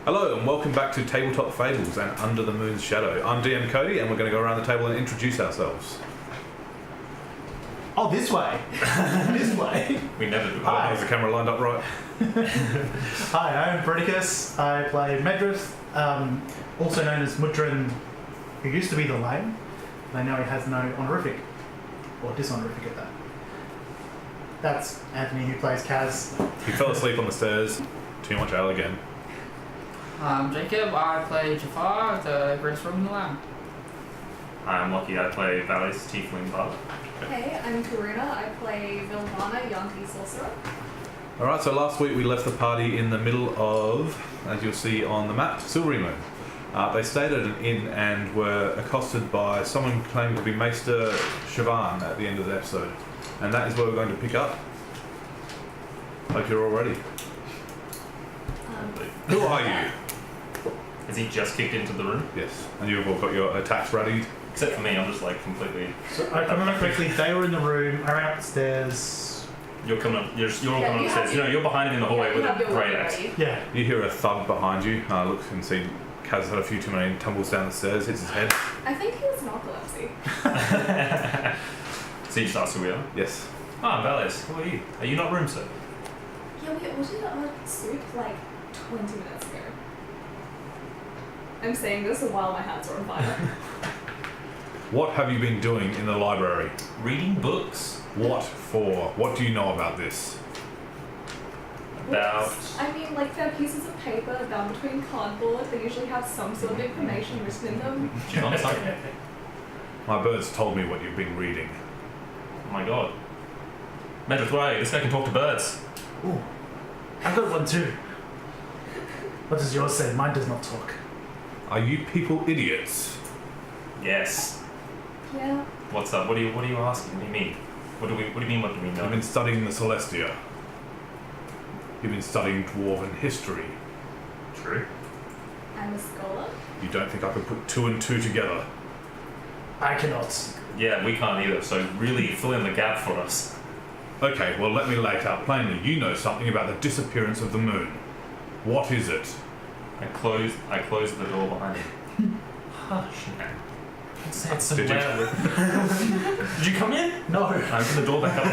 Hello and welcome back to Tabletop Fables and Under the Moon's Shadow. I'm DM Cody and we're going to go around the table and introduce ourselves. Oh, this way. This way. We never do. Hi. Has the camera lined up right? Hi, I'm Predicus. I play Medrith, also known as Mudrin, who used to be the Lame, but now he has no honorific, or dishonorific at that. That's Anthony, who plays Kaz. He fell asleep on the stairs. Too much ale again. I'm Jacob, I play Jafar, the greatest rogue in the land. I'm Lockie, I play Valley's Tiefling Bard. Hey, I'm Karuna. I play Vilvana, Yankee Sorcerer. Alright, so last week we left the party in the middle of, as you'll see on the map, Silvery Moon. They stayed at an inn and were accosted by someone claiming to be Maester Siobhan at the end of the episode. And that is where we're going to pick up. Hope you're all ready. Who are you? Has he just kicked into the room? Yes, and you've all got your attacks ready. Except for me, I'm just like completely... So, if I remember correctly, they were in the room, I ran up the stairs. You're all coming up the stairs. You're behind him in the hallway with a great axe. Yeah. You hear a thug behind you. Look and see Kaz had a few too many, tumbles down the stairs, hits his head. I think he was narcolepsy. So you just asked who we are? Yes. Ah, Valley's. Who are you? Are you not room service? Yeah, we ordered our soup like 20 minutes ago. I'm saying this while my hands are on fire. What have you been doing in the library? Reading books. What for? What do you know about this? About... I mean, like, they're pieces of paper bound between cardboard. They usually have some sort of information written in them. She's on something. My birds told me what you've been reading. Oh my god. Medrith, where are you? This guy can talk to birds. Ooh. I've got one too. What does yours say? Mine does not talk. Are you people idiots? Yes. Yeah. What's up? What are you asking? What do you mean? What do you mean, what do we know? You've been studying the Celestia. You've been studying Dwarven history. True. I'm a scholar. You don't think I could put two and two together? I cannot. Yeah, we can't either, so really fill in the gap for us. Okay, well let me lay it out plainly. You know something about the disappearance of the moon. What is it? I closed the door behind him. Hush now. That's so Did you? loud. Did you come in? No. I opened the door back up.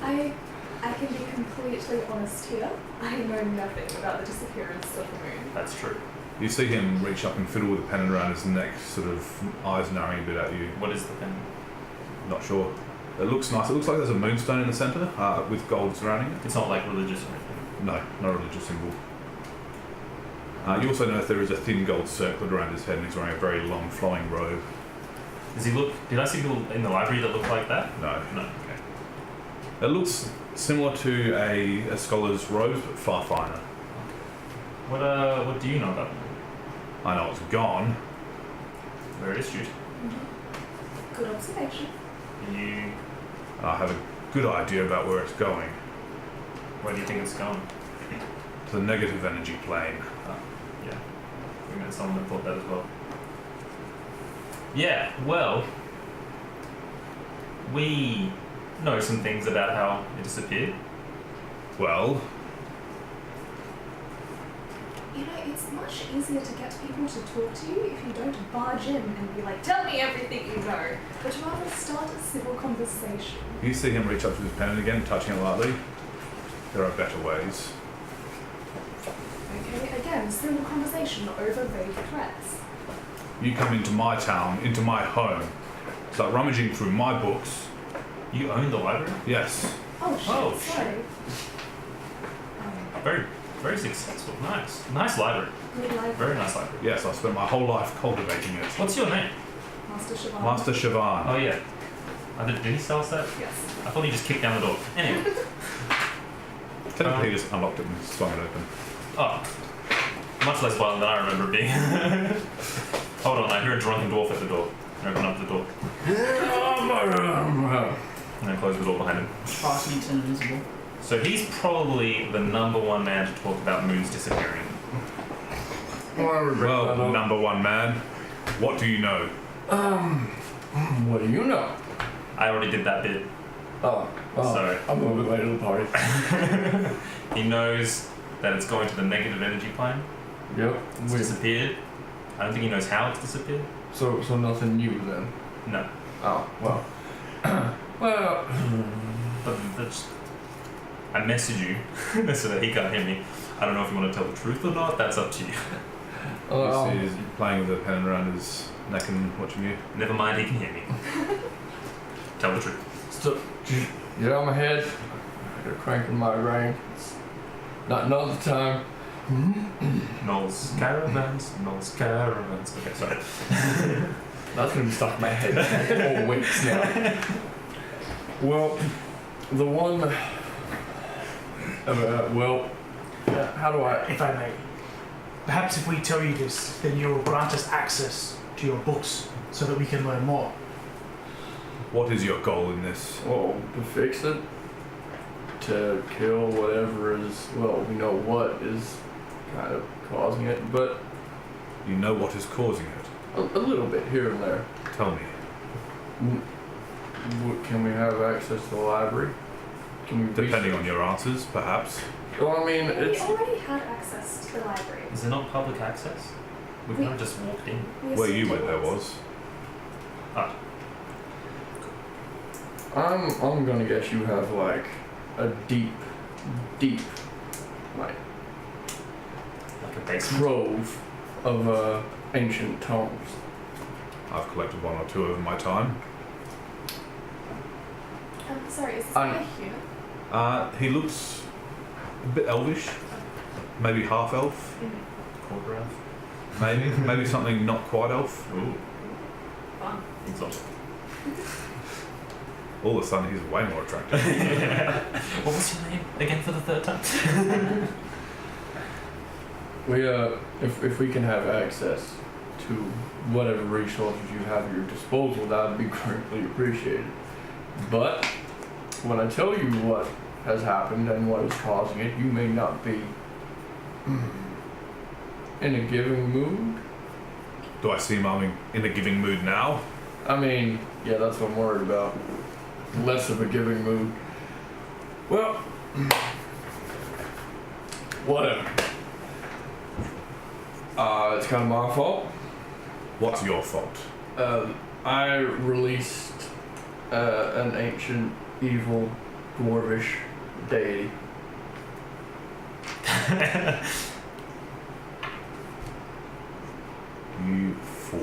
I can be completely honest here. I know nothing about the disappearance of the moon. That's true. You see him reach up and fiddle with a pen around his neck, sort of eyes narrowing a bit at you. What is the pen? Not sure. It looks nice. It looks like there's a moonstone in the centre with gold surrounding it. It's not like religious or anything. No, not a religious symbol. You also notice there is a thin gold circlet around his head and he's wearing a very long flowing robe. Does he look... Did I see people in the library that look like that? No. No, okay. It looks similar to a scholar's robe, but far finer. What do you know about it? I know it's gone. Where it is, shoot. Good observation. You... I have a good idea about where it's going. Where do you think it's going? To the negative energy plane. Yeah. I think someone had thought that as well. Yeah, well... We know some things about how it disappeared. Well, You know, it's much easier to get people to talk to you if you don't barge in and be like, tell me everything you know, but rather start a civil conversation. you see him reach up to his pen again, touching it lightly. There are better ways. Okay, again, civil conversation over vague threats. You come into my town, into my home, start rummaging through my books. You own the library? Yes. Oh shit, Oh, sorry. Very, very successful. Nice. Nice library. Good life. Very nice library. Yes, I spent my whole life cultivating it. What's your name? Master Siobhan. Master Siobhan. Oh, yeah. Did he tell us that? Yes. I thought he just kicked down the door. Anyway. Technically, he just unlocked it and swung it open. Oh. Much less violent than I remember it being. Hold on, I hear a drunken dwarf at the door. I open up the door. And then close the door behind him. Fast me turn invisible. So he's probably the number one man to talk about moons disappearing. Well, number one man, what do you know? What do you know? I already did that bit. Oh, well, Sorry. I'm a bit late to the party. He knows that it's going to the negative energy plane. Yep. It's disappeared. I don't think he knows how it's disappeared. So nothing new then. No. Oh well. Well. But that's, I message you so that he can't hear me. I don't know if you want to tell the truth or not. That's up to you. He's playing with the pen around his neck and watching you. Never mind, he can hear me. Tell the truth. Get out of my head. I got a crank in my brain. It's not the time. Knowles caravans. Okay, sorry. That's gonna be stuck in my head for weeks now. Well, the one. How do I? If I may, perhaps if we tell you this, then you will grant us access to your books so that we can learn more. What is your goal in this? Well, to fix it, to kill whatever is. Well, we know what is kind of causing it, but You know what is causing it. a little bit here and there. Tell me. Can we have access to the library? Can we? Depending on your answers, perhaps. Well, I mean, We it's. already had access to the library. Is there not public access? We We- could have just walked in. We Where assumed you it went, there was. Ah, I'm gonna guess you have like a deep, like like a basement. trove of ancient tomes. I've collected one or two over my time. Sorry, is this I'm- guy human? He looks a bit elvish. Maybe half elf. Quarter elf. Maybe something not quite elf. Ooh, Fun. exotic. All of a sudden, he's way more attractive. What was your name again for the third time? We if we can have access to whatever resources you have at your disposal, that would be greatly appreciated. But when I tell you what has happened and what is causing it, you may not be in a giving mood. Do I seem I'm in a giving mood now? I mean, yeah, that's what I'm worried about. Less of a giving mood. Well, whatever. It's kind of my fault. What's your fault? I released an ancient, evil, dwarvish deity. You fool.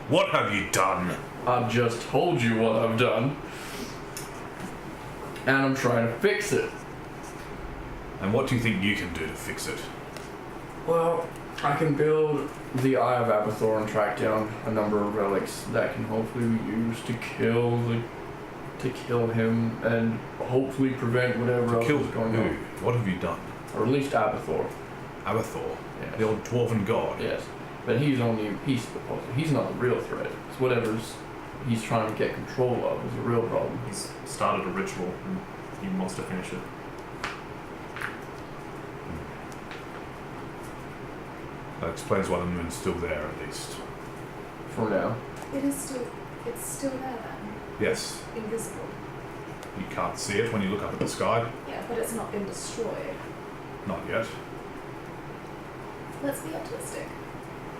What have you done? I've just told you what I've done. And I'm trying to fix it. And what do you think you can do to fix it? Well, I can build the Eye of Abbathor and track down a number of relics that can hopefully be used to kill him and hopefully prevent whatever else Kill is going who? on. What have you done? Or at least Abbathor. Abbathor, Yes. the old dwarven god. Yes. But he's not the real threat. It's whatever's he's trying to get control of is the real problem. He's started a ritual and he wants to finish it. That explains why the moon's still there, at least. For now. It's still there then. Yes, Invisible. you can't see it when you look up at the sky. Yeah, but it's not been destroyed. Not yet. Let's be optimistic.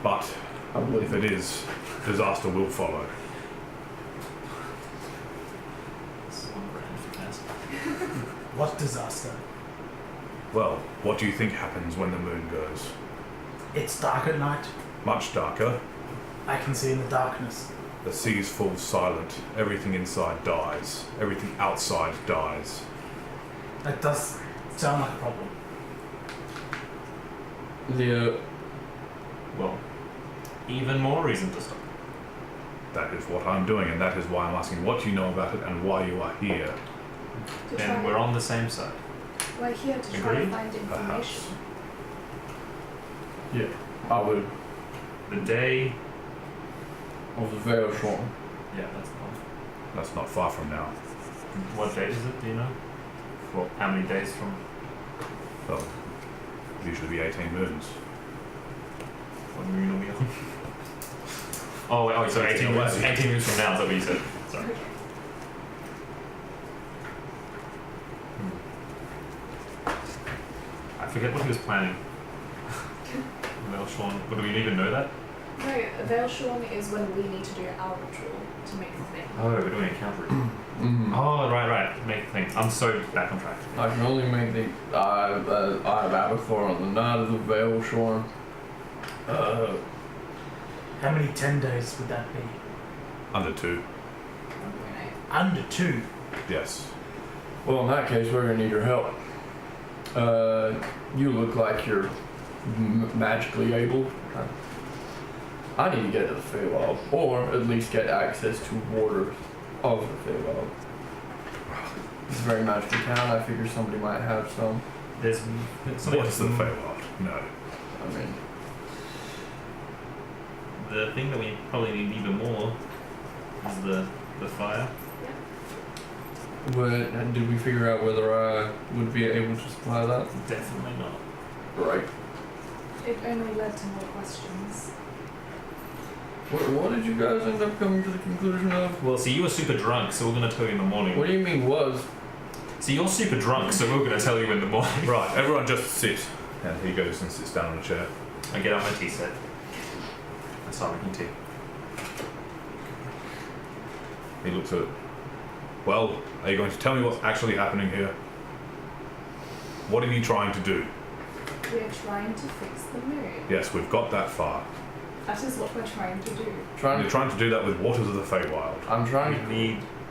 But I would. if it is, disaster will follow. It's one brand for Cas. What disaster? Well, what do you think happens when the moon goes? It's dark at night. Much darker. I can see in the darkness. The seas fall silent. Everything inside dies. Everything outside dies. That does sound like a problem. Well, even more reason to stop. That is what I'm doing, and that is why I'm asking what you know about it and why you are here. To And try- we're on the same side. We're here to try Agreed? to find information. Yeah. I would. The day. Of the Veil Shorn. Yeah, that's the one. That's not far from now. What date is it? Do you know? Well, how many days from? Well, usually be 18 moons. What moon are we on? Oh, so 18 away. moons. 18 moons from now. Is that what you said? Sorry. Okay. forget what he was planning. Veilshorn. But do we even know that? No, Veilshorn is when we need to do our ritual to make the thing. Oh, we're doing a counter. Oh, right. Make the thing. I'm so back on track. I can only make the Eye of Abbathor on the night of the Veilshorn. How many 10 days would that be? Under 2. Under 2. Yes. Well, in that case, we're gonna need your help. You look like you're magically able. I need to get to the Feywild, or at least get access to borders of the Feywild. It's a very magical town. I figure somebody might have some. There's What's the Feywild? No. I mean, the thing that we probably need even more is the fire. did we figure out whether I would be able to supply that? Definitely not. Right. It only led to more questions. What did you guys end up coming to the conclusion of? Well, see, you were super drunk, so we're going to tell you in the morning. What do you mean was? See, you're super drunk, so we're going to tell you in the morning. Right, everyone just sit. And he goes and sits down on a chair. I get out my tea set. I start making tea. He looks at it. Well, are you going to tell me what's actually happening here? What are you trying to do? We're trying to fix the moon. Yes, we've got that far. That is what we're trying to do. You're trying to do that with waters of the Feywild.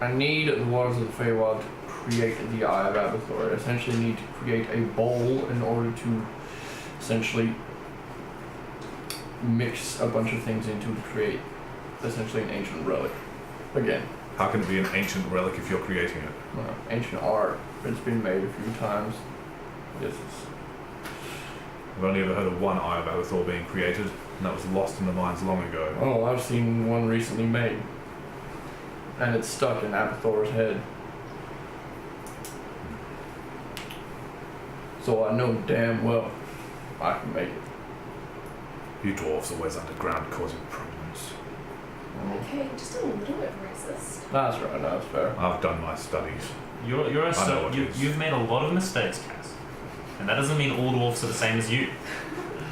I need the waters of the Feywild to create the Eye of Abbathor. I essentially need to create a bowl in order to essentially mix a bunch of things into to create essentially an ancient relic. Again, How can it be an ancient relic if you're creating it? ancient art. It's been made a few times. I've only ever heard of one Eye of Abbathor being created, and that was lost in the mines long ago. Oh, I've seen one recently made. And it's stuck in Abbathor's head. So I know damn well I can make it. You dwarves always underground causing problems. Okay, just a little bit racist. That's right, that's fair. I've done my studies. You've made a lot of mistakes, Cass. And that doesn't mean all dwarfs are the same as you.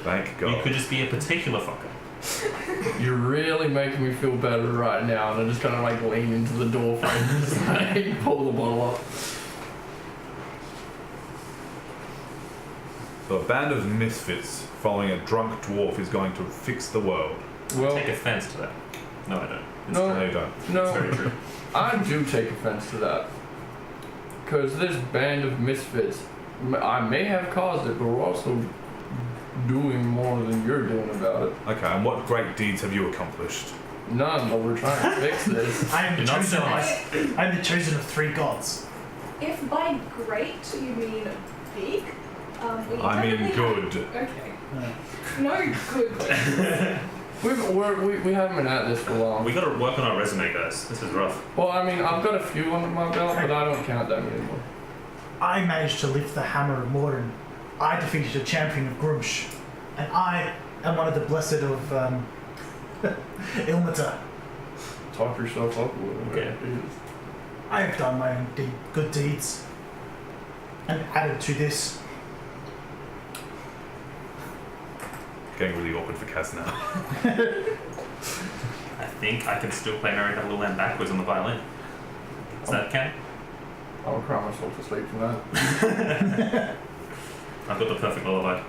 Thank God. You could just be a particular fucker. You're really making me feel better right now, and I just kind of like lean into the door frame and just like pull the bottle up. So a band of misfits following a drunk dwarf is going to fix the world. Well, Take offense to that. No, I don't. no, No, you don't. It's very no, true. I do take offense to that. Because this band of misfits, I may have caused it, but we're also doing more than you're doing about it. Okay, and what great deeds have you accomplished? None, but we're trying to fix this. I am the You're not chosen. selling. I am the chosen of 3 gods. If by great you mean big, we I mean definitely good. have- Okay. No good. We haven't been at this for long. We gotta work on our resume, guys. This is rough. Well, I mean, I've got a few under my belt, but I don't count them anymore. I managed to lift the hammer of Mordin. I defeated a champion of Grumsh. And I am one of the blessed of Ilmater. Talk yourself up a little bit. Okay. Jesus. I have done my own good deeds. And added to this. Getting really awkward for Kaz now. I think I can still play Mary Had a Little Lamb backwards on the violin. Does that count? I'll cry myself to sleep tonight. I've got the perfect lullaby.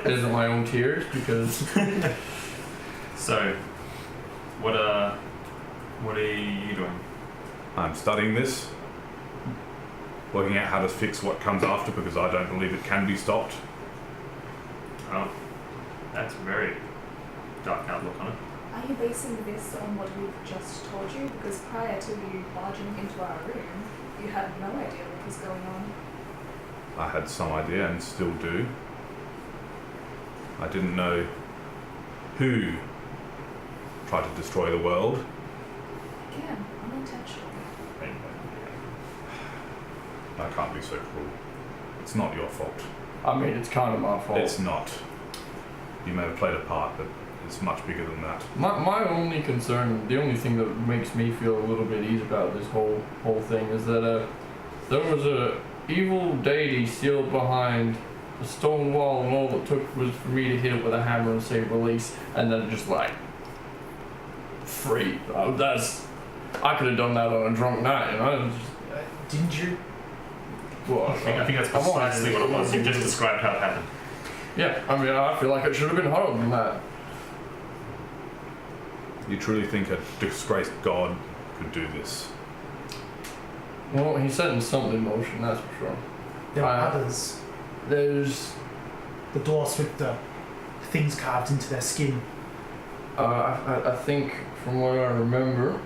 Is it my own tears? Because So, what are you doing? I'm studying this, working out how to fix what comes after because I don't believe it can be stopped. Oh, that's a very dark outlook on it. Are you basing this on what we've just told you? Because prior to you barging into our room, you had no idea what was going on. I had some idea and still do. I didn't know who tried to destroy the world. Again, unintentional. I can't be so cruel. It's not your fault. I mean, it's kind of my fault. It's not. You may have played a part, but it's much bigger than that. My only concern, the only thing that makes me feel a little bit easy about this whole thing is that there was a evil deity sealed behind a stone wall, and all it took was for me to hit it with a hammer and say release, and then just like free. I could have done that on a drunk night, and I was just, Didn't you? well, I think that's precisely what it was. You just described how it happened. yeah. I mean, I feel like it should have been harder than that. You truly think a disgraced god could do this? Well, he's setting something in motion, that's for sure. There are others. There's The dwarfs with the things carved into their skin. I think, from what I remember,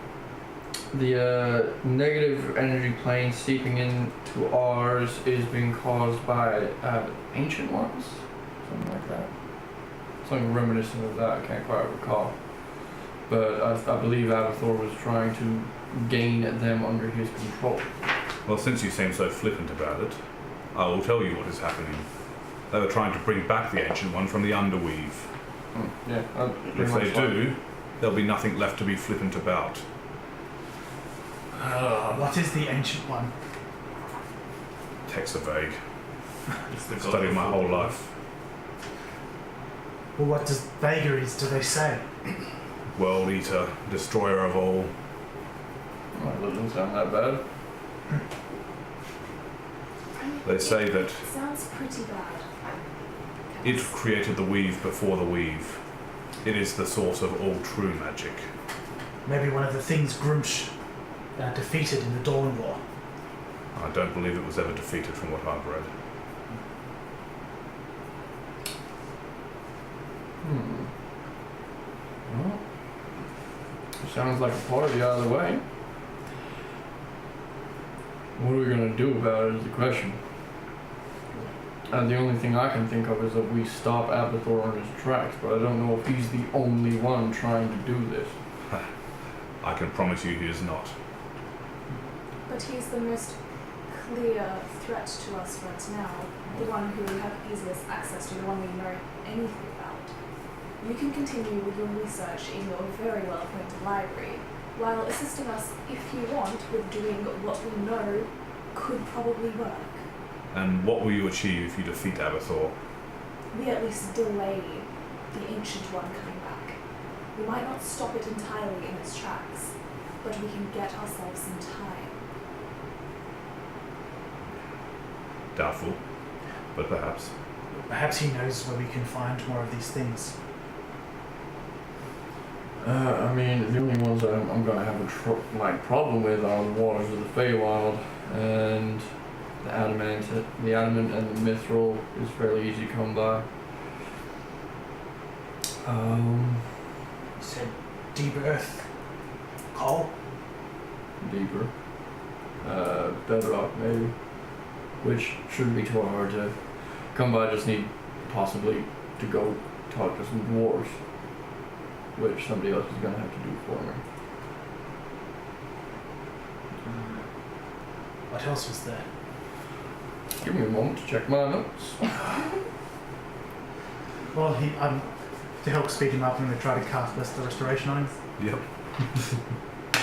the negative energy plane seeping into ours is being caused by ancient ones, something like that. Something reminiscent of that, I can't quite recall. But I believe Abbathor was trying to gain them under his control. Well, since you seem so flippant about it, I will tell you what is happening. They were trying to bring back the Ancient One from the Underweave. Yeah. If they do, there'll be nothing left to be flippant about. What is the ancient one? Texts are vague. It's the I've god studied of my all whole gods. life. Well, what does vagaries do they say? World Eater, Destroyer of all. Well, that doesn't sound that bad. I mean, They say that it sounds pretty bad. it created the weave before the weave. It is the source of all true magic. Maybe one of the things Grumsh defeated in the Dawn War. I don't believe it was ever defeated from what I've read. Well, it sounds like a party either way. What are we gonna do about it is the question. The only thing I can think of is that we stop Abbathor on his tracks, but I don't know if he's the only one trying to do this. I can promise you he is not. But he's the most clear threat to us right now. The one who we have easiest access to, the one we know anything about. You can continue with your research in your very well-appointed library, while assisting us, if you want, with doing what we know could probably work. And what will you achieve if you defeat Abbathor? We at least delay the Ancient One coming back. We might not stop it entirely in its tracks, but we can get ourselves some time. Doubtful, but perhaps. Perhaps he knows where we can find more of these things. I mean, the only ones I'm gonna have a problem with are the waters of the Feywild, and the adamant and the mithril is fairly easy to come by. You said deep earth, coal. Deeper. Bedrock maybe, which shouldn't be too hard to come by. Just need possibly to go talk to some dwarves, which somebody else is gonna have to do for me. What else was there? Give me a moment to check my notes. Well, to help speed him up, I'm going to try to cast Less the Restoration on him. Yep.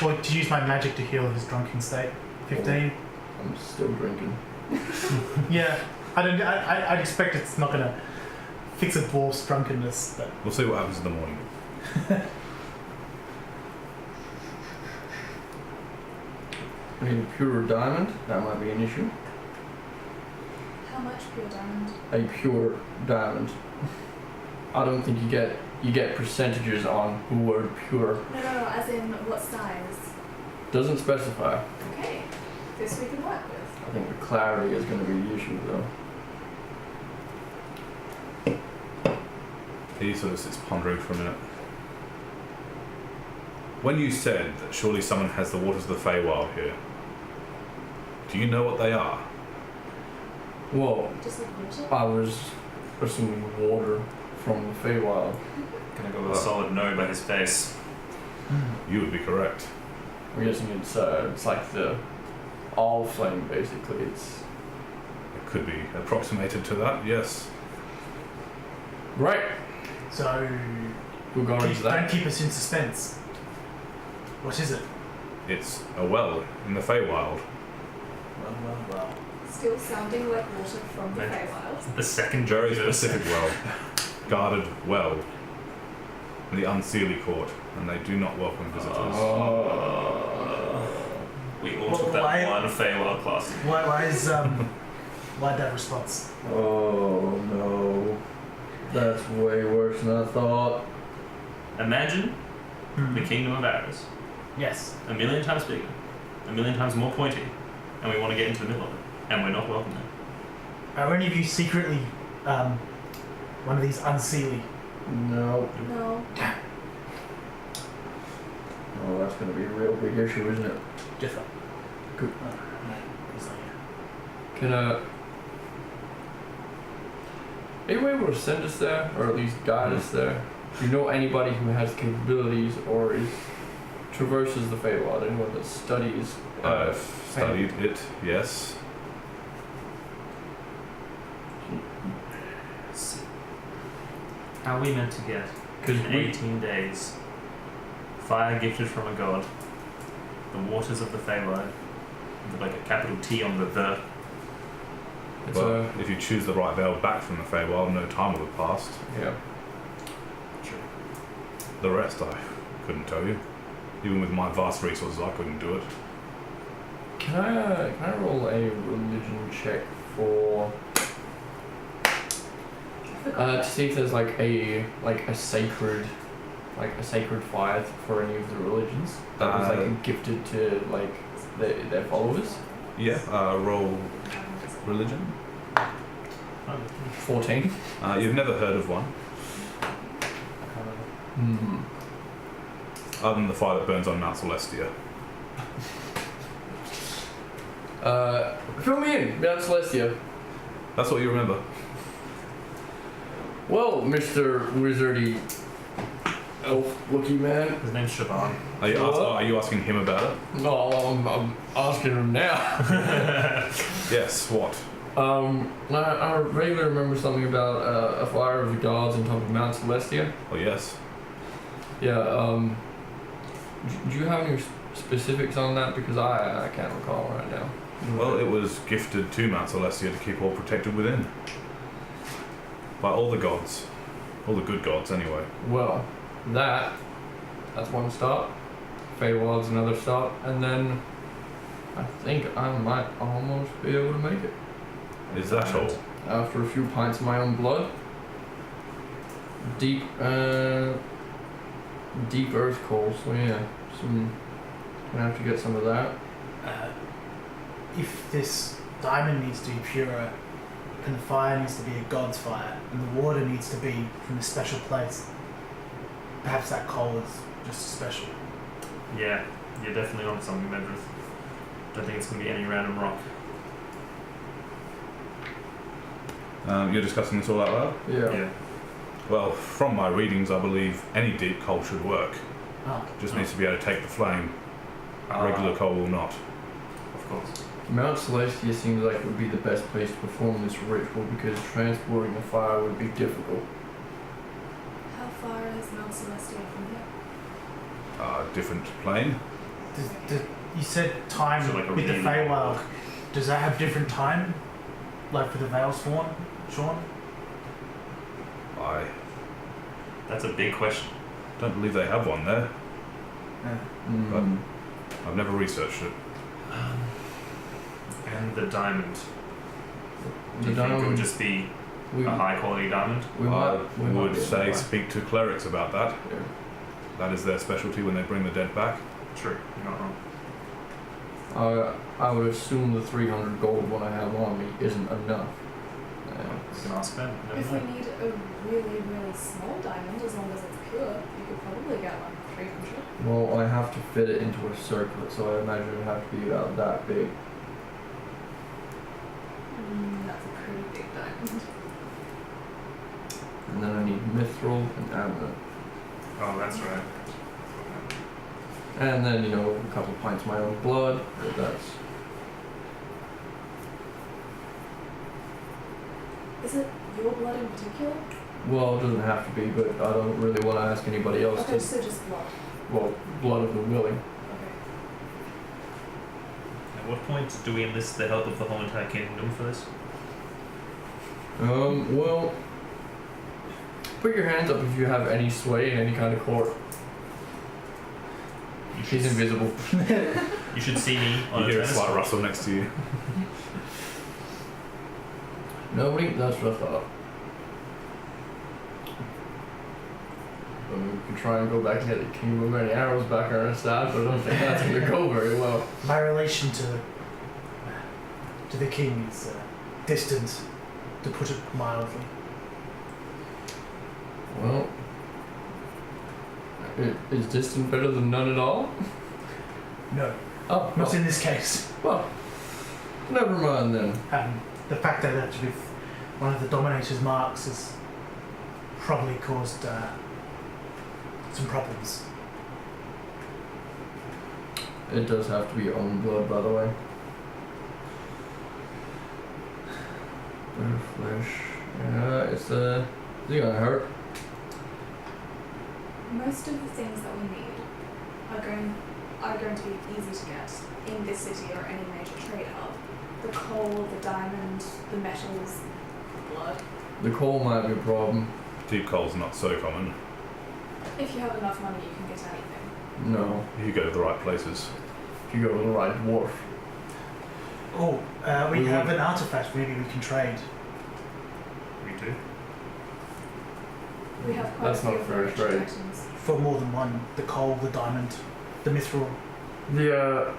Or to use my magic to heal his drunken state. 15. I'm still drinking. Yeah, I'd expect it's not going to fix a dwarf's drunkenness, but We'll see what happens in the morning. I need a pure diamond. That might be an issue. How much pure diamond? A pure diamond. I don't think you get percentages on the word pure. No, as in what size? Doesn't specify. Okay, this we can work with. I think the clarity is going to be the issue, though. He sort of sits pondering for a minute. When you said that surely someone has the waters of the Feywild here, do you know what they are? Just like water? I was assuming water from the Feywild. Gonna go with a solid no by his face. You would be correct. I'm guessing it's like the all flame, basically. It's It could be approximated to that, yes. right. so We'll go into don't that. keep us in suspense. What is it? It's a well in the Feywild. Well. Still sounding like water from the Right. Feywild. The second Very joke. specific well. Guarded well. In the Unseelie court, and they do not welcome visitors. We all Well, took that why- one Feywild class. Why that response? Oh no. That's way worse than I thought. Imagine Hmm. the Kingdom of Arras. Yes. A million times bigger, a million times more pointy, and we want to get into the middle of it, and we're not welcome there. Are any of you secretly one of these Unseelie? No. No. Oh, that's gonna be a real big issue, isn't it? Different. Good. He's like, Can are you able to send us there, or at least guide us there? Do you know anybody who has capabilities or traverses the Feywild? Anyone that studies? I've studied it, yes. How are we meant to get, Because in 18 days, fire gifted from a god, the waters of the Feywild, with like a capital T on the, it's Well, if you choose the right veil back from the Feywild, no time will have passed. yeah. The rest I couldn't tell you. Even with my vast resources, I couldn't do it. Can I roll a religion check for to see if there's like a sacred fire for any of the religions that was like gifted to like their followers? Yeah, roll religion. 14. You've never heard of one, other than the fire that burns on Mount Celestia. Fill me in, Mount Celestia. That's what you remember. Well, Mr. Wizardy elf-looking man. His name's Shaban. Are you asking him about it? No, I'm asking him now. Yes, what? I vaguely remember something about a fire of the gods on top of Mount Celestia. Oh, yes. Yeah, do you have any specifics on that? Because I can't recall right now. Well, it was gifted to Mount Celestia to keep all protected within. By all the gods. All the good gods, anyway. Well, that's one stop. Feywild's another stop, and then I think I might almost be able to make it. Is that all? After a few pints of my own blood. Deep earth coal, so yeah. Gonna have to get some of that. if this diamond needs to be purer, and the fire needs to be a god's fire, and the water needs to be from a special place, perhaps that coal is just special. Yeah, you're definitely on something, Medrith. Don't think it's going to be any random rock. You're discussing this all out loud? Yeah. Well, from my readings, I believe any deep coal should work. Oh. Just needs to be able to take the flame. Regular coal will not. Of course. Mount Celestia seems like it would be the best place to perform this ritual because transporting the fire would be difficult. How far is Mount Celestia from here? Different plane. You said time So like a with the really Feywild. Does that have different time? Like for the Veil Spawn, Sean? I That's a big question. don't believe they have one there. Yeah. Mm. I've never researched it. And the diamond. Do The you think it would diamond. just be We, a high quality diamond? we I might, we might would be able say to- speak to clerics about that. Yeah. That is their specialty when they bring the dead back. True, you're not wrong. I would assume the 300 gold one I have on me isn't enough. You can ask them. Never If we know. need a really, really small diamond, as long as it's pure, you could probably get like 300. Well, I have to fit it into a circlet, so I imagine it'd have to be about that big. That's a pretty big diamond. And then I need mithril and amulet. Oh, that's right. And then, a couple pints of my own blood, but that's... Is it your blood in particular? Well, it doesn't have to be, but I don't really want to ask anybody else Okay, to... so just blood. Well, blood of the willing. Okay. what point do we enlist the help of the whole entire kingdom for this? Well, put your hands up if you have any sway in any kind of court. She's invisible. You should see me on You a hear a tennis slight court. rustle next to you. Nobody? That's what I thought. We can try and go back and get the King with many arrows back on our side, but I don't think that's going to go very well. My relation to the king is distant, to put it mildly. Well, is distant better than none at all? No, Oh, not well, in this case. well, never mind then. The fact that actually one of the Dominator's marks has probably caused some problems. It does have to be own blood, by the way. Better flesh. Yeah, it's gonna hurt. Most of the things that we need are going to be easy to get in this city or any major trade hub. The coal, the diamond, the metals, the blood. The coal might be a problem. Deep coal's not so common. If you have enough money, you can get anything. No, If you go to the right places. if you go to the right dwarf. Oh, we We have want- an artifact. Maybe we can trade. We do. We have quite That's a few not fair rich trade. items. For more than one, the coal, the diamond, the mithril, The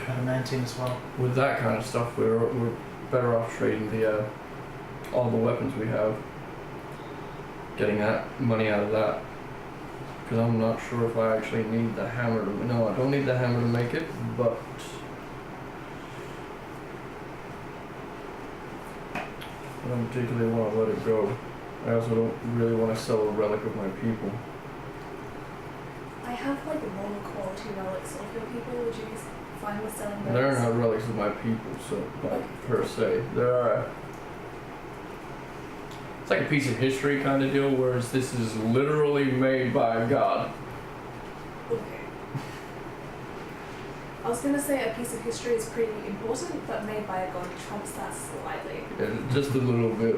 and the mantine as well. with that kind of stuff, we're better off trading the all the weapons we have. Getting that money out of that. Because I'm not sure if I actually need the hammer to... No, I don't need the hammer to make it, but... I don't particularly want to let it go. I also don't really want to sell a relic of my people. I have like lower quality relics of your people. Would you be fine with selling those? They're not relics of my people, so like per se. They're it's like a piece of history kind of deal, whereas this is literally made by a god. Okay. I was gonna say a piece of history is pretty important, but made by a god trumps that slightly. Yeah, just a little bit.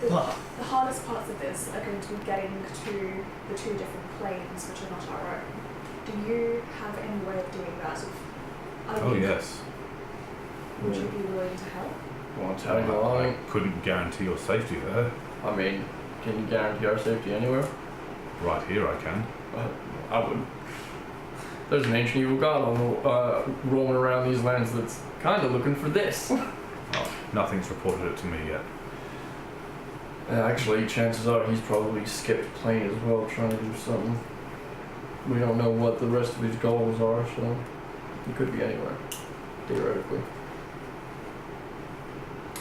The hardest parts of this are going to be getting to the two different planes, which are not our own. Do you have any way of doing that? Oh yes. Would you be willing to help? Want to tag along? I couldn't guarantee your safety there. I mean, can you guarantee our safety anywhere? Right here I can. I would. There's an ancient evil god roaming around these lands that's kind of looking for this. Well, nothing's reported it to me yet. Actually, chances are he's probably skipped plane as well, trying to do something. We don't know what the rest of his goals are, so he could be anywhere, theoretically.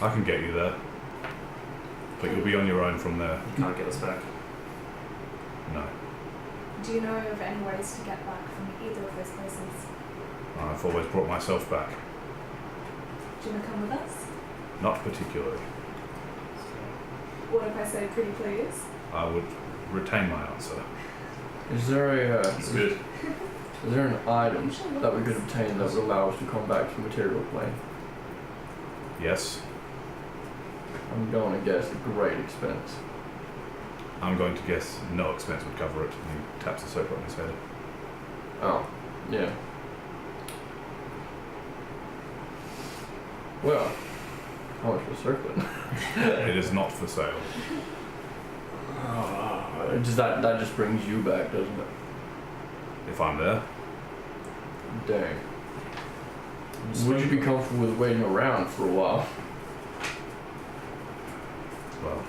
I can get you there. But you'll be on your own from there. You can't get us back. No. Do you know of any ways to get back from either of those places? I've always brought myself back. Do you want to come with us? Not particularly. What if I say pretty please? I would retain my answer. Is there It's good. is there an item that we could obtain that would allow us to come back to the material plane? Yes. I'm going to guess a great expense. I'm going to guess no expense would cover it. And he taps the circle on his head. Oh, yeah. Well, how much for circlet? It is not for sale. Does that just brings you back, doesn't it? If I'm there. Dang. Would you be comfortable with waiting around for a while? Well,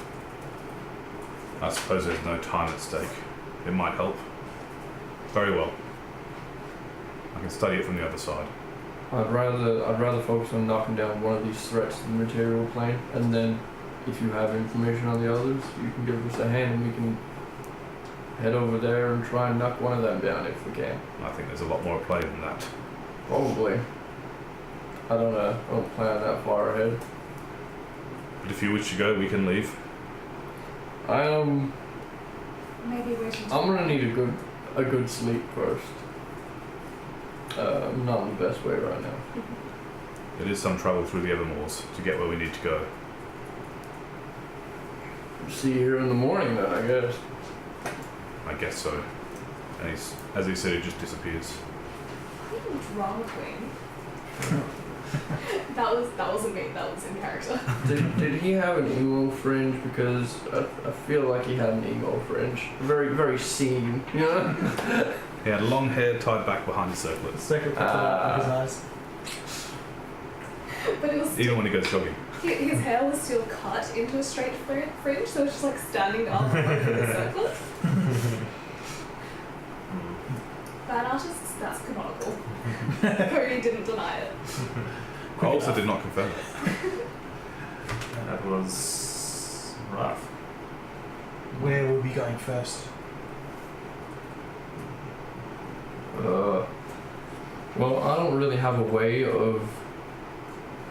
I suppose there's no time at stake. It might help. Very well. I can study it from the other side. I'd rather focus on knocking down one of these threats in the material plane, and then if you have information on the others, you can give us a hand and we can head over there and try and knock one of them down if we can. I think there's a lot more at play than that. Probably. I don't plan that far ahead. But if you wish to go, we can leave. Maybe wait until I'm gonna need a good sleep first. Not in the best way right now. It is some trouble through the Evermoors to get where we need to go. See you here in the morning then, I guess. I guess so. And he's, as he said, he just disappears. Drama queen. that wasn't me. That was in character. Did he have an emo fringe? Because I feel like he had an emo fringe. Very, very seam, you know? He had long hair tied back behind the circlets, Circle of his eyes. But it was even still, when he goes jogging. his hair was still cut into a straight fringe, so it was just like standing up over the circlet. Bad artists, that's canonical. Cody didn't deny it. I also did not confirm it. That was rough. Where will we be going first? Well, I don't really have a way of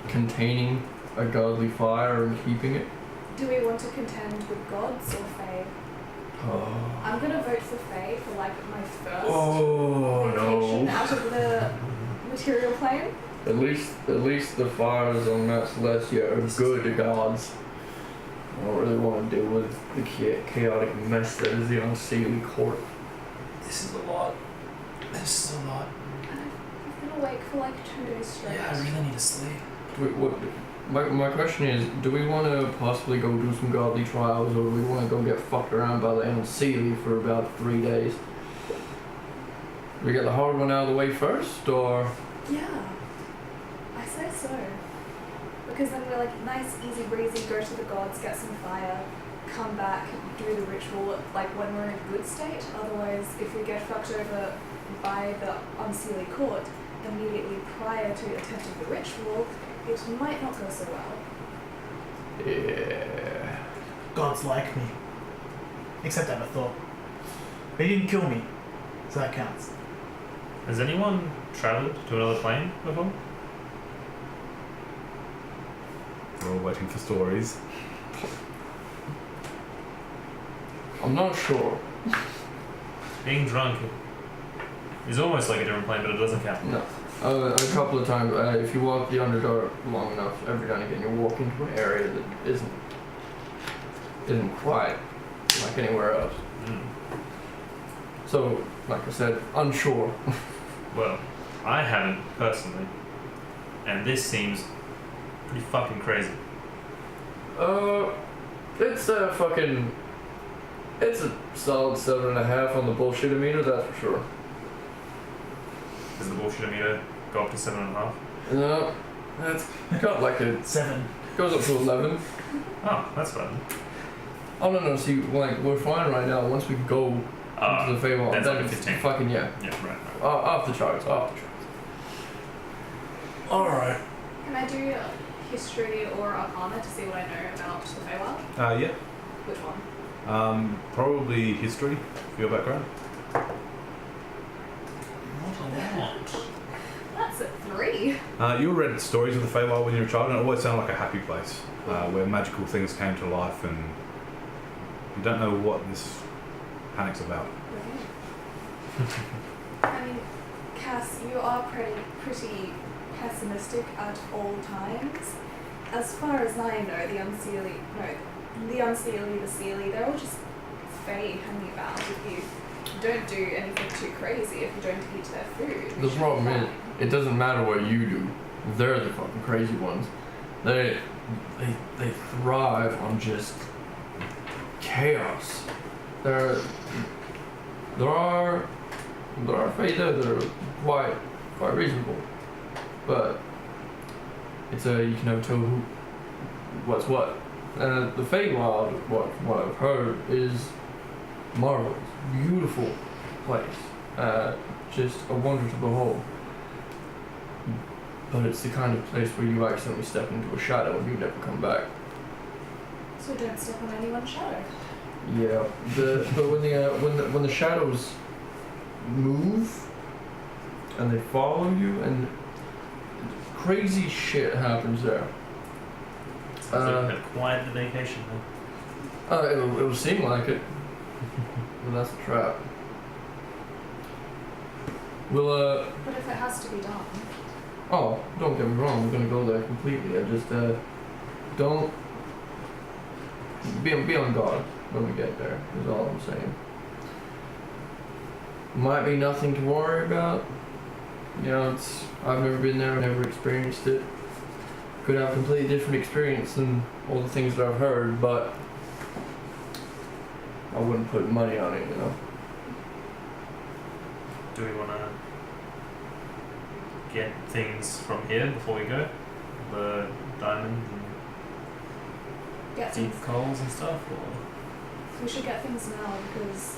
containing a godly fire and keeping it. Do we want to contend with gods or fae? I'm gonna vote for fae for like my first vacation out of the material plane. At least the fires on Mount Celestia are good gods. I don't really want to deal with the chaotic mess that is the Unseelie court. This is a lot. I've been awake for like 2 days straight. Yeah, I really need to sleep. My question is, do we want to possibly go do some godly trials, or do we want to go get fucked around by the Unseelie for about 3 days? We get the hard one out of the way first, or? Yeah, I say so. Because then we're like nice, easy breezy, go to the gods, get some fire, come back, do the ritual like when we're in a good state. Otherwise, if we get fucked over by the Unseelie court immediately prior to attempting the ritual, it might not go so well. Yeah. Gods like me. Except Abbathor. But he didn't kill me, so that counts. Has anyone travelled to another plane before? We're all waiting for stories. I'm not sure. Being drunk is almost like a different plane, but it doesn't count. No. A couple of times, if you walk the Underdark long enough, every now and again you walk into an area that isn't quite like anywhere else. So, like I said, unsure. Well, I haven't personally, and this seems pretty fucking crazy. It's a solid 7.5 on the bullshit meter, that's for sure. Does the bullshit meter go up to 7.5? No, it's got like a 7. goes up to 11. Oh, that's fun. Oh no, see, like we're fine right now. Once we go into the Fable, that's then like a it's 15. fucking yeah, Yeah, right. off the charts. All right. Can I do history or arcana to see what I know about the Feywild? Yeah. Which one? Probably history for your background. Not a lot. That's a 3. You read stories of the Feywild when you were a child, and it always sounded like a happy place where magical things came to life, and you don't know what this panic's about. I mean, Cass, you are pretty pessimistic at all times. As far as I know, the Unseelie, the Seelie, they're all just fae hanging about. If you don't do anything too crazy, if you don't eat their food. The problem is, it doesn't matter what you do. They're the fucking crazy ones. They thrive on just chaos. There are fae there that are quite reasonable, but you can never tell what's what. The Feywild, what I've heard, is marvelous, beautiful place, just a wonder to behold. But it's the kind of place where you accidentally step into a shadow and you never come back. So don't step on anyone's shadow. Yeah, but when the shadows move and they follow you, and crazy shit happens there. Sounds like quite the vacation then. It'll seem like it, but that's a trap. We'll But if it has to be done, oh, don't get me wrong, we're gonna go there completely. I just don't be on guard when we get there. Is all I'm saying. Might be nothing to worry about. You know, I've never been there, I've never experienced it. Could have a completely different experience than all the things that I've heard, but I wouldn't put money on it, you know. Do we want to get things from here before we go? The diamonds and get deep things. coals and stuff? Or? We should get things now because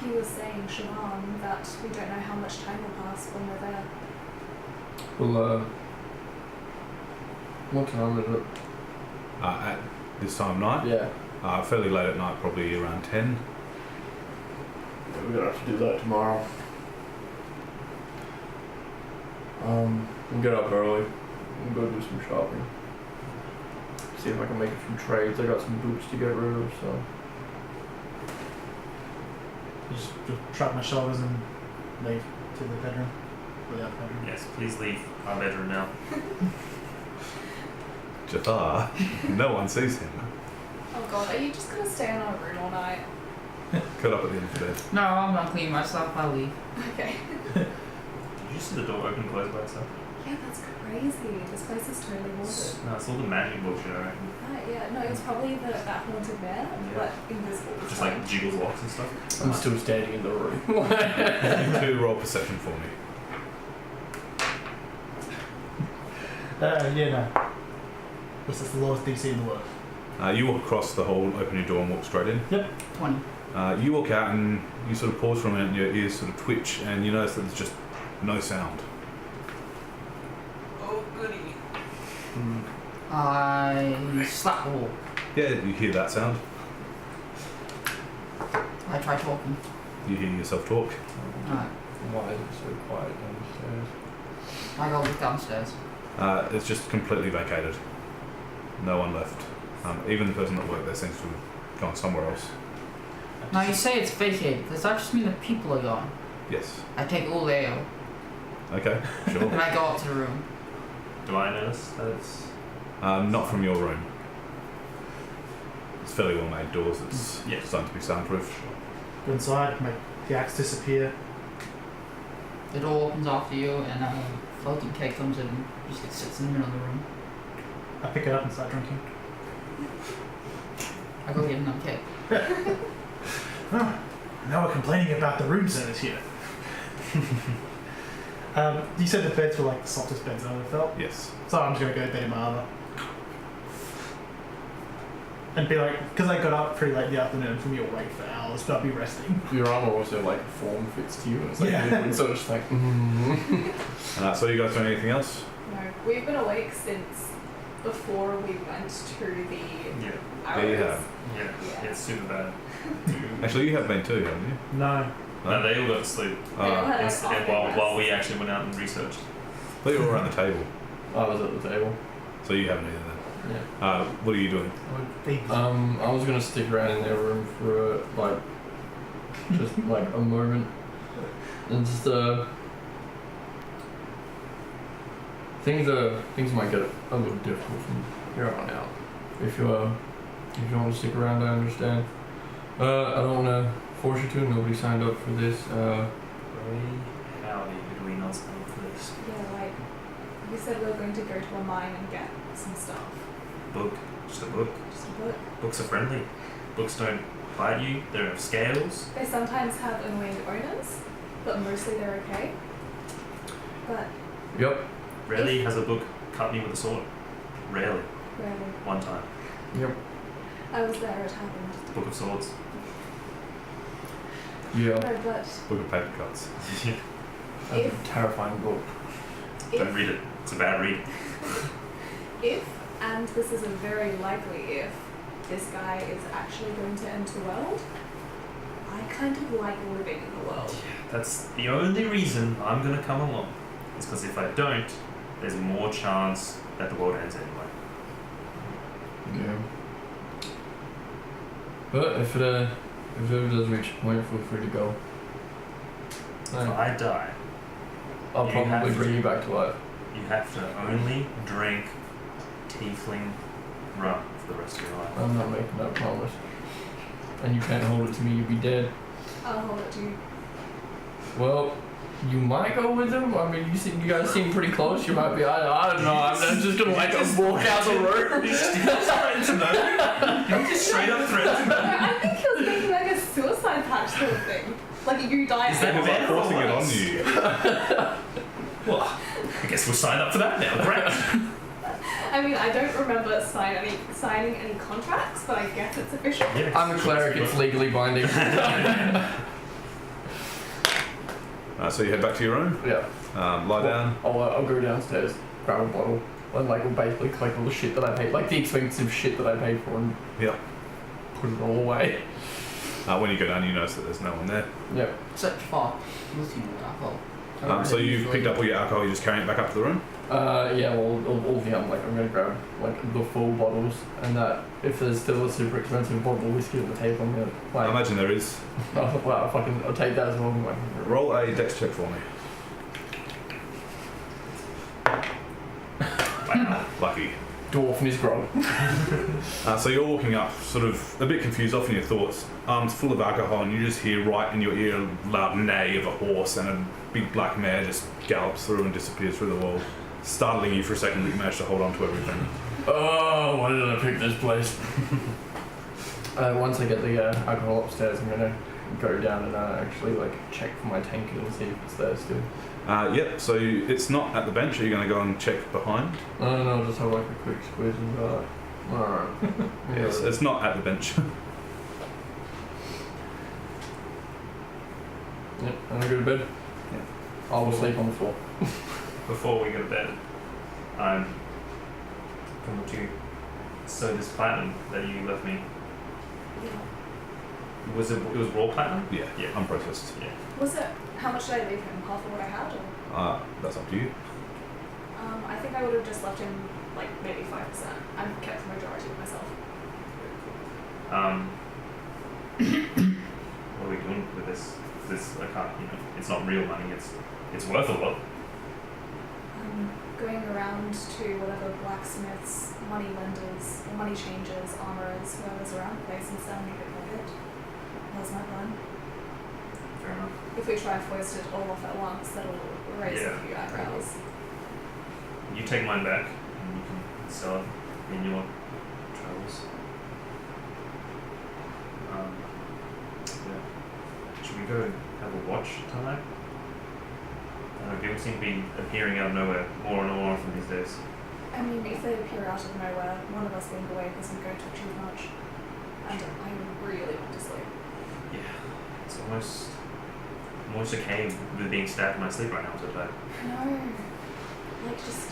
he was saying, Siobhan, that we don't know how much time will pass when we're there. Well, what time is it? At this time of night, Yeah. fairly late at night, probably around 10. We're gonna have to do that tomorrow. We'll get up early. We'll go do some shopping. See if I can make a few trades. I got some boots to get rid of, so. Just shrug my shoulders and leave to the bedroom. Without bedroom. Yes, please leave our bedroom now. Jafar, no one sees him. Oh god, are you just gonna stay in our room all night? Cut up at the end of the bed. No, I'm not cleaning myself. I'll leave. Okay. Did you see the door open and close by itself? Yeah, that's crazy. This place is totally haunted. No, it's all the magic bullshit, I reckon. Right, yeah, no, it's probably that haunted bear, but invisible. this Just time. like jiggles locks and stuff. I'm still standing in the room. You two roll perception for me. Yeah, no. This is the lowest DC in the world. You walk across the hall, open your door, and walk straight in. 20. You walk out and you sort of pause for a minute, and your ears sort of twitch, and you notice that there's just no sound. Oh, goody. I slap the wall. Yeah, you hear that sound. I try talking. You hear yourself talk. Alright. Why is it so quiet downstairs? I go look downstairs. It's just completely vacated. No one left. Even the person that worked there seems to have gone somewhere else. Now you say it's vacated. Does that just mean the people are gone? Yes. I take all the ale Okay, and sure. I go up to the room. Do I notice that it's... Not from your room. It's fairly well made doors. It's Yeah. starting to be soundproof. Go inside, make the axe disappear. The door opens after you and a floating keg comes in and just sits in the middle of the room. I pick it up and start drinking. I go get another keg. Now we're complaining about the room service here. You said the beds were like the softest beds I've ever felt. Yes. So I'm just gonna go to bed in my armor. And be like, because I got up pretty late in the afternoon from your awake for hours, but I'll be resting. Your armor also like form fits to you, and it's like Yeah. liquid, so it's just like. So you guys doing anything else? No, we've been awake since before we went to the Yeah. hours. Yeah, you have. Yeah. It's super bad. Actually, you have been too, haven't you? No. No, they all got to sleep. They all had, like, Instead, off while we rest. actually went out and researched. Well, you're all around the table, I was at the table. so you haven't either then. Yeah. What are you doing? I was gonna stick around in their room for like just like a moment, and just things might get a little difficult from here on out. If you want to stick around, I understand. I don't want to force you to. Nobody signed up for this. Howdy, did we not sign up for this? Yeah, like, we said we were going to go to a mine and get some stuff. Book. Just a book. Just a book. Books are friendly. Books don't bite you. They don't have scales. They sometimes have annoying owners, but mostly they're okay. But Yep. Rarely has a book cut me with a sword. Rarely. rarely. One time. Yep. I was there, it happened. The Book of Swords. Yeah. No, but Book of paper cuts. That's a terrifying book. Don't if, read it. It's a bad read. if, and this is a very likely if, this guy is actually going to enter the world, I kind of like living in the world. That's the only reason I'm going to come along. Is because if I don't, there's more chance that the world ends anyway. Yeah. But if it ever does reach a point, feel free to go. If I die, I'll You probably have bring to- you back to life. You have to only drink tiefling rum for the rest of your life. I'm not making that promise. And you can't hold it to me, you'd be dead. I'll hold it to you. Well, you might go with him. I mean, you guys seem pretty close. You might be. I don't know. I'm just gonna like walk out the room. Just straight up threatened No, I think he was making like a suicide patch sort of thing. Like you die Is at that He's like forcing it on Otherwise. you. Well, I guess we'll sign up for that now. Great. I mean, I don't remember signing any contracts, but I guess it's official. Yeah, I'm a cleric. It's legally binding. So you head back to your room, Yeah. lie down. I'll go downstairs, grab a bottle, and like we'll basically collect all the shit that I paid, like the expensive shit that I paid for, and Yeah. put it all away. When you go down, you notice that there's no one there. Yeah. Except for lithium alcohol. So you've picked up all your alcohol, you're just carrying it back up to the room? Yeah. Well, all the I'm gonna grab like the full bottles, and that if there's still a super expensive bottle of whiskey on the table, I'm gonna I like. imagine there is. I'll take that as well. Like, Roll a dex check for me. Wow. Lucky. dwarf and his grog. So you're walking up, sort of a bit confused, off in your thoughts, arms full of alcohol, and you just hear right in your ear a loud neigh of a horse, and a big black mare just gallops through and disappears through the wall, startling you for a second, but you manage to hold on to everything. Oh, why did I pick this place? Once I get the alcohol upstairs, I'm gonna go down and actually like check for my tankard and see if it's there still. Yep, so it's not at the bench. Are you going to go and check behind? No, just have like a quick squeeze and go like, alright. Yes, it's not at the bench. Yep, and I go to bed. Yeah. I will sleep on the floor. Before we go to bed, I'm going to. So this platinum that you left me, Yeah. was it was raw platinum? Yeah, Yeah. unprocessed. Yeah. Was it? How much did I leave him? Half of what I had, or? That's up to you. I think I would have just left him like maybe 5%. I've kept the majority of myself. What are we doing with this? This I can't. It's not real money. It's worth a lot. Going around to whatever blacksmiths, money lenders, or money changers, armorers, whoever's around the place and selling a bit. That was my plan. Fair enough. If we try to foist it all off at once, that'll raise Yeah. a few eyebrows. You take mine back, and you can sell it in your travels. Yeah. Should we go have a watch tonight? People seem to be appearing out of nowhere more and more often these days. I mean, if they appear out of nowhere, one of us being awake isn't going to achieve much. And I really want to sleep. Yeah. It's almost okay with being stabbed in my sleep right now, so bad. No. Like, just.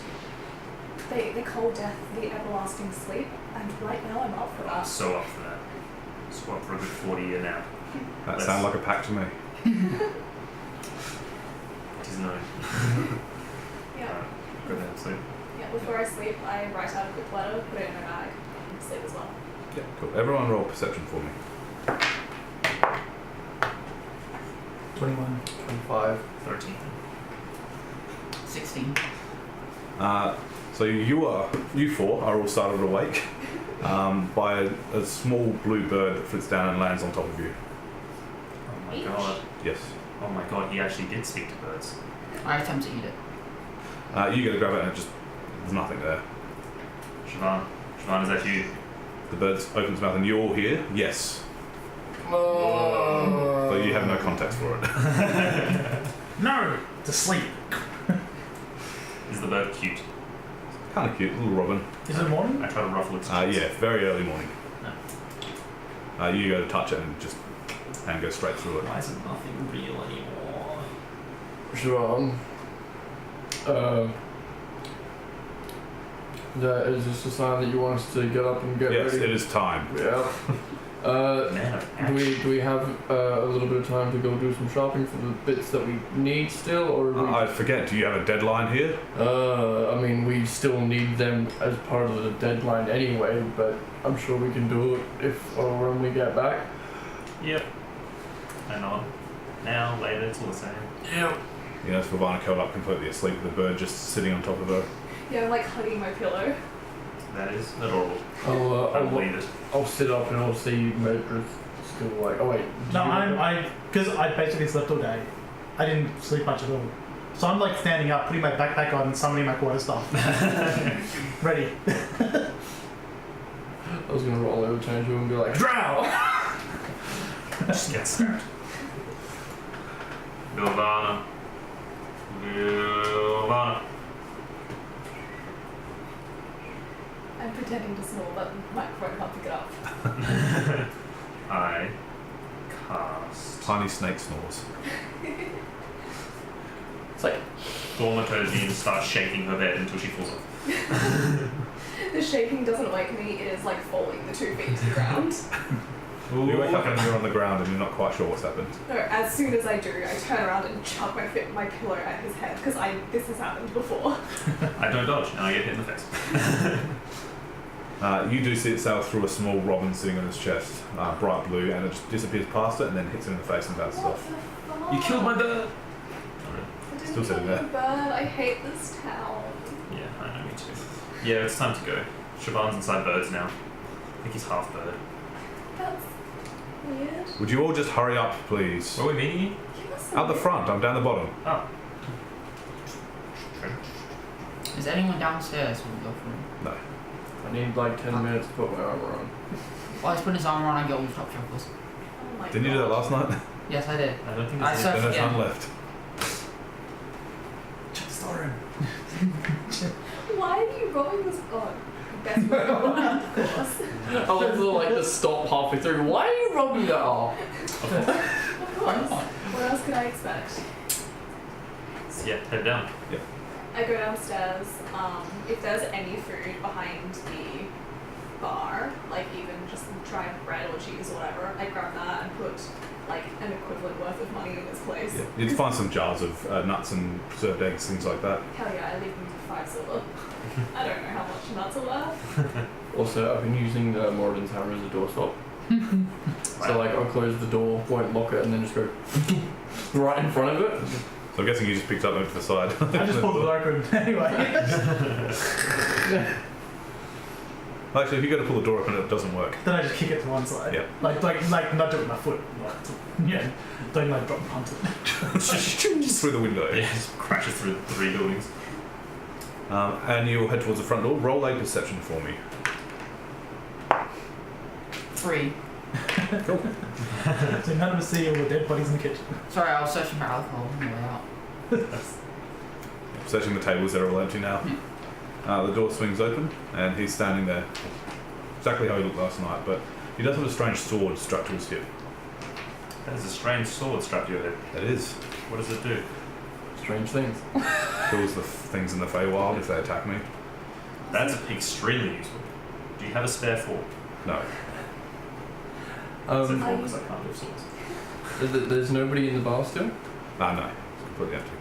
They call death the everlasting sleep, and right now I'm up for I'm that. so up for that. Squat for a good 40 year nap. That Let's- sounds like a pact to me. It is known. Yeah. Go down and sleep. Yeah, before I sleep, I write out a quick letter, put it in my bag, and sleep as well. Yeah, cool. Everyone roll perception for me. 21. 25. 13. 16. So you four are all startled awake by a small blue bird that flits down and lands on top of you. Oh my Each? god. Yes. Oh my god, he actually did speak to birds. I attempt to eat it. You go to grab it and there's nothing there. Siobhan, is that you? The bird opens its mouth and you all hear, yes, Oh. but you have no context for it. No! To sleep. Is the bird cute? Kind of cute, little robin. Is it morning? I try to ruffle its cheeks. Yeah, very early morning. You go to touch it and go straight through it. Why is it nothing real anymore? Siobhan, is this a sign that you want us to get up and get Yes, ready? it is time. Yeah. Man of Do action. we have a little bit of time to go do some shopping for the bits that we need still, or I forget, do you have a deadline here? I mean, we still need them as part of the deadline anyway, but I'm sure we can do it if or when we get back. Yep. And on. Now, later, it's all the same. Yeah. You know, Sylvana curled up completely asleep with the bird just sitting on top of her. Yeah, I'm like hugging my pillow. That is adorable. I'll believe it. I'll sit up and I'll see Medrith still like. Oh wait. No, because I basically slept all day. I didn't sleep much at all. So I'm like standing up, putting my backpack on, and summoning my quarter staff. Ready. I was gonna roll over, change him, and be like, drow! Just get stabbed. Vilvana. I'm pretending to snore, but the microphone can't pick it up. I cast Tiny snake snores. It's like, Thaumaturgy and starts shaking her bed until she falls off. The shaking doesn't wake me, it is like falling the 2 feet to the ground. You wake up and you're on the ground and you're not quite sure what's happened. No, as soon as I do, I turn around and chuck my pillow at his head, because this has happened before. I don't dodge and I get hit in the face. You do see it sail through a small robin sitting on his chest, bright blue, and it just disappears past it and then hits him in the face and bounces What off. the fuck? You killed my bird! I didn't Still sitting kill there. the bird. I hate this town. Yeah, I know, me too. Yeah, it's time to go. Siobhan's inside birds now. I think he's half bird. That's weird. Would you all just hurry up, please? Where are we meeting you? Give us Out the front, I'm down the bottom. Oh. Is anyone downstairs when we go through? No. I need like 10 minutes to put my armor on. Well, he's putting his armor on and get all the top shuffles. Oh my Didn't you do that last night? Yes, I did. I don't think I there's saw- Then there's yeah. none left. Check the storeroom. Why are you rolling this on? Best way to roll, of course. I was like to stop halfway through. Why are you rubbing that off? Of course. What else could I expect? So yeah, head down. I go downstairs. If there's any food behind the bar, like even just dried bread or cheese or whatever, I grab that and put like an equivalent worth of money in this place. Yeah. You'd find some jars of nuts and preserved eggs, things like that. Hell yeah, I leave them for 5 silver. I don't know how much nuts are worth. Also, I've been using Moradin's hammer as a doorstop. So like I'll close the door, won't lock it, and then just go right in front of it. So I'm guessing you just picked up over to the side. I just pulled the door open anyway. Actually, if you go to pull the door open and it doesn't work. Then I just kick it to one side. Yeah. Like nudge it with my foot. Like, yeah. Don't like drop and punt it. Just through the window. Yeah, just crashes through 3 buildings. And you'll head towards the front door. Roll a perception for me. 3. So none of us see all the dead bodies in the kitchen. Sorry, I was searching for alcohol on the way out. Searching the tables that are all empty now. The door swings open and he's standing there. Exactly how he looked last night, but he does have a strange sword strapped to his hip. That is a strange sword strapped to your head. It is. What does it do? Strange things. Kills the things in the Feywild if they attack me. That's extremely useful. Do you have a spare fork? No. It's a Um, fork because I can't lift swords. there's nobody in the bar still. No. It's completely empty.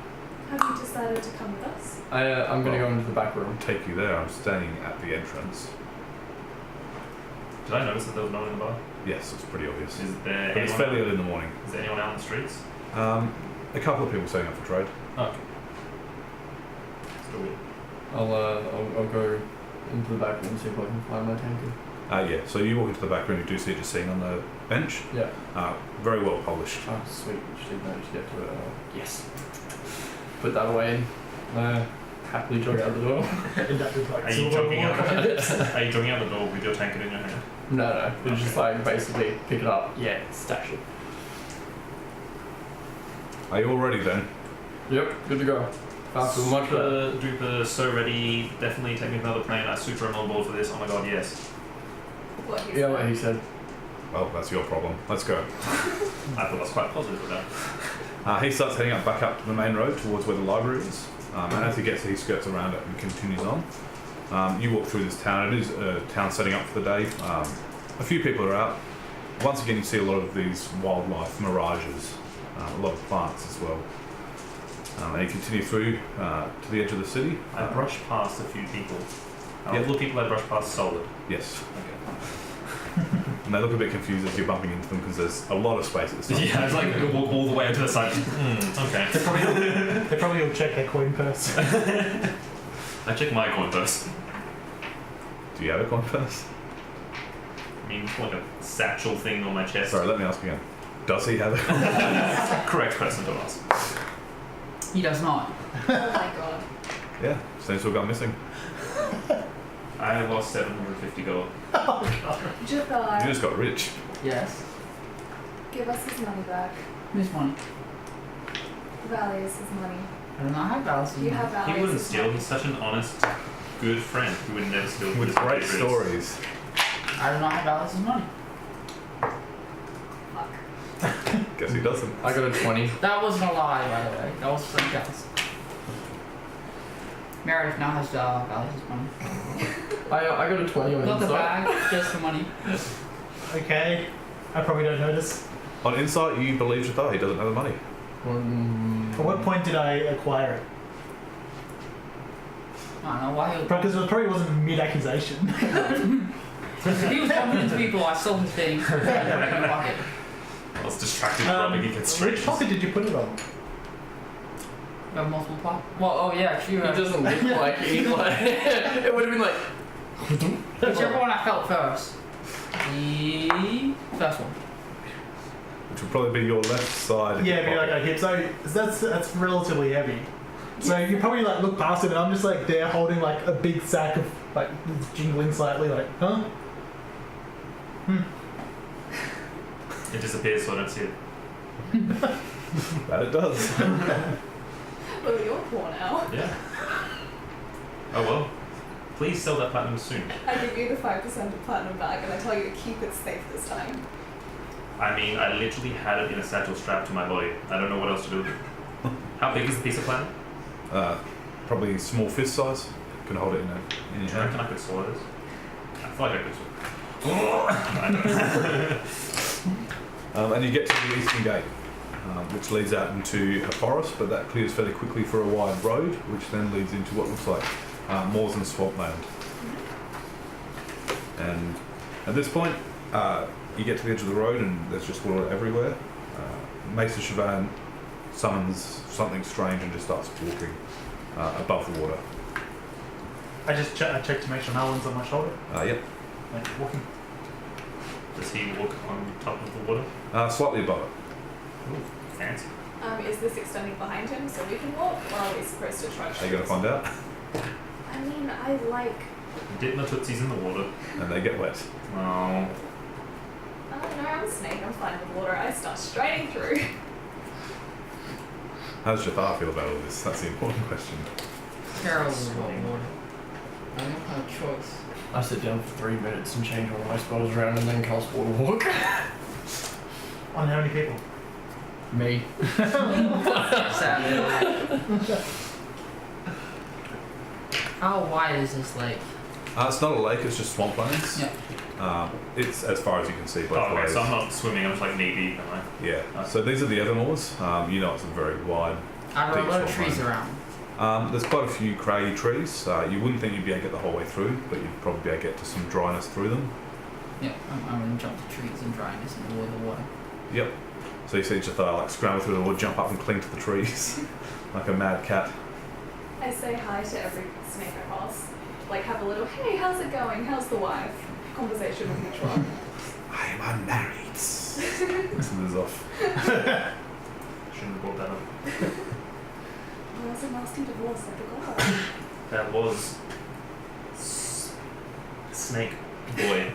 Have you decided to come with us? I'm gonna go into the back room. I'll take you there. I'm standing at the entrance. Did I notice that there was no one in the bar? Yes, it's pretty obvious. Is there But it's anyone? fairly early in the morning. Is there anyone out in the streets? A couple of people setting up for trade. Oh, okay. Still weird. I'll go into the back room and see if I can find my tankard. Yeah, so you walk into the back room, you do see it just sitting on the bench. Yeah. Very well polished. Oh, sweet. Just didn't manage to get to it. Yes. Put that away and happily jog out the door. End up with like Are you silver jogging out? water. Are you jogging out the door with your tankard in your hand? No. It's just like basically pick it up. Yeah, stash it. Are you all ready then? Yep, good to go. Faster, much better. Drooper, so ready. Definitely take me to another plane. I super am on board for this. Oh my god, yes. What he Yeah, said. what he said. Well, that's your problem. Let's go. I thought that's quite positive with that. He starts heading up back up to the main road towards where the library is. And as he gets there, he skirts around it and continues on. You walk through this town. It is a town setting up for the day. A few people are out. Once again, you see a lot of these wildlife mirages. A lot of plants as well. And you continue through to the edge of the city. I brushed past a few people. Yeah. All the people I brushed past solid. Yes. Okay. And they look a bit confused as you're bumping into them because there's a lot of space at the start. Yeah, it's like you walk all the way onto the side. Okay. They probably all check their coin purse. I check my coin purse. Do you have a coin purse? I mean, it's like a satchel thing on my chest. Sorry, let me ask again. Does he have a coin purse? Correct person to ask. He does not. Oh my god. Yeah, seems to have gone missing. I lost 750 gold. You Jathar, just got rich. Yes. give us his money back. Whose money? Valius his money. I do not have Valius' You money. have Valius. He wouldn't steal. He's such an honest, good friend who would never steal. With his great favorites. stories. I do not have Valius' money. Fuck. Guess he doesn't. I got a 20. That wasn't a lie, by the way. That was something else. Meredith now has Valius' money. I got a 20 on Not the inside. bag, just the money. Okay. I probably don't notice. On insight, you believe Jathar, he doesn't have the money. At what point did I acquire it? I don't know why he Because it probably wasn't mid-accusation. He was jumping into people, I stole his thing, put it in my pocket. I was distracted from he gets straight. Which pocket did you put it on? You have multiple pockets. Well, oh yeah, He true. doesn't look like he like it would have been like Whichever one I felt first. The first one. Which would probably be your left side. of Yeah, your be like pocket. a hip. So that's relatively heavy. So you probably like look past it, and I'm just like there holding like a big sack of like jingling slightly, like, huh? It disappears, so I don't see it. That it does. Oh, you're poor now. Yeah. Oh well. Please sell that platinum soon. I give you the 5% of platinum back and I tell you to keep it safe this time. I mean, I literally had it in a satchel strapped to my body. I don't know what else to do with it. How big is the piece of platinum? Probably small fist size. You can hold it in your Do you hand. reckon I could swallow this? I feel like I could swallow. And you get to the eastern gate, which leads out into a forest, but that clears fairly quickly for a wide road, which then leads into what looks like moors and swampland. And at this point, you get to the edge of the road and there's just water everywhere. Maester Siobhan summons something strange and just starts walking above the water. I just I check to make sure no one's on my shoulder. Yep, Like walking. Does he walk on top of the water? slightly above it. Ooh, fancy. Is this extending behind him so we can walk, or are we supposed to trudge? Are you going to find out? I mean, I like. Dip my tootsies in the water. And they get wet. Oh. I don't know, I'm a snake, I'm fine with water. I start striding through. How does Jathar feel about all this? That's the important question. Terrible about water. I don't have a choice. I sit down for 3 minutes and change all my spells around and then cast water walk. On how many people? Me. Sad. How wide is this lake? It's not a lake, it's just swamplands. Yeah. It's as far as you can see both Oh, okay, ways. so I'm not swimming, I'm just like knee deep, am I? Yeah. So these are the other moors. You know it's a very wide. Are there a Deep lot of swampland. trees around? There's quite a few craggy trees. You wouldn't think you'd be able to get the whole way through, but you'd probably be able to get to some dryness through them. Yeah, I'm gonna jump the trees and dryness and avoid the water. Yep. So you see Jathar like scramble through the wood, jump up and cling to the trees like a mad cat. I say hi to every snake I pass. Like, have a little, hey, how's it going? How's the wife? Conversation with each one. I am unmarried. Listen this off. Shouldn't have brought that up. Well, it's a nasty divorce, I forgot. That was Snake Boy.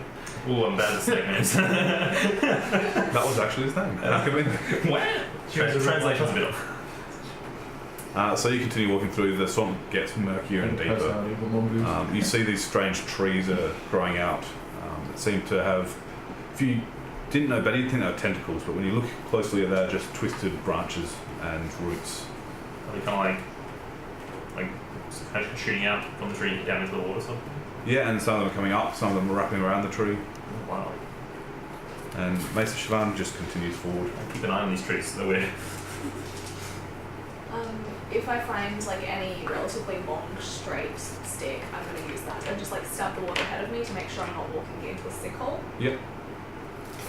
Ooh, I'm bad at snake names. That was actually his name. How could we? What? Translation's a bit off. So you continue walking through. The swamp gets murkier and deeper. You see these strange trees are growing out that seem to have. If you didn't know better, you'd think they were tentacles, but when you look closely, they're just twisted branches and roots. Are they kind of like shooting out from the tree down into the water or something? Yeah, and some of them are coming up, some of them are wrapping around the tree, Oh, wow. and Maester Siobhan just continues forward. Keep an eye on these trees, they're weird. If I find like any relatively long, straight stick, I'm going to use that and just like stab the water ahead of me to make sure I'm not walking into a sinkhole. Yep.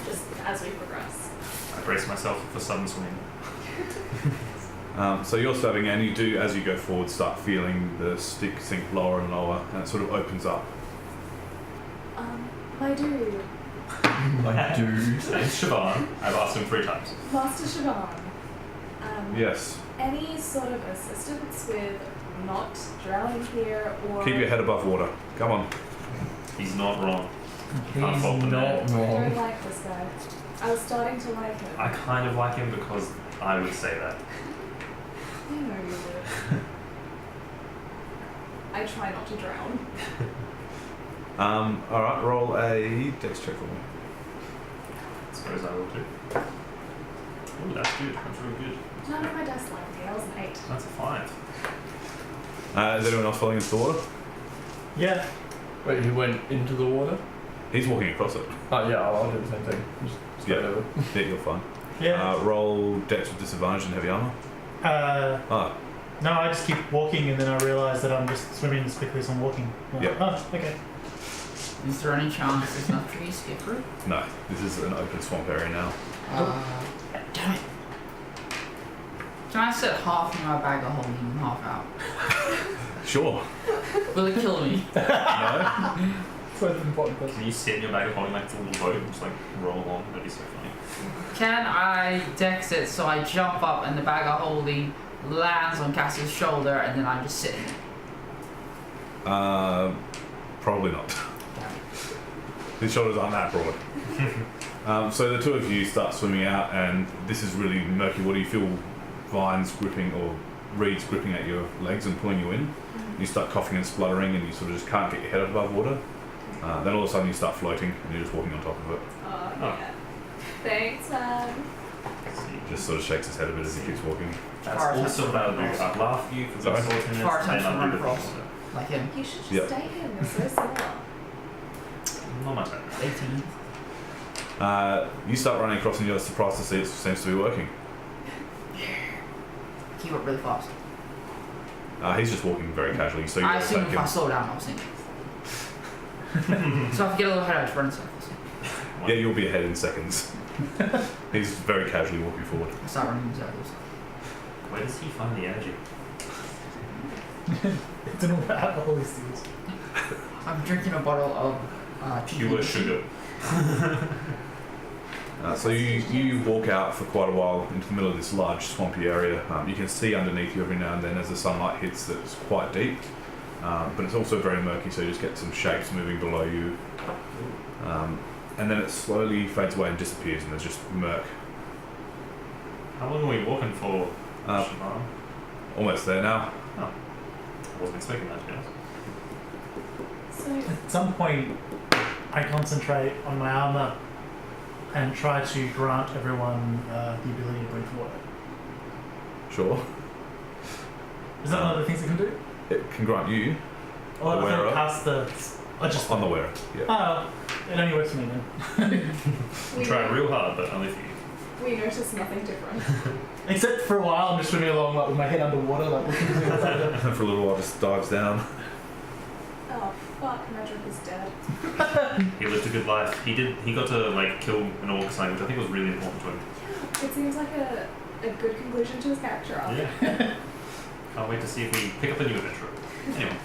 just as we progress. I brace myself for sudden swing. So you're stabbing, and you do, as you go forward, start feeling the stick sink lower and lower, and it sort of opens up. My dude, Like, dude. It's Siobhan. I've asked him 3 times. Master Siobhan. Yes. Any sort of assistance with not drowning here, or Keep your head above water. Come on. He's not wrong. Can't He's fault the not man. I wrong. don't like this guy. I was starting to like him. I kind of like him because I would say that. I know you would. I try not to drown. Alright, roll a dex check for me. I suppose I will too. Ooh, that's good. That's real good. None of my dice like me. I was an 8. That's a 5. Is anyone else falling into the water? Yeah. Wait, he went into the water? He's walking across it. Oh, yeah, I'll do the same thing. Just straight Yeah. over. Yeah, you're fine. Yeah. Roll dex with disadvantage and heavy armor. No, I just keep walking and then I realise that I'm just swimming as quickly as I'm walking. I'm like, Yep. Oh, okay. Is there any chance there's no trees to get through? No, this is an open swamp area now. Damn it. Can I set half in my bag of holding and half out? Sure. Will it kill me? No? So it's an important question. Can you sit in your bag of holding like it's a little boat and just like roll along? That'd be so funny. Can I dex it so I jump up and the bag of holding lands on Cass's shoulder and then I'm just sitting there? Probably not. His shoulders aren't that broad. So the two of you start swimming out, and this is really murky water. You feel vines gripping or reeds gripping at your legs and pulling you in. You start coughing and spluttering, and you sort of just can't get your head above water. Then all of a sudden you start floating, and you're just walking on top of it. Oh, yeah. Thanks, man. He just sort of shakes his head a bit as he keeps walking. That's Far also what I'll do. I'll laugh at you for Sorry? the saltiness, Far and touch then from I'll do the across. thing. Like him. You should just Yep. date him. You're so similar. Not much better. 18. You start running across, and you're surprised to see it seems to be working. Keep up really fast. He's just walking very casually, so you I don't assume take if I him. slow down, I'll sink. So if I get a little ahead, I just run in circles. Yeah, you'll be ahead in seconds. He's very casually walking forward. I start running in circles. Where does he find the energy? It's an all alcohol he steals. I'm drinking a bottle of Pure sugar. So you walk out for quite a while into the middle of this large swampy area. You can see underneath you every now and then as the sunlight hits that it's quite deep, but it's also very murky, so you just get some shapes moving below you. And then it slowly fades away and disappears, and there's just murk. How long are we walking for? Siobhan? Almost there now. I wasn't expecting that, to be honest. So, At some point, I concentrate on my armor and try to grant everyone the ability to breathe water. Sure. Is that one of the things it can do? It can grant you Or I Aware can of? cast the. I just. on the wearer. Yeah. Oh, it only works for me then. I'm trying real hard, but only for you. we noticed nothing different. Except for a while, I'm just swimming along like with my head underwater, like looking to the other side of the. For a little while, just dives down. Oh, fuck, Medric is dead. He lived a good life. He got to like kill an orc sign, which I think was really important to him. Yeah, it seems like a good conclusion to his character arc. Yeah. Can't wait to see if we pick up a new adventure. Anyway.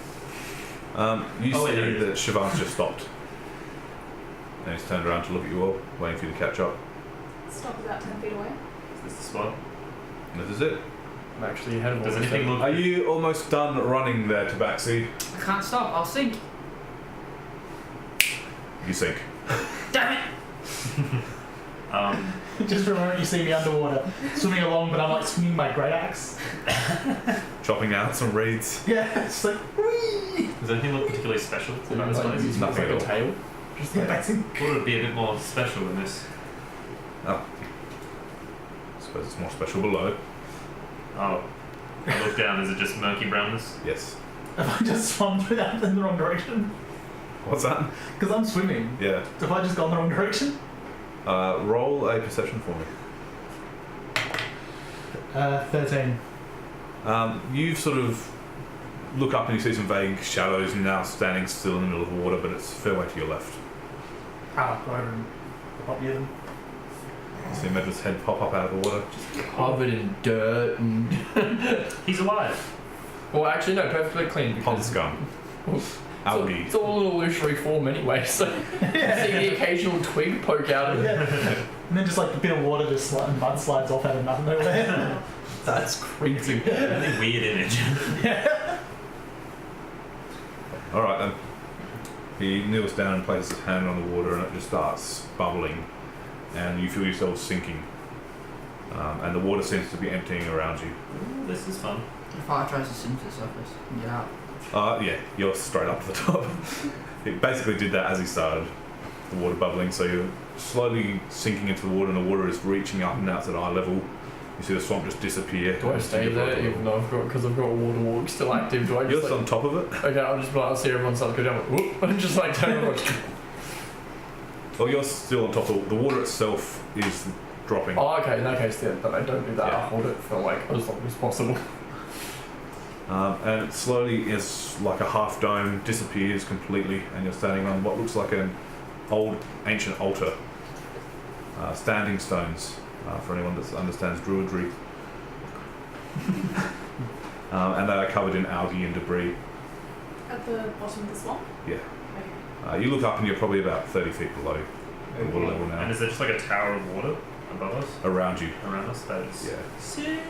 You Oh, wait, there see it that Siobhan's just stopped. And he's turned around to look at you all, waiting for you to catch up. Stop about 10 feet away. Is this the spot? And this is it. I'm actually ahead of Does all anything look? Are you almost done running there, Tabaxi? I can't stop, I'll sink. You sink. Damn it! Just for a moment, you see me underwater, swimming along, but I'm like swinging my great axe. Chopping out some reeds. Yeah, it's like, whee! Does anything look particularly special So about this like, place? it's nothing like a at all. tail. Just get back in. Thought it'd be a bit more special than this. Oh. I suppose it's more special below. Oh. I look down, is it just murky brownness? Yes. If I just swum without in the wrong direction, What's that? because I'm swimming. Yeah. If I just go in the wrong direction, Roll a perception for me. 13. You sort of look up and you see some vague shadows, and now standing still in the middle of the water, but it's a fair way to your left. Go over and pop near them. You see Medra's head pop up out of the water. Covered in dirt and. He's alive. Well, actually, no, perfectly clean. Pond Because scum. Algae. it's all an illusory form anyway, so you see the occasional twig poke out of it. And then just like a bit of water just and mud slides off out of nowhere. That's creepy. Really weird image. Alright then. He kneels down and places his hand on the water and it just starts bubbling. And you feel yourself sinking. And the water seems to be emptying around you. Ooh, this is fun. The fire tries to swim to the surface and get out. Yeah, you're straight up to the top. It basically did that as he started. The water bubbling, so you're slowly sinking into the water and the water is reaching up and out to eye level. You see the swamp just disappear. Do I stay there even though I've got water walk still active? Do I You're just on top of it. okay, I'll just I'll see everyone start to go down, whoop, and just like turn around. Well, you're still on top of the water itself is dropping. Oh, okay, in that case then I don't do that. Yeah. I'll hold it for like as long as possible. And it slowly is like a half dome, disappears completely, and you're standing on what looks like an old ancient altar. Standing stones, for anyone that understands druidry. And they are covered in algae and debris. At the bottom of the swamp? Yeah. Okay. You look up and you're probably about 30 feet below the water level now. And is there just like a tower of water above us? Around you. Around us? That is Yeah. sick.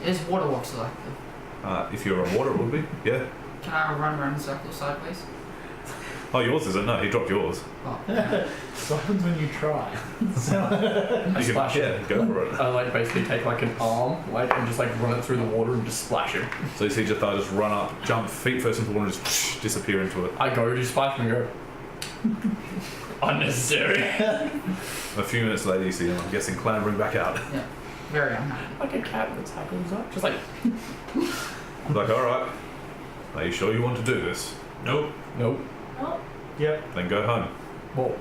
Is water walk selective? If you're on water, it would be. Yeah. Can I run around in circles sideways? Oh, yours is it? No, he dropped yours. Oh, So what happens when you try? So, I You splash can, it. yeah, go for it. I like basically take like an arm, like and just like run it through the water and just splash it. So you see Jathar just run up, jump feet first into the water and just disappear into it. I go, just splash and go. Unnecessary. A few minutes later, you see him, I'm guessing, clambering back out. very unhappy. Like a cat that tackles up, just like Like, alright, are you sure you want to do this? Nope. nope. Oh, yep. Then go home. Well,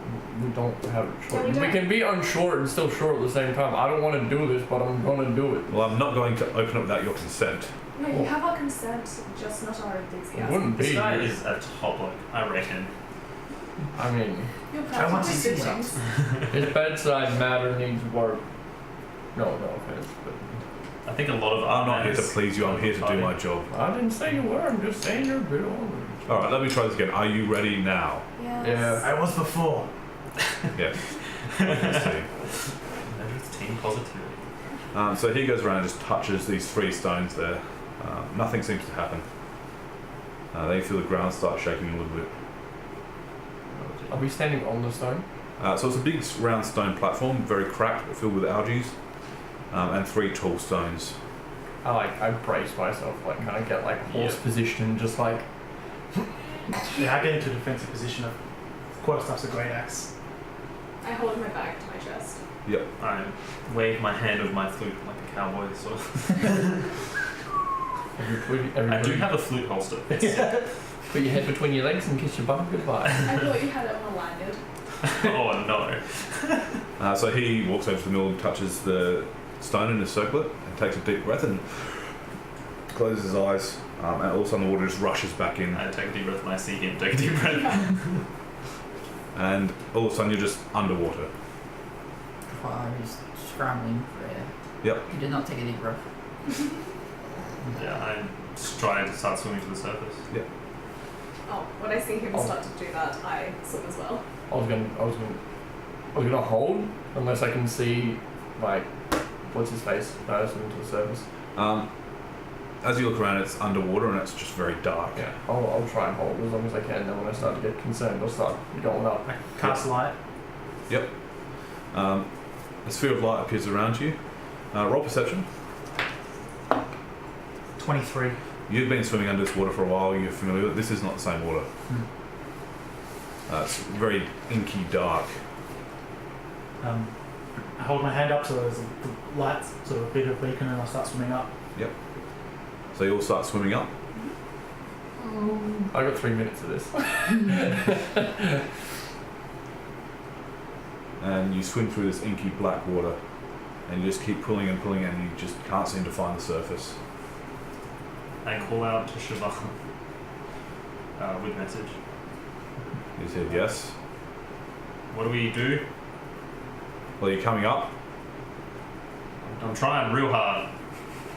we don't have it short. No, we We don't. can be unsure and still sure at the same time. I don't want to do this, but I'm going to do it. Well, I'm not going to open it without your consent. no, you have our consent, just not our It enthusiasm. wouldn't This be. guy is a top bloke, I reckon. I mean, You're How much practically is he siblings. his bedside matter needs work. No offense, but I think a lot of I'm not our here to manners- please you, I'm here to do my job. I didn't say you were. I'm just saying you're a bit older. Alright, let me try this again. Are you ready now? Yes. Yeah. I was before. Yes. Let's see. Medra's team positivity. So he goes around and just touches these three stones there. Nothing seems to happen. Then you feel the ground start shaking a little bit. Are we standing on the stone? So it's a big round stone platform, very cracked, but filled with algae, and three tall stones. I brace myself, like kind of get like horse position, just like Yeah, I get into a defensive position of quarterstaff's a great axe. I hold my bag to my chest. I wave my hand with my flute like a cowboy, sort of. I do have a flute holster. put your head between your legs and kiss your bum goodbye. I thought you had it on a lanyard. Oh no. So he walks over to the middle and touches the stone in his circlet and takes a deep breath and closes his eyes. And all of a sudden the water just rushes back in. I take a deep breath and I see him take a deep breath. And all of a sudden you're just underwater. While I was scrambling for air. Yep. You did not take a deep breath. Yeah, I'm just trying to start swimming to the surface. Oh, when I see him Oh. start to do that, I swim as well. I was gonna hold unless I can see like what's his face swim to the surface. As you look around, it's underwater and it's just very dark. Yeah, I'll try and hold as long as I can. Then when I start to get concerned, I'll start going up. I cast light. Yep. A sphere of light appears around you. Roll perception. 23. You've been swimming under this water for a while. You're familiar with it. This is not the same water. It's very inky dark. I hold my hand up so there's the light, sort of a bit of beacon, and I start swimming up. So you all start swimming up. I got 3 minutes of this. And you swim through this inky black water. And you just keep pulling and pulling and you just can't seem to find the surface. I call out to Shiva with message. You said yes. What do we do? Well, you're coming up. I'm trying real hard.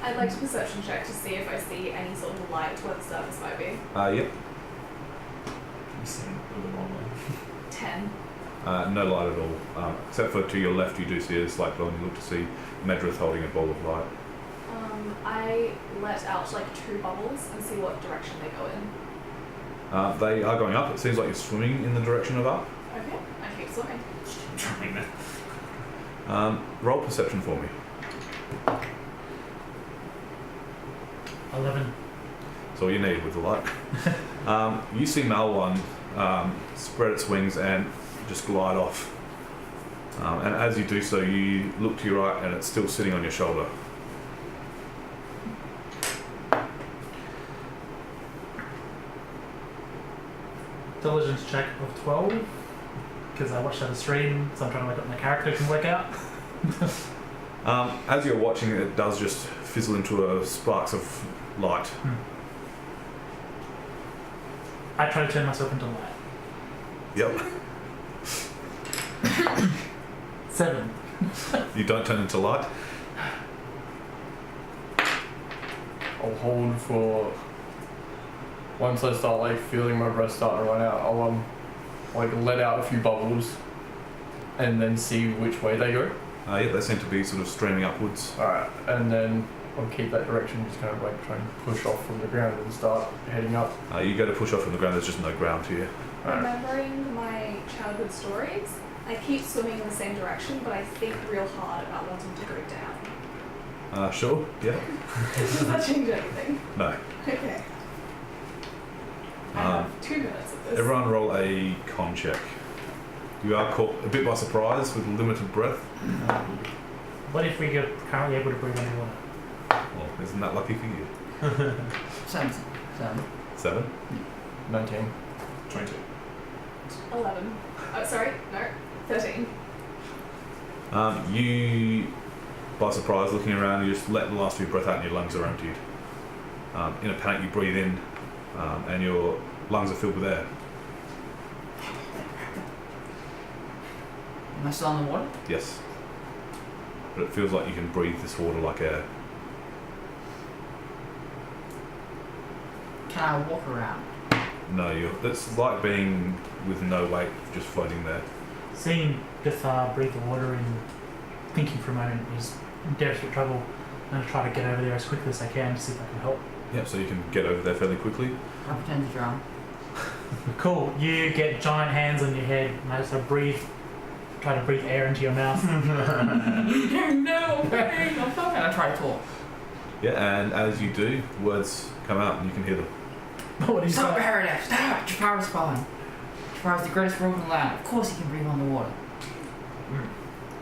I'd like to perception check to see if I see any sort of light where the surface might be. Yep. You seem a little wrong way. 10. No light at all. Except for to your left, you do see a slight glow, and you look to see Medrith holding a ball of light. I let out like 2 bubbles and see what direction they go in. They are going up. It seems like you're swimming in the direction of up. Okay, I keep swimming. I'm trying that. Roll perception for me. 11. That's all you need with the light. You see Malwan spread its wings and just glide off. And as you do so, you look to your right and it's still sitting on your shoulder. Intelligence check of 12. Because I watched the stream, so I'm trying to work out what my character can work out. As you're watching it, it does just fizzle into sparks of light. I try to turn myself into light. Yep. 7. You don't turn into light. I'll hold for once I start like feeling my breath starting to run out. I'll like let out a few bubbles and then see which way they go. Yeah, they seem to be sort of streaming upwards. Alright, and then I'll keep that direction, just kind of like try and push off from the ground and start heading up. You go to push off from the ground, there's just no ground here. Alright. Remembering my childhood stories, I keep swimming in the same direction, but I think real hard about wanting to go down. Sure, yeah. Does that change anything? No. Okay. I have 2 minutes of this. Everyone roll a con check. You are caught a bit by surprise with limited breath. What if we get currently able to breathe underwater? Well, isn't that lucky for you? 7. 7? 19. 22. 11. Oh, sorry, no. 13. You, by surprise, looking around, you just let the last few breath out and your lungs are emptied. In a panic, you breathe in and your lungs are filled with air. Am I still on the water? Yes. But it feels like you can breathe this water like air. Can I walk around? No, it's like being with no weight, just floating there. Seeing Abbathor breathe the water and thinking for a moment is in desperate trouble. I'm going to try to get over there as quickly as I can to see if I can help. Yep, so you can get over there fairly quickly. I pretend to drown. Cool. You get giant hands on your head and I just try to breathe air into your mouth. No, pain, I'm fine. I try to talk. Yeah, and as you do, words come out and you can hear them. What do you Stop say? Paradise! Stop! Jafar's fine. Jafar's the greatest rogue in the land. Of course he can breathe on the water.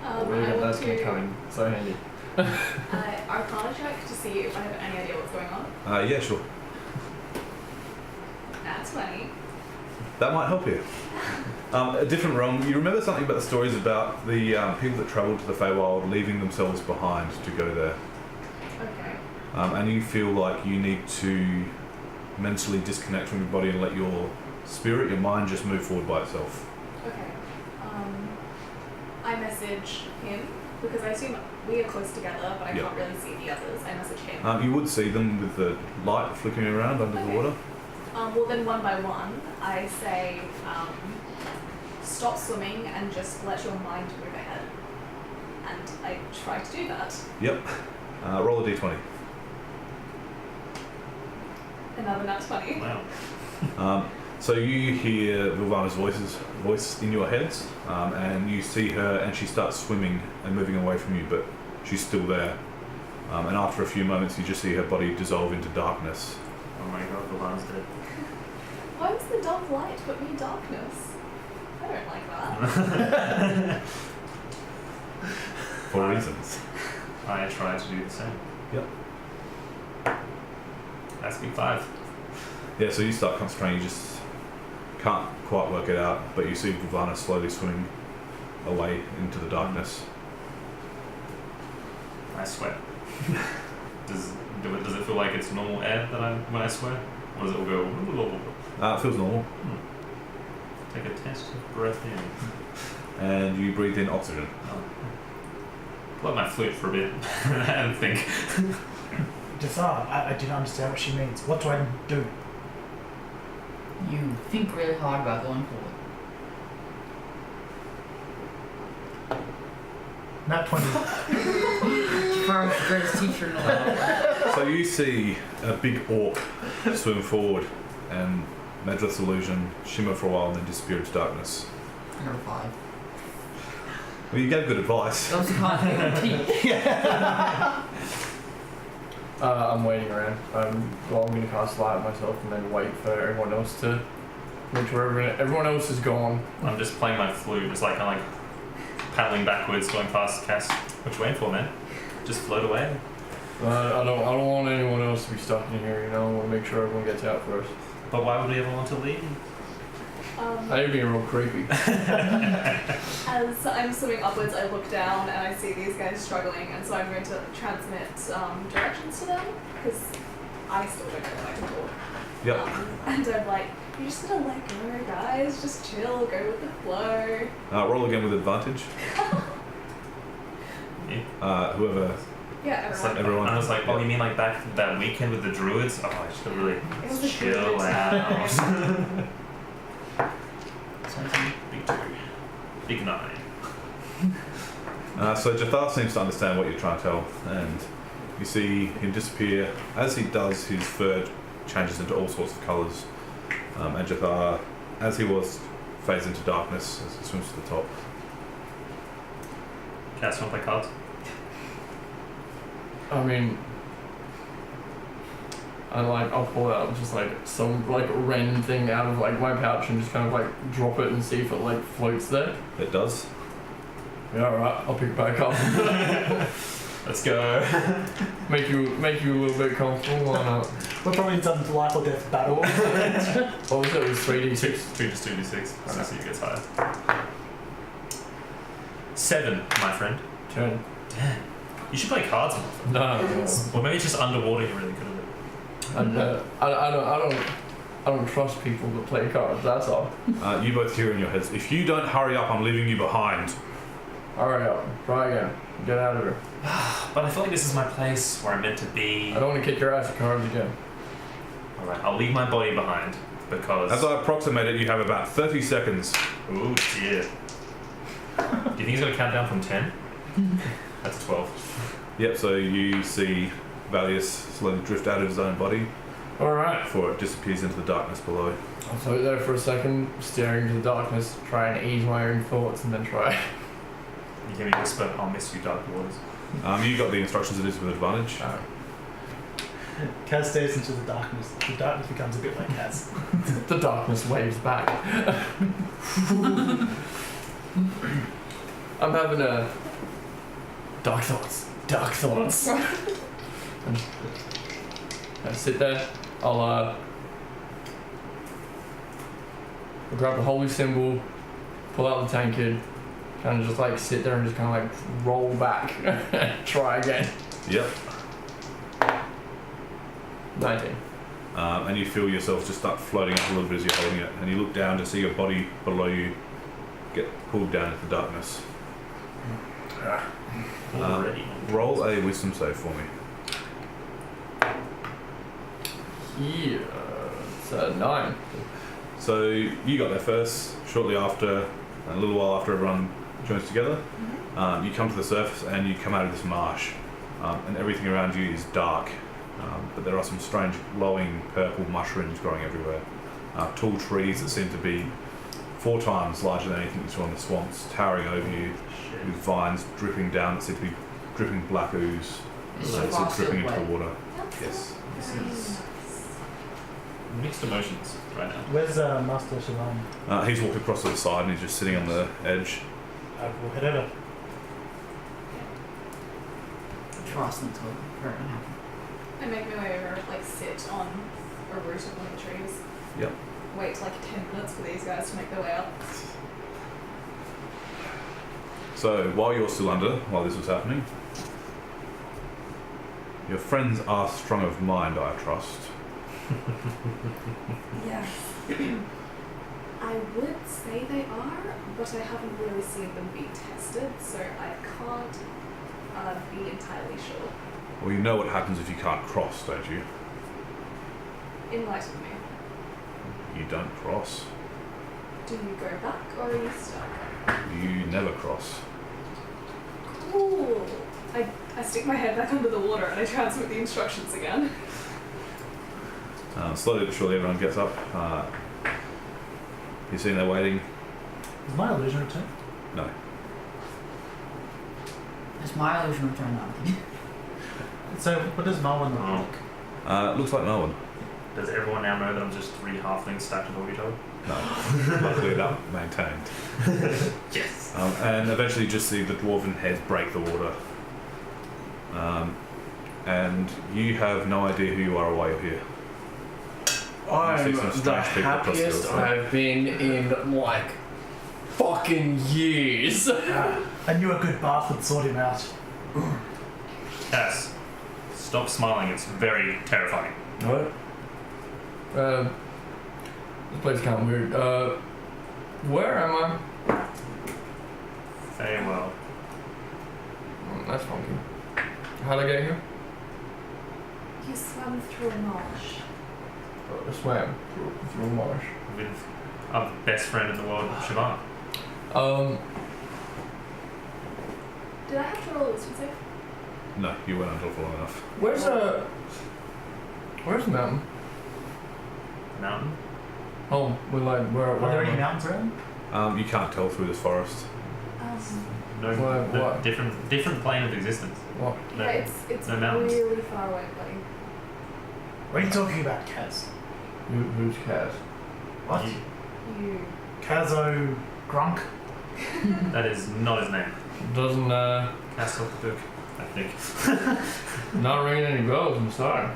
Well, we I got want that skin to coming so handy. Arcana check to see if I have any idea what's going on. Yeah, sure. That's 20. That might help you. A different realm. You remember something about the stories about the people that travelled to the Feywild leaving themselves behind to go there. Okay. And you feel like you need to mentally disconnect from your body and let your spirit, your mind, just move forward by itself. Okay. I message him because I assume we are close together, but I Yep. can't really see the others. I message him. You would see them with the light flickering around under the Okay. water. Well, then one by one, I say, stop swimming and just let your mind move ahead. And I try to do that. Yep. Roll a d20. Another nat 20. Wow. So you hear Vilvana's voice in your heads, and you see her, and she starts swimming and moving away from you, but she's still there. And after a few moments, you just see her body dissolve into darkness. Oh my god, the land's dead. Why was the dark light put me darkness? I don't like that. For reasons. I try to do the same. Yep. That's me 5. Yeah, so you start concentrating, you just can't quite work it out, but you see Vilvana slowly swimming away into the darkness. I sweat. Does it feel like it's normal air that when I swear? Or does it all go... It feels normal. Take a test of breath in. And you breathe in oxygen. Oh. blow my flute for a bit and think. Jafar, I didn't understand what she means. What do I do? You think really hard about going forward. Nat 20. Jafar's the greatest teacher in the world. So you see a big orc swim forward, and Medrith's illusion shimmer for a while and then disappear into darkness. Number 5. Well, you gave good advice. Those can't teach. I'm waiting around. I'm going to cast light on myself and then wait for everyone else to make sure everyone else is gone. I'm just playing my flute, just like I'm like paddling backwards, going past Cass. What you waiting for, man? Just float away. I don't want anyone else to be stuck in here. You know, I want to make sure everyone gets out first. But why would we ever want to leave? You're being real creepy. As I'm swimming upwards, I look down and I see these guys struggling, and so I'm going to transmit directions to them because I still don't know that I can talk. Yep. And I'm like, you're just gonna let go, guys. Just chill, go with the flow. Roll again with advantage. Whoever. Yeah, It's like, everyone. I was like, oh, you mean like back that weekend with the druids? Oh, I should really It was a chill good out. time. Big 2. Big 9. So Jathar seems to understand what you're trying to tell, and you see him disappear. As he does, his fur changes into all sorts of colours, and Jathar, as he was, fades into darkness as he swims to the top. Cass, want to play cards? I mean, I'll pull out just like some like wren thing out of like my pouch and just kind of like drop it and see if it like floats there. It does. Yeah, alright, I'll pick it back up. Let's go. make you a little bit comfortable. Why not? We're probably done life or death battle. What was it? It was 3d6. 3 just 2d6. So see who gets higher. 7, my friend. 10. Damn. You should play cards more. No. Or maybe it's just underwater you're really good at it. And I don't trust people that play cards. That's all. You both hear in your heads, if you don't hurry up, I'm leaving you behind. Hurry up. Try again. Get out of here. But I feel like this is my place where I'm meant to be. I don't want to kick your ass at cards again. Alright, I'll leave my body behind because. As I approximate it, you have about 30 seconds. Oh dear. Do you think he's going to count down from 10? That's 12. Yep, so you see Valius slowly drift out of his own body Alright. before it disappears into the darkness below. I'll float there for a second, staring into the darkness, try and ease my own thoughts, and then try. You hear me whisper, I'll miss you, dark waters. You got the instructions it is with advantage. Kaz stares into the darkness. The darkness becomes a bit like Kaz. The darkness waves back. I'm having a dark thoughts. Dark thoughts. I sit there. I'll grab the holy symbol, pull out the tankard, kind of just like sit there and just kind of like roll back. Try again. Yep. 19. And you feel yourself just start floating up a little bit as you're holding it, and you look down to see your body below get pulled down into the darkness. Already. Roll a wisdom save for me. Yeah, it's a 9. So you got there first, shortly after, a little while after everyone joins together. You come to the surface and you come out of this marsh, and everything around you is dark, but there are some strange glowing purple mushrooms growing everywhere. Tall trees that seem to be 4 times larger than anything you saw in the swamps, towering over you, with vines dripping down that seem to be dripping black ooze, that's Jafar dripping still into the wet? water. That's Yes. This very is nice. mixed emotions right now. Where's Master Shalom? He's walked across to the side and he's just sitting on the edge. We'll head over. Trust them to hurt and happen. I make my way over, like sit on a root of one of the trees. Yep. Wait like 10 minutes for these guys to make their way up. So while you're still under, while this was happening, your friends are strong of mind, I trust. Yes. I would say they are, but I haven't really seen them be tested, so I can't be entirely sure. Well, you know what happens if you can't cross, don't you? Enlighten me. You don't cross. Do you go back or are you stuck? You never cross. Cool. I stick my head back under the water and I transmit the instructions again. Slowly but surely everyone gets up. You're sitting there waiting. Is my illusion return? No. It's my illusion return now. So, what does Marlon look like? Looks like no one. Does everyone now know that I'm just 3 halflings stacked on each other? No. Luckily that maintained. Yes. And eventually you just see the dwarven heads break the water. And you have no idea who you are or why you're here. I'm see some the strange people across the happiest other side. I've been in like fucking years. I knew a good bath would sort him out. Cass, stop smiling. It's very terrifying. What? This place is kind of weird. Where am I? Very well. That's funky. How'd I get here? You swam through a marsh. I swam through a marsh. With our best friend in the world, Siobhan. Did I have to roll a wisdom save? No, you weren't until for long enough. Where's the mountain? Mountain? Oh, we're like where? Are there any mountains around? You can't tell through this forest. No, What? no different plane of existence. What? No, Yeah, it's no mountains. really far away, buddy. What are you talking about, Kaz? Who's Kaz? What? You- You. Kazo Grunk? That is not his name. Doesn't Kas'Othduk, I think. not ringing any bells. I'm sorry.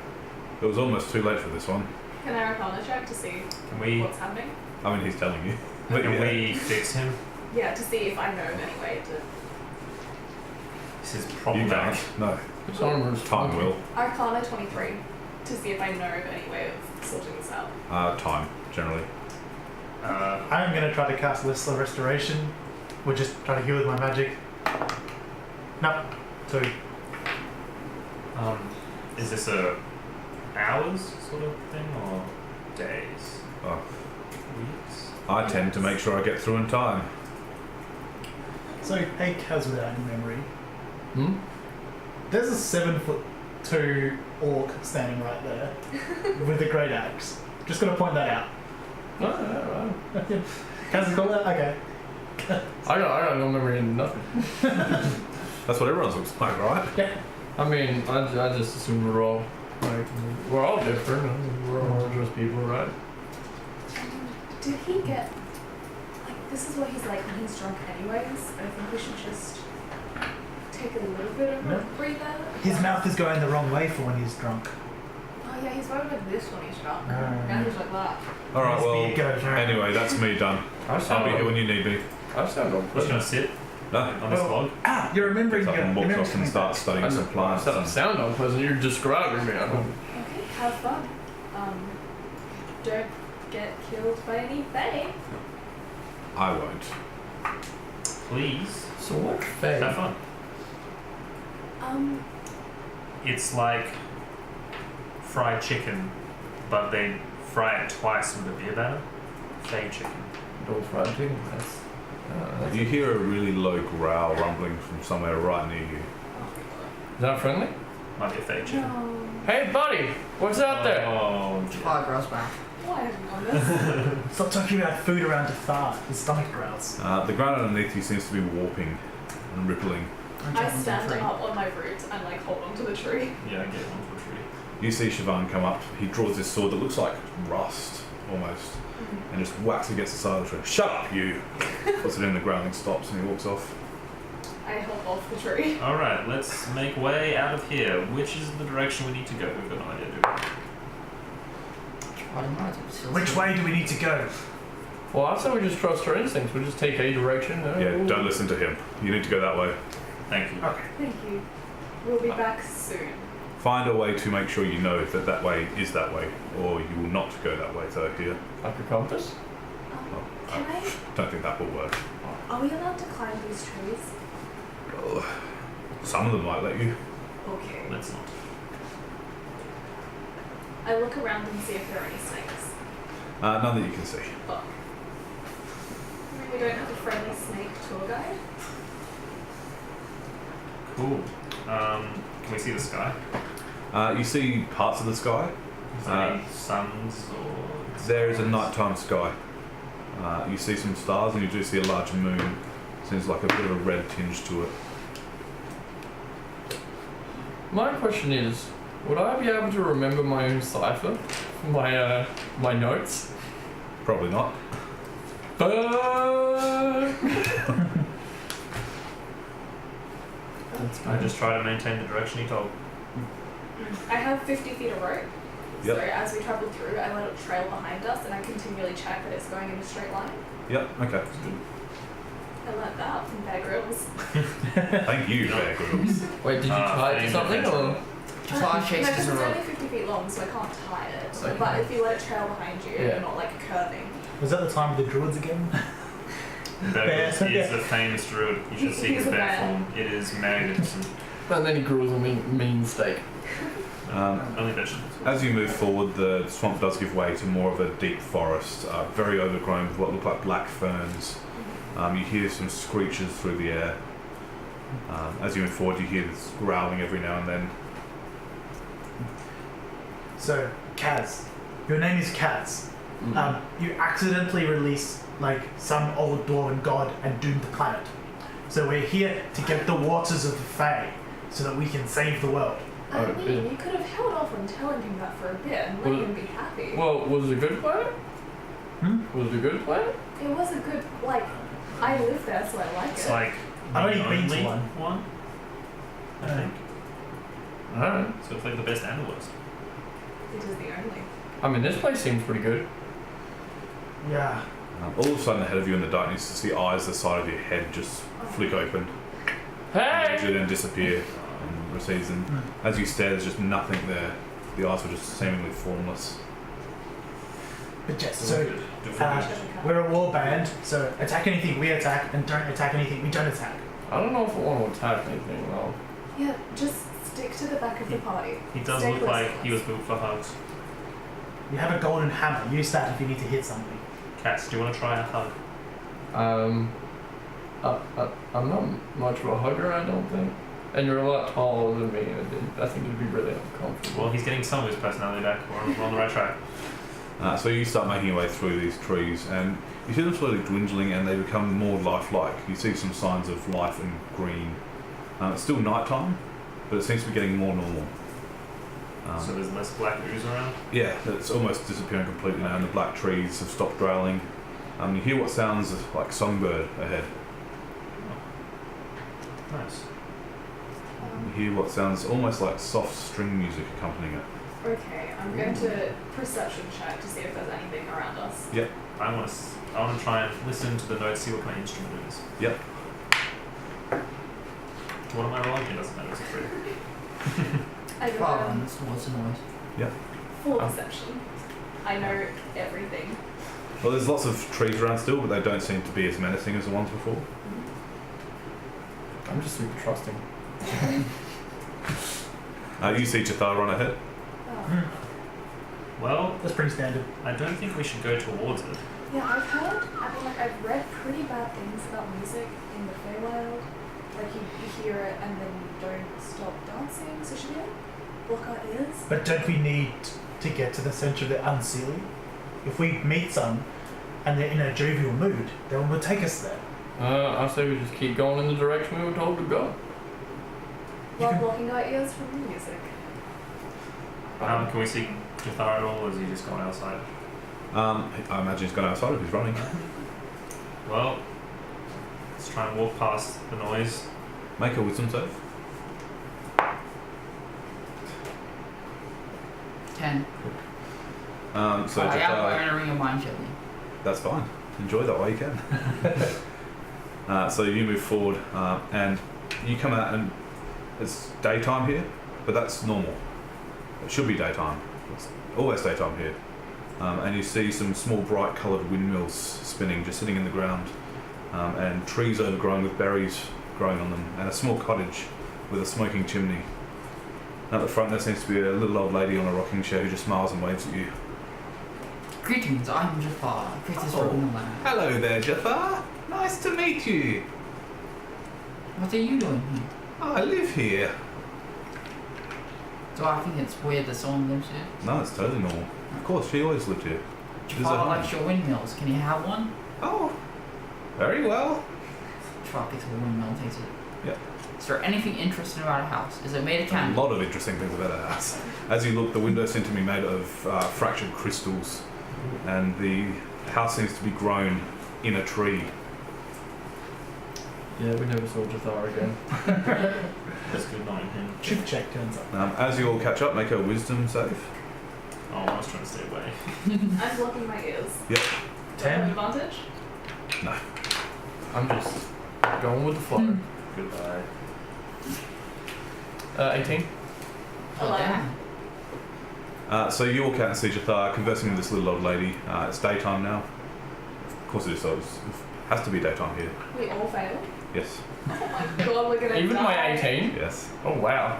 It was almost too late for this one. Can I arcana check to see Can we what's happening? I mean, he's telling you. But can yeah. we fix him? Yeah, to see if I know of any way to. This is You problematic. can't. No. His armor's Time will. Arcana 23 to see if I know of any way of sorting this out. Time, generally. I'm going to try to cast List of Restoration. We'll just try to heal with my magic. No. 2. Is this a hours sort of thing or days? Oh, Weeks? I tend to make sure I get through in time. So, hey Kaz, without any memory. Hmm? There's a 7'2" orc standing right there with a great axe. Just going to point that out. No. Kaz, call that? Okay. I got no memory in nothing. That's what everyone's looks like, right? Yeah. I mean, I just assume we're all different. We're all just people, right? Did he get. Like, this is what he's like when he's drunk, anyways. I think we should just take a little bit of No. a breather. His mouth is going the wrong way for when he's drunk. Oh, yeah, he's going like this when he's drunk. Mm. Now he's like that. Alright, His well, beard goes around. anyway, that's me done. I I'll be here when you need me. I sound Just gonna unpleasant. sit No? on this Oh. log. Ah, you're remembering. Gets up and walks off and starts I studying some plants. said I sound unpleasant. You're describing me. I don't. Okay, have fun. Don't get killed by any fae. I won't. Please. So what fate? Have fun. It's like fried chicken, but they fry it twice with a beer batter. Fade chicken. Don't fried chicken. That's You hear a really low growl rumbling from somewhere right near you. is that friendly? Might be a fade chicken. No. Hey, buddy, what's out there? Oh, Fire girls back. Why have you done this? Stop talking about food around to fart. His stomach growls. The ground underneath you seems to be warping and rippling. I stand up on my roots and like hold onto the tree. yeah, I get onto a tree. You see Siobhan come up. He draws this sword that looks like rust, almost, and just whacks against the side of the tree. Shut up, you! Puts it in the ground and stops, and he walks off. I help off the tree. Alright, let's make way out of here. Which is the direction we need to go? We've got no idea, do we? Which way do we need to go? Well, I say we just trust our instincts. We just take a direction. Yeah, don't listen to him. You need to go that way. Thank you. Okay. Thank you. We'll be back soon. Find a way to make sure you know that that way is that way, or you will not go that way, so here. Like a compass? Can I? Don't think that will work. Are we allowed to climb these trees? Some of them might let you. Okay. Let's not. I look around and see if there are any snakes. None that you can see. Fuck. I mean, we don't have a friendly snake tour guide. Cool. Can we see the sky? You see parts of the sky. Is there any suns or? There is a nighttime sky. You see some stars and you do see a large moon. Seems like a bit of a red tinge to it. My question is, would I be able to remember my own cipher? My notes? Probably not. I just try to maintain the direction he told. I have 50 feet of rope. Yep. So as we travel through, I let it trail behind us and I continually check that it's going in a straight line. Yep, okay. I learnt that from Bear Grylls. Thank you, Bear Grylls. Wait, did you tie it to something or? Fire No, chase because is a it's rope. only 50 feet long, so I can't tie it. Okay. But if you let it trail behind you, Yeah. you're not like curving. Was that the time with the druids again? Bear Grylls is the famous druid. You should see He's his a bear bear. form. It is magnificent. And then he grew a mean steak. Only vegetables. As you move forward, the swamp does give way to more of a deep forest, very overgrown with what look like black ferns. You hear some screeches through the air. As you move forward, you hear this growling every now and then. So, Kaz. Your name is Kaz. You accidentally released like some old dwarven god and doomed the planet. So we're here to get the waters of the Fae so that we can save the world. I Oh, mean, yeah. you could have held off on telling him that for a bit and let Well- him be happy. Well, was it a good planet? Was it a good planet? It was a good, like, I live there, so I like It's it. like I've the only been to only one. I think. Alright. So it's like the best and the worst. It is the only. I mean, this place seems pretty good. Yeah. All of a sudden, ahead of you in the darkness, you see eyes the side of your head just flick open, Hey! and then disappear and recedes. And as you stare, there's just nothing there. The eyes were just seemingly formless. But yes, so Different. we're a war band, so attack anything we attack and don't attack anything we don't attack. I don't know if I want to attack anything though. Yeah, just stick to the back of the party. He does Stay look close like to he us. was built for hugs. You have a golden hammer. Use that if you need to hit something. Cass, do you want to try a hug? I'm not much of a hugger, I don't think. And you're a lot taller than me, and I think it'd be really uncomfortable. Well, he's getting some of his personality back. We're on the right track. So you start making your way through these trees, and you see them slowly dwindling, and they become more lifelike. You see some signs of life and green. It's still nighttime, but it seems to be getting more normal. So there's less black ooze around. Yeah, it's almost disappearing completely now, and the black trees have stopped growling. You hear what sounds like songbird ahead. Nice. You hear what sounds almost like soft string music accompanying it. Okay, I'm going to perception check to see if there's anything around us. I want to try and listen to the notes, see what kind of instrument it is. Yep. What am I rolling? It doesn't matter. It's a 3. I got Problem, that's what's the noise. full perception. I know everything. Well, there's lots of trees around still, but they don't seem to be as menacing as the ones before. I'm just super trusting. You see Chithar run ahead. Oh. Well, That's pretty standard. I don't think we should go towards it. Yeah, I've read pretty bad things about music in the Feywild. Like you hear it and then you don't stop dancing, so should we like block our ears? But don't we need to get to the center of the Unseelie? If we meet some and they're in a jovial mood, then we'll take us there. I say we just keep going in the direction we were told to go. While blocking our ears from the music. Can we see Jathar at all, or is he just going outside? I imagine he's gone outside if he's running. Well, let's try and walk past the noise. Make a wisdom save. 10. So I am Chithar, wearing a ring of mind shielding. that's fine. Enjoy that while you can. So you move forward, and you come out, and it's daytime here, but that's normal. It should be daytime. It's always daytime here. And you see some small bright coloured windmills spinning, just sitting in the ground, and trees overgrown with berries growing on them, and a small cottage with a smoking chimney. At the front there seems to be a little old lady on a rocking chair who just smiles and waves at you. Greetings, I'm Jafar, greatest Oh. rogue in the land. Hello there, Jafar. Nice to meet you. What are you doing here? I live here. Do I think it's weird that someone lives here? No, it's totally normal. Of course, she always lived here. She's at Jafar home. likes your windmills. Can you have one? Oh, very well. Jafar picks up a windmill and takes it. Yep. Is there anything interesting about a house? Is it made of A candy? lot of interesting things about the house. As you look, the windows seem to be made of fractured crystals, and the house seems to be grown in a tree. Yeah, we never saw Jathar again. That's good knowing him. Chip check turns up. As you all catch up, make a wisdom save. Oh, I was trying to stay away. I'm blocking my ears. Yep. Do I 10. have advantage? I'm just going with the flow. Goodbye. 18. Oh, 11. damn. So you walk out and see Jathar conversing with this little old lady. It's daytime now. Of course it is, so it has to be daytime here. We all failed. Yes. Oh my god, we're gonna Even die. my 18? Yes. Oh, wow.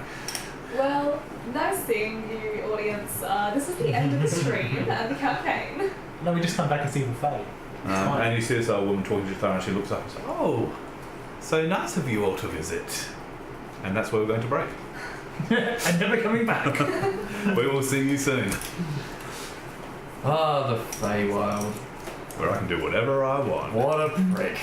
Well, nice seeing you, audience. This is the end of the stream and the campaign. No, we just come back and see the Fae. Fine. And you see this old woman talking to Jathar, and she looks up and says, "Oh, so nice of you all to visit." And that's where we're going to break. And never coming back. We will see you soon, Ah, the Feywild. where I can do whatever I want. What a prick.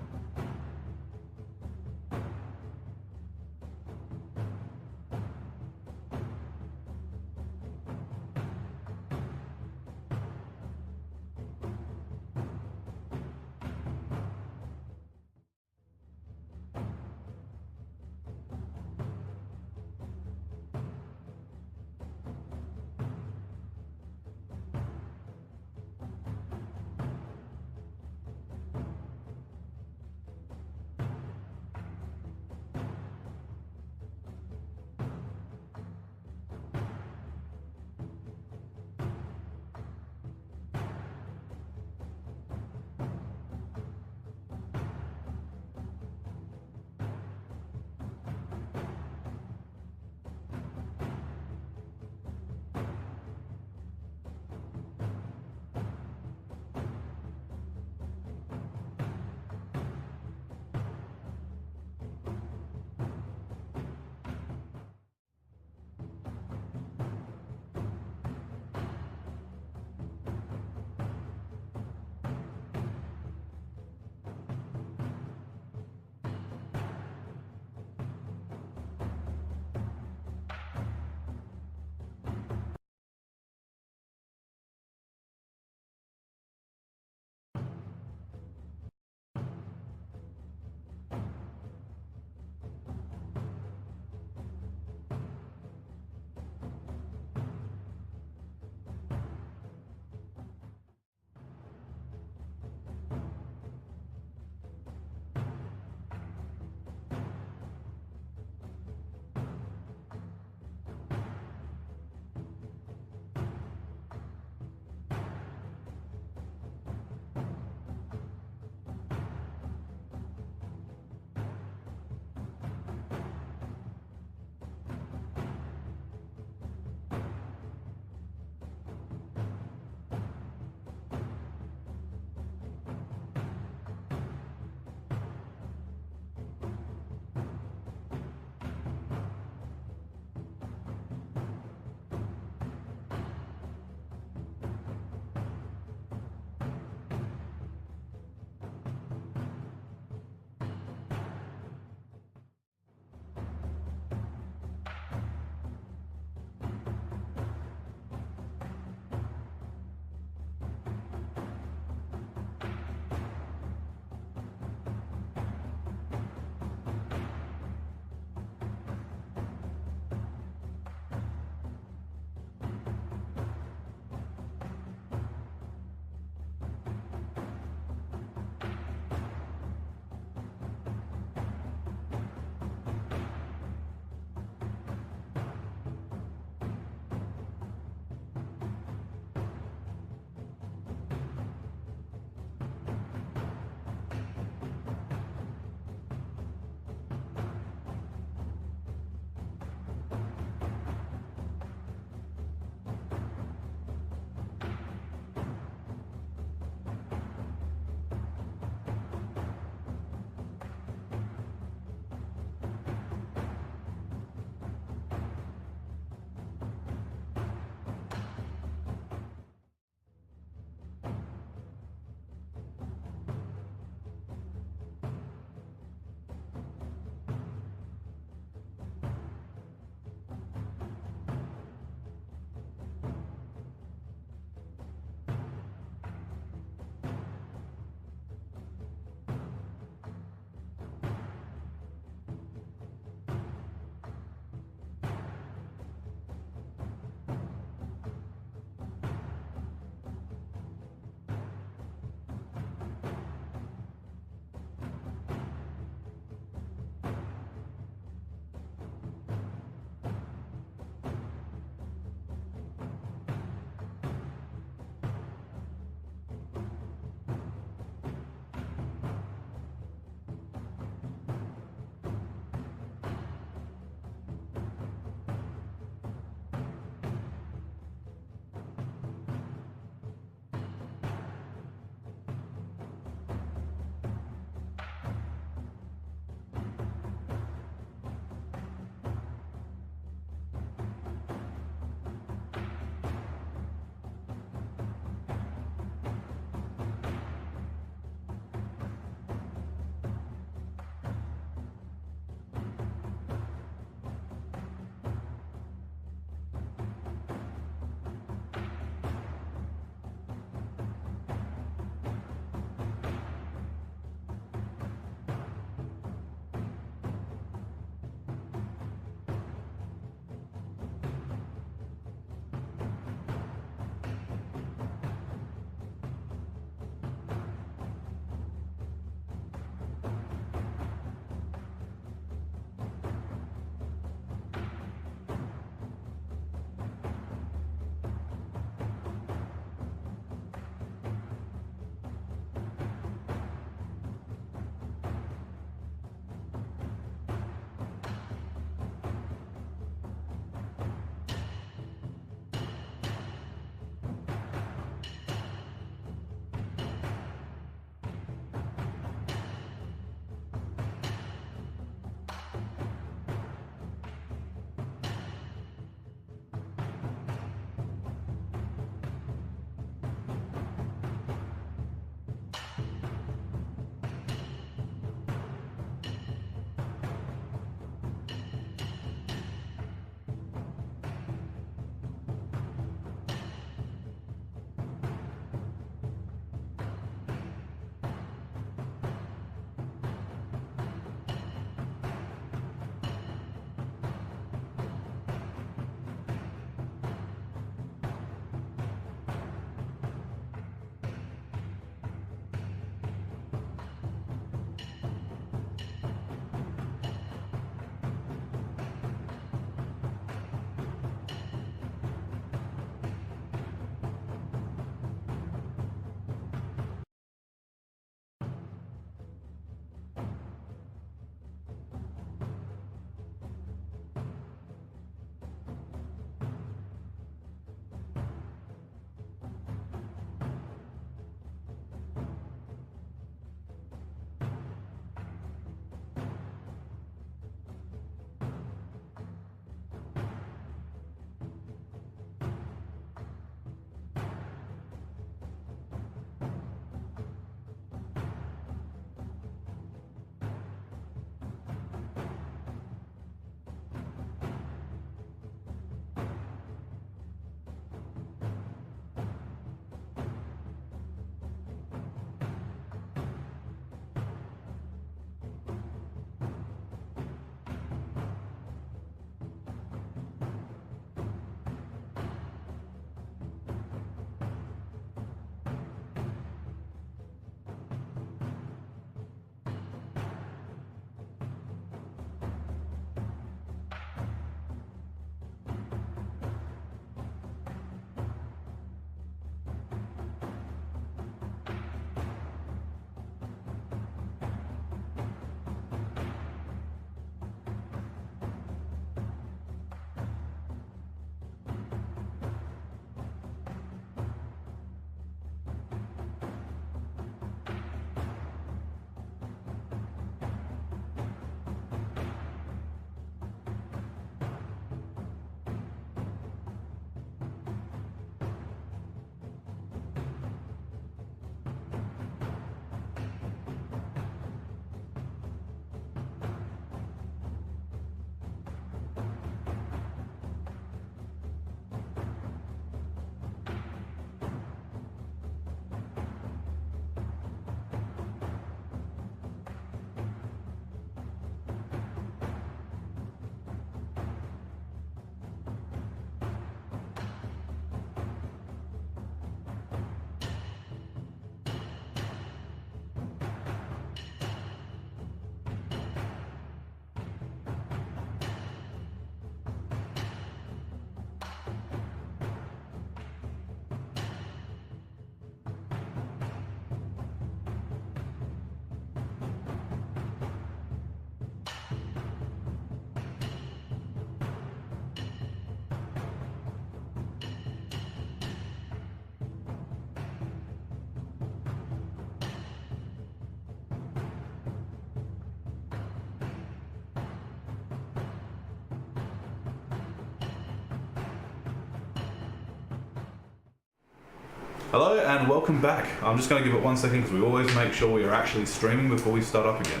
Hello and welcome back. I'm just going to give it 1 second because we always make sure we are actually streaming before we start up again.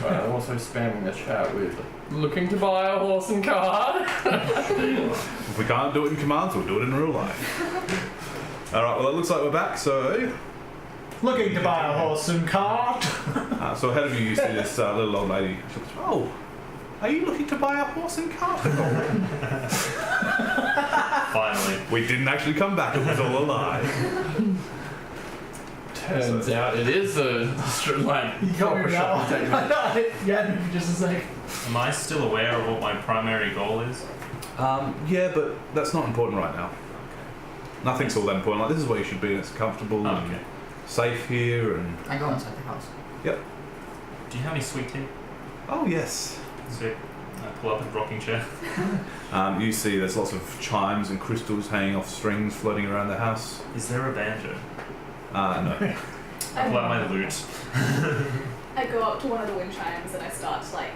I'm also spamming the chat with looking to buy a horse and cart. If we can't do it in commands, we'll do it in real life. Alright, well it looks like we're back, so... Looking to buy a horse and cart. So ahead of you, you see this little old lady. She goes, oh, are you looking to buy a horse and cart? Finally. We didn't actually come back, it was all a lie. Turns out it is a like You got me proper with shopping that one. technique. Yeah, just a sec. Am I still aware of what my primary goal is? Yeah, but that's not important right now. Nothing's all that important. Like, this is where you should be and it's comfortable and Okay. safe here and... I go inside the house. Do you have any sweet tea? Oh, yes. Sick. I pull up a rocking chair. You see there's lots of chimes and crystals hanging off strings floating around the house. Is there a banjo? No. I pull out my lute. I go up to one of the wind chimes and I start to like,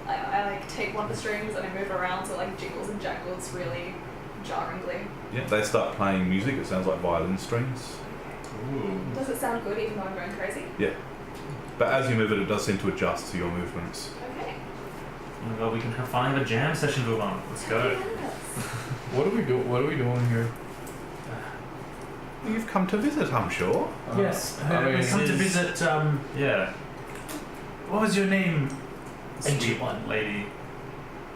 I like take one of the strings and I move it around so it like jiggles and jangles really jarringly. Yeah, they start playing music. It sounds like violin strings. Ooh. Does it sound good even though I'm going crazy? Yeah. But as you move it does seem to adjust to your movements. Okay. Oh my god, we can finally have a jam session going on. Let's go. Yes. What are we doing here? You've come to visit, I'm sure. Yes, I mean, we come to this is- visit. Yeah. What was your name? Sweet Ancient one. lady.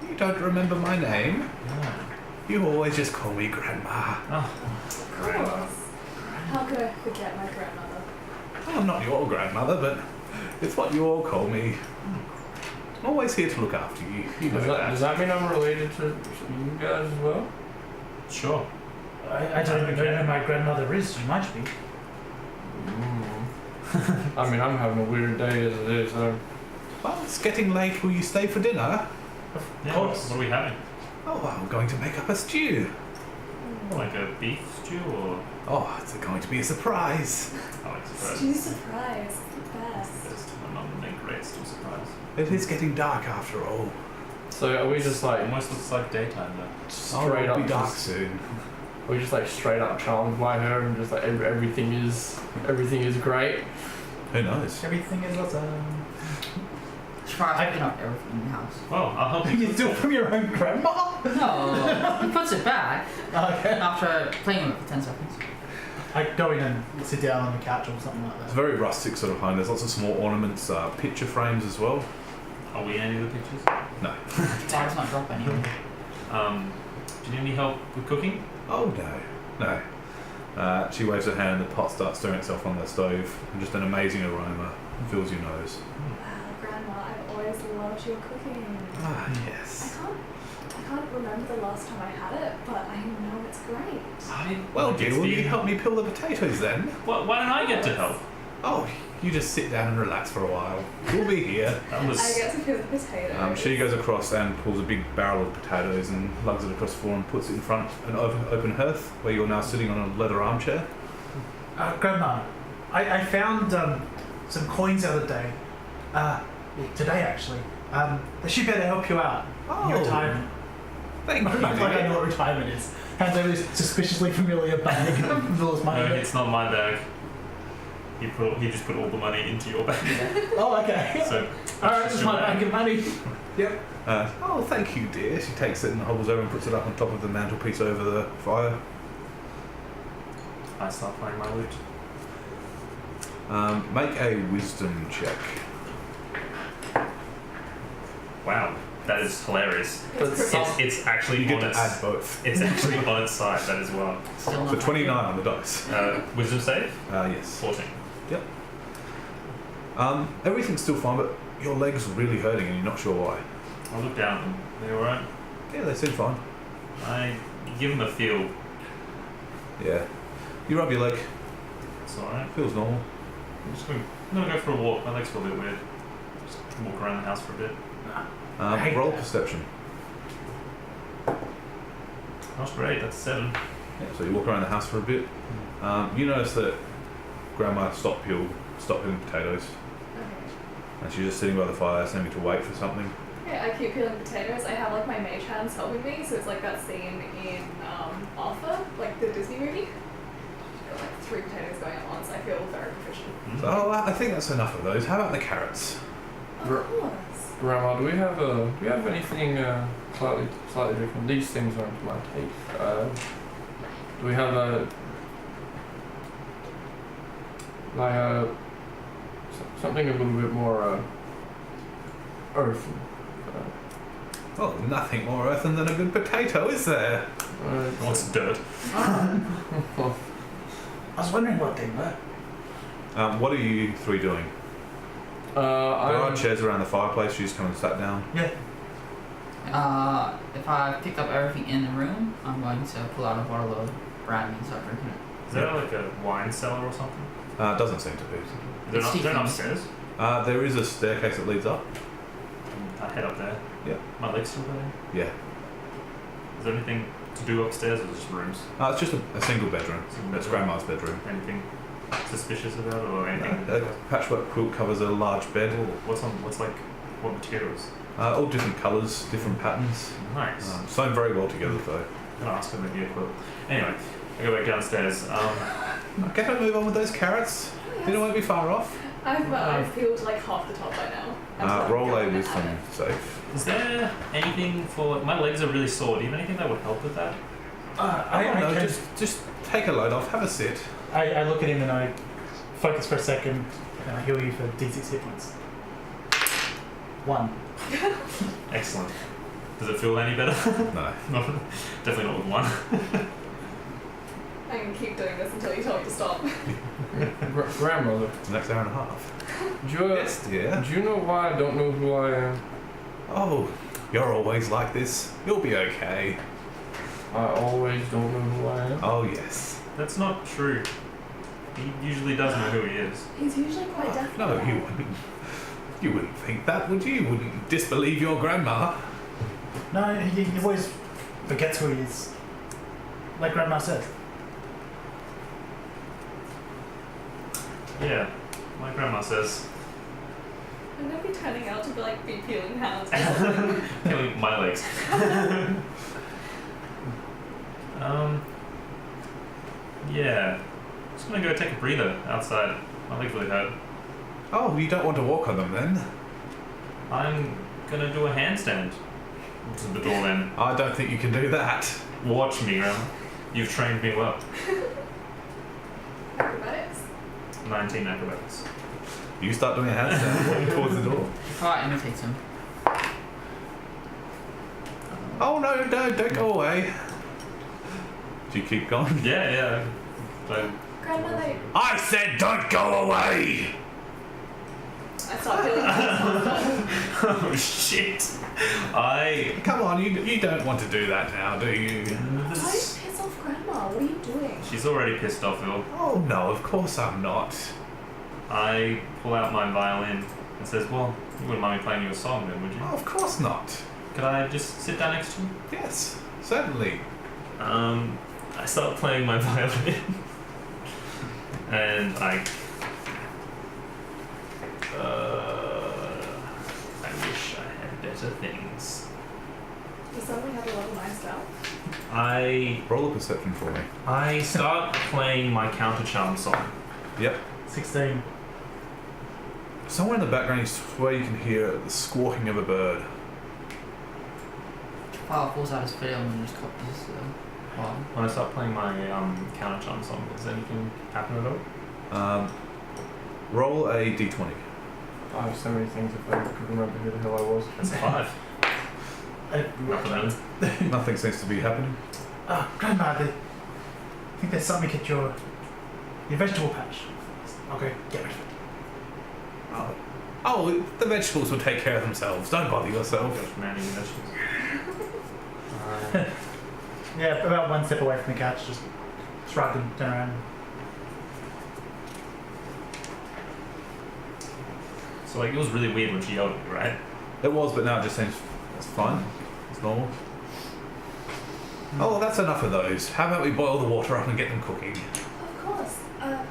You don't remember my name? Yeah. You always just call me Grandma. Oh. Of course. How could I forget my grandmother? I'm not your grandmother, but it's what you all call me. I'm always here to look after you. You know Does that mean I'm related to you guys as well? Sure. I don't even know who my grandmother is. She might be. I mean, I'm having a weird day as it is. So. Well, it's getting late. Will you stay for dinner? Yeah, course. What are we having? Oh, I'm going to make up a stew. Like a beef stew or Oh, it's going to be a surprise. I like surprise. Stew surprise. The best. Best. My mum would make great stew surprise. It is getting dark after all. So are we just like Almost looks like daytime though. straight It'll up be dark just- soon. we just like straight up charmed by her and just like everything is great. Who knows? Everything is awesome. Try picking up everything in the house. Well, I'll help You you. steal from your own grandma? No, he puts it back Okay. after playing with it for 10 seconds. I go in and sit down on the couch or something like It's that. a very rustic sort of home. There's lots of small ornaments, picture frames as well. Are we any of the pictures? No. Dad's not drop anything. Do you need any help with cooking? Oh no. She waves her hand and the pot starts stirring itself on the stove and just an amazing aroma fills your nose. Wow, Grandma, I've always loved your cooking. Ah, I yes. can't remember the last time I had it, but I know it's great. Well, dear, will you help me peel the potatoes then? Why don't I get to help? Oh, you just sit down and relax for a while. We'll be here. That was. I get to peel the potatoes. She goes across and pulls a big barrel of potatoes and lugs it across the floor and puts it in front of an open hearth where you're now sitting on a leather armchair. Grandma, I found some coins the other day. Today actually. They should be able to help you out in your Oh, retirement. Thank you, Like I dear. know what retirement is. Hands over this suspiciously familiar bag with all his money No, in it. it's not my bag. He just put all the money into your bag. Oh, okay. So. Alright, that's this is your my bag of money. Yep. Oh, thank you, dear. She takes it and hobbles over and puts it up on top of the mantelpiece over the fire. I start playing my lute. Make a wisdom check. Wow, that is hilarious. It's pretty- It's actually You get on to its. add both. It's actually on its side. That as well. Still So not 29 on the dice. Wisdom save. Yes. 14. Everything's still fine, but your leg's really hurting and you're not sure why. I look down at them. They alright? Yeah, they seem fine. I give them a feel. Yeah. You rub your leg, It's alright. feels normal. I'm gonna go for a walk. My legs feel a bit weird. Just walk around the house for a bit. I hate Roll that. perception. That's great. That's 7. Yeah, so you walk around the house for a bit. You notice that Grandma stopped peeling potatoes, Okay. and she's just sitting by the fire, seeming to wait for something. Yeah, I keep peeling potatoes. I have like my mage hands helping me, so it's like that scene in Arthur, like the Disney movie. got like 3 potatoes going at once. I feel very proficient. So, I think that's enough of those. How about the carrots? Of Gr- course. Grandma, do we have anything slightly different? These things aren't to my taste. Do we have something a little bit more earthy? Well, nothing more earthen than a good potato, is there? What's dirt? I was wondering what they were. What are you 3 doing? There are chairs around the fireplace. You just come and sat down. Yeah. If I picked up everything in the room, I'm going to pull out a bottle of brandy and start drinking it. Is there like a wine cellar or something? Doesn't seem to be. They're not upstairs. There is a staircase that leads up. I head up there. Yeah. My leg's still there. Yeah. Is there anything to do upstairs or just rooms? It's just a single bedroom. That's Grandma's bedroom. Anything suspicious about it or anything? A patchwork quilt covers a large bed. What materials? All different colours, different patterns. Nice. Sewn very well together though. I'm gonna ask them maybe a quilt. Anyway, I go back downstairs. Get to move on with those carrots. You won't be far off. I've peeled like half the top by now. Roll a wisdom save. Is there anything for my legs are really sore? Do you have anything that would help with that? I don't know. Just take a load off. Have a sit. I look at him and I focus for a second and I heal you for D6 hit points. 1. Excellent. Does it feel any better? No. No, definitely not with 1. I'm gonna keep doing this until you tell me to stop. Grandmother, Next hour and a half. yes, dear. do you know why I don't know who I am? Oh, you're always like this. You'll be okay. I always don't know who I am. Oh yes. That's not true. He usually does know who he is. He's usually quite deaf. No, you wouldn't. You wouldn't think that, would you? You wouldn't disbelieve your grandma. No, he always forgets who he is. Like Grandma said. Yeah, my grandma says. I'm gonna be turning out to be peeling hands. Killing my legs. Yeah. Just gonna go take a breather outside. My legs really hurt. Oh, you don't want to walk on them then? I'm gonna do a handstand. To the door then. I don't think you can do that. Watch me, Grandma. You've trained me well. Acrobatics? 19 acrobatics. You start doing a handstand, walking towards the door. Fire imitates him. Oh no, don't go away. Do you keep going? Yeah. Grandmother, I said don't go away! I start peeling hands. Oh shit. Come on, you don't want to do that now, do you? Why piss off Grandma? What are you doing? She's already pissed off, Phil. Oh no, of course I'm not. I pull out my violin and says, well, you wouldn't mind me playing you a song then, would you? Oh, of course not. Could I just sit down next to you? Yes, certainly. I start playing my violin. And I wish I had better things. You suddenly have a level 9 spell. Roll a perception for me. I start playing my counter charm song. Yep. 16. Somewhere in the background you swear you can hear the squawking of a bird. Fire falls out his film and just copies well. When I start playing my counter charm song, does anything happen at all? Roll a d20. I have so many things if I could remember who the hell I was. That's a 5. Not for that. Nothing seems to be happening. Grandma, I think there's something at your vegetable patch. I'll go get rid of it. Oh, the vegetables will take care of themselves. Don't bother yourself. Gosh, man, eating vegetables. Yeah, about one step away from the couch, just shrug and turn around. So it was really weird when she yelled at me, right? It was, but now it just seems it's fine. It's normal. Oh, that's enough of those. How about we boil the water up and get them cooking? Of course.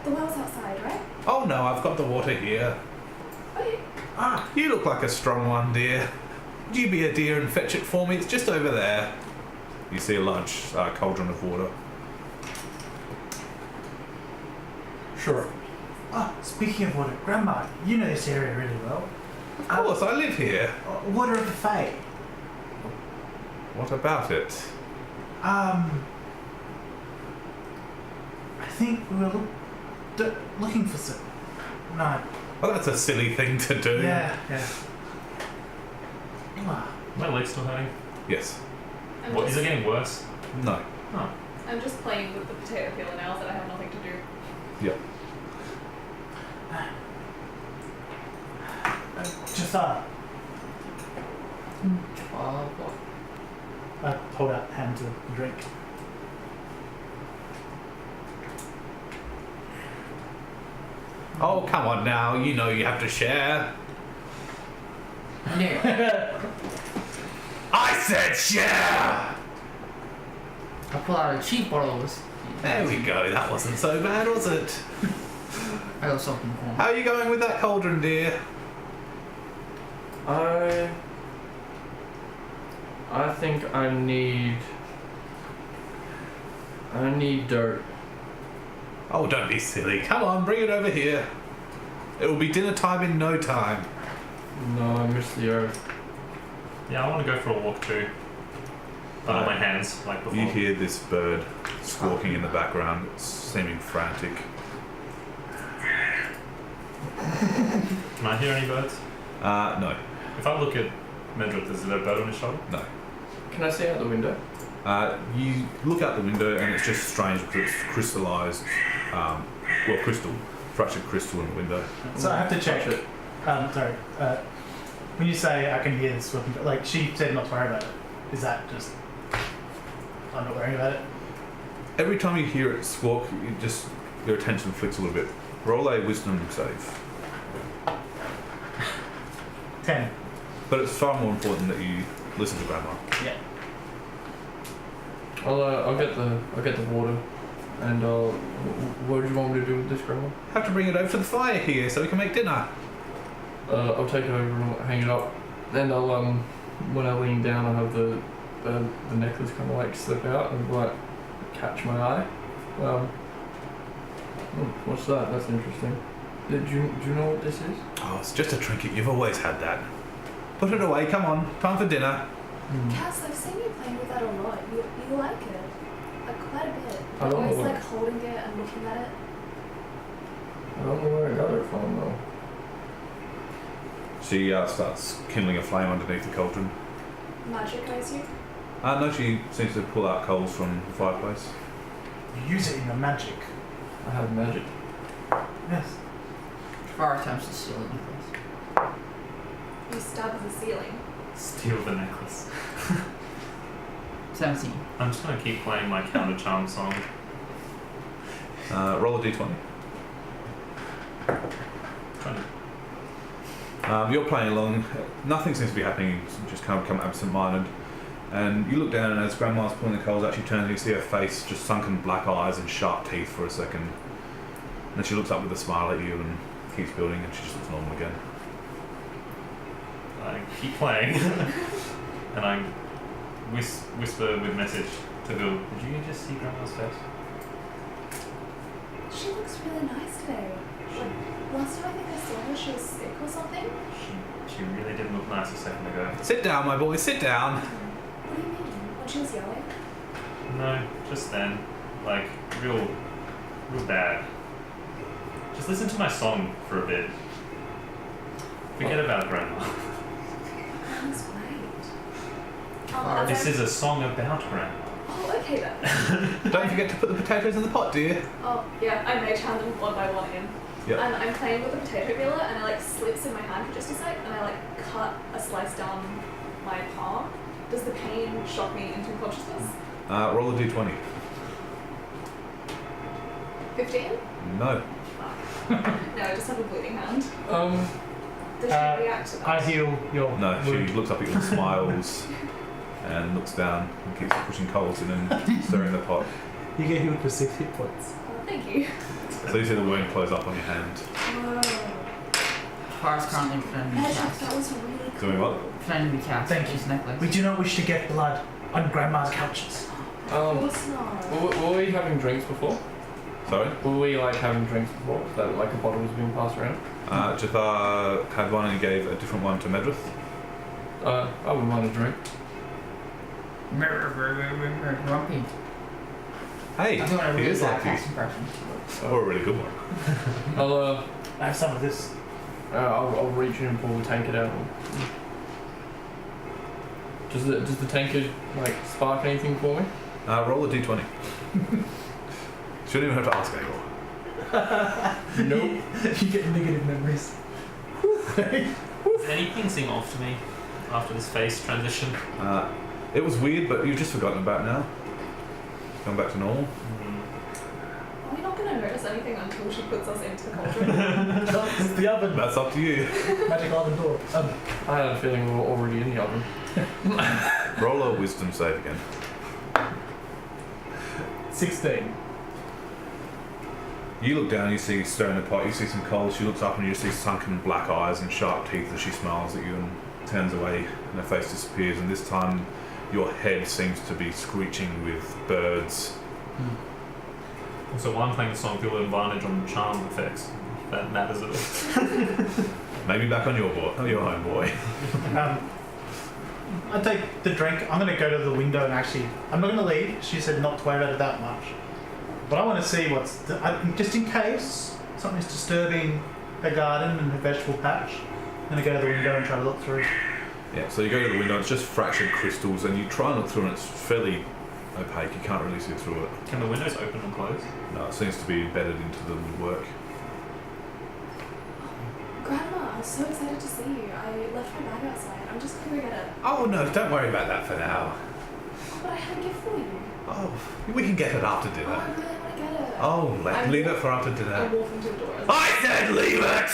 The well's outside, right? Oh no, I've got the water here. Okay. You look like a strong one, dear. Would you be a dear and fetch it for me? It's just over there. You see a large cauldron of water. Sure. Oh, speaking of water, Grandma, you know this area really well. Of course, I live here. Water of the Fae. What about it? I think we were looking for some. No. Well, that's a silly thing to do. Yeah. My leg's still hurting. Yes. What, is it getting worse? No. Oh. I'm just playing with the potato peeler now that I have nothing to do. Yep. Just what? I hold out hand to drink. Oh, come on now. You know you have to share. No. I said share! I pull out a cheap bottle of whiskey. There we go. That wasn't so bad, was it? I got something for How are you going with that cauldron, dear? I think I need dirt. Oh, don't be silly. Come on, bring it over here. It will be dinner time in no time. No, I missed the earth. Yeah, I want to go for a walk too. But on my hands, like before. You hear this bird squawking in the background, seeming frantic. Can I hear any birds? No. If I look at Medrith, is there a bird on his shoulder? No. Can I see out the window? You look out the window and it's just strange because it's crystallized, crystal, fractured crystal in the window. So I have to check. Touch it. Sorry. When you say I can hear this weapon, like she said not to worry about it, is that just I'm not worrying about it? Every time you hear it squawk, your attention flicks a little bit. Roll a wisdom save. 10. But it's far more important that you listen to Grandma. Yeah. I'll get the water, and what do you want me to do with this, Grandma? Have to bring it over to the fire here so we can make dinner. I'll take it over and hang it up, and I'll when I lean down, I'll have the necklace kind of like slip out and like catch my eye. What's that? That's interesting. Do you know what this is? Oh, it's just a trinket. You've always had that. Put it away. Come on. Time for dinner. Cass, I've seen you playing with that a lot. You like it. Like quite a bit. I don't Always know. like holding it and looking at it. I don't know where I got it from though. She starts kindling a flame underneath the cauldron. Magic, I assume? No, she seems to pull out coals from the fireplace. You use it in your magic. I have magic. Yes. Far attempts to steal the necklace. You stab the ceiling. Steal the necklace. 17. I'm just going to keep playing my counter charm song. Roll a d20. 20. You're playing along. Nothing seems to be happening. You just kind of become absent-minded. And you look down, and as Grandma's pulling the coals out, she turns and you see her face, just sunken black eyes and sharp teeth for a second. And then she looks up with a smile at you and keeps building, and she just looks normal again. I keep playing. And I whisper with message to Bill, did you just see Grandma's face? She looks really nice today. Like, last time I think I saw her, she was sick or something. She really didn't look nice a second ago. Sit down, my boy, sit down. What do you mean? When she was yelling? No, just then. Like, real bad. Just listen to my song for a bit. Forget about Grandma. That was great. Oh, This is a song about Grandma. Oh, okay then. Don't forget to put the potatoes in the pot, dear. Oh, yeah, I mage hand them one by one in. Yep. And I'm playing with the potato peeler and it like slips in my hand for just a sec and I like cut a slice down my palm. Does the pain shock me into consciousness? Roll a d20. 15? No. No, I just have a bleeding hand. Does she react to that? I heal your No, she wound. looks up at you and smiles and looks down and keeps pushing coals in and stirring the pot. You get healed for 6 hit points. Oh, thank you. So you see the wound close up on your hand. Whoa. Far's currently pretending to be Magic, cast. that was really cool. Doing what? Pretending to be cast. Thank you. His necklace. We do not wish to get blood on Grandma's couches. Of course not. Were we having drinks before? Sorry? Were we like having drinks before? Was that like a bottle was being passed around? Jafar had one and he gave a different one to Medrith. I wouldn't mind a drink. Grumpy. Hey, I'm doing a he really is bad like cast you. impression. Or a really good one. I have some of this. I'll reach in and pull the tankard out. Does the tankard like spark anything for me? Roll a d20. Shouldn't even have to ask anymore. Nope. You get negative memories. Does anything seem off to me after this face transition? It was weird, but you've just forgotten about it now. Going back to normal. Are we not going to notice anything until she puts us into the cauldron? It's the oven. That's up to you. Magic oven door. I had a feeling we were already in the oven. Roll a wisdom save again. 16. You look down, you see stirring the pot, you see some coals. She looks up and you see sunken black eyes and sharp teeth as she smiles at you and turns away and her face disappears. And this time your head seems to be screeching with birds. So while I'm playing the song, feel advantage on charm effects. If that matters at all. Maybe back on your home boy. I take the drink. I'm going to go to the window and actually... I'm not going to leave. She said not to worry about it that much. But I want to see what's... just in case something's disturbing her garden and her vegetable patch, I'm going to go to the window and try to look through. Yeah, so you go to the window, it's just fractured crystals, and you try and look through and it's fairly opaque, you can't really see through it. Can the windows open and close? No, it seems to be embedded into the woodwork. Grandma, I'm so excited to see you. I left my bag outside. I'm just going to go get it. Oh no, don't worry about that for now. But I had a gift for you. Oh, we can get it after Oh, I dinner. really want to get it. Oh, leave it for after I dinner. walk into the door. I said leave it!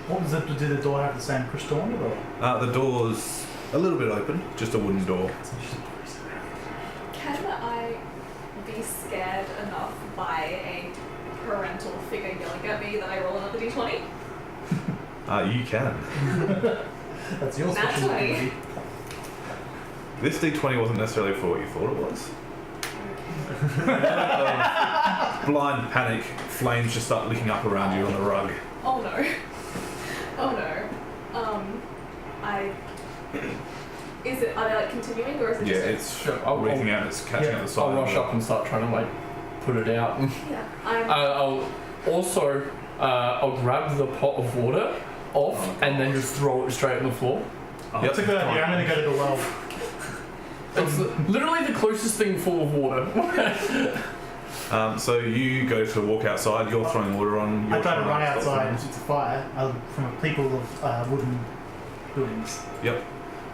What was it? Did the door have the same crystal on it? Or? The door's a little bit open, just a wooden door. Can I be scared enough by a parental figure yelling at me that I roll another d20? You can. That's your Nat special 20. ability. This d20 wasn't necessarily for what you thought it was. Blind panic, flames just start licking up around you on the rug. Oh no. Oh no. Are they like continuing or is it Yeah, just... it's Sure, I'll reeking out, it's catching at the side. I'll of rush it. up and start trying to like put it out. Yeah. I'm... I'll also I'll grab the pot of water off and then just throw it straight on the floor. Yep. That's a good idea. I'm going to go to the well. It's literally the closest thing full of water. So you go to walk outside, you're throwing water on. I you're try to trying run stop outside. them. It's a fire from a people of wooden buildings. Yep.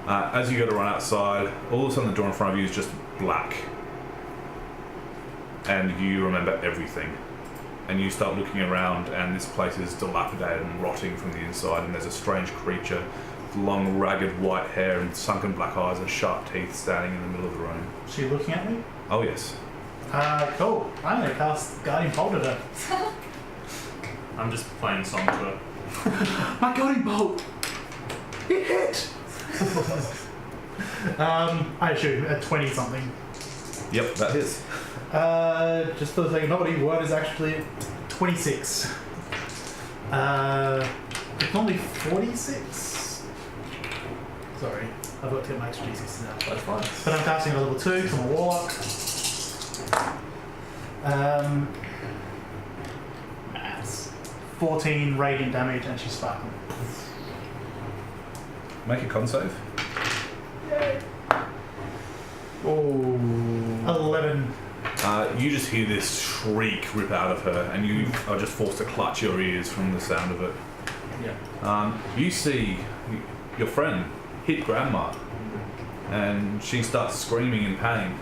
As you go to run outside, all of a sudden the door in front of you is just black. And you remember everything. And you start looking around and this place is dilapidated and rotting from the inside, and there's a strange creature with long ragged white hair and sunken black eyes and sharp teeth standing in the middle of the room. Is she looking at me? Oh yes. Cool. I'm going to cast Guardian Bolt at her. I'm just playing song to her. My Guardian Bolt! It hit! I shoot at 20 something. Yep, that is. Just for the sake of nobody, word is actually 26. It's only 46. Sorry, I've got to get my extra d6 now. That's fine. But I'm casting at level 2 because I'm a warlock. Maths. 14 radiant damage and she's sparkling. Make a con save. Oh. 11. You just hear this shriek rip out of her, and you are just forced to clutch your ears from the sound of it. Yeah. You see your friend hit Grandma, and she starts screaming in pain.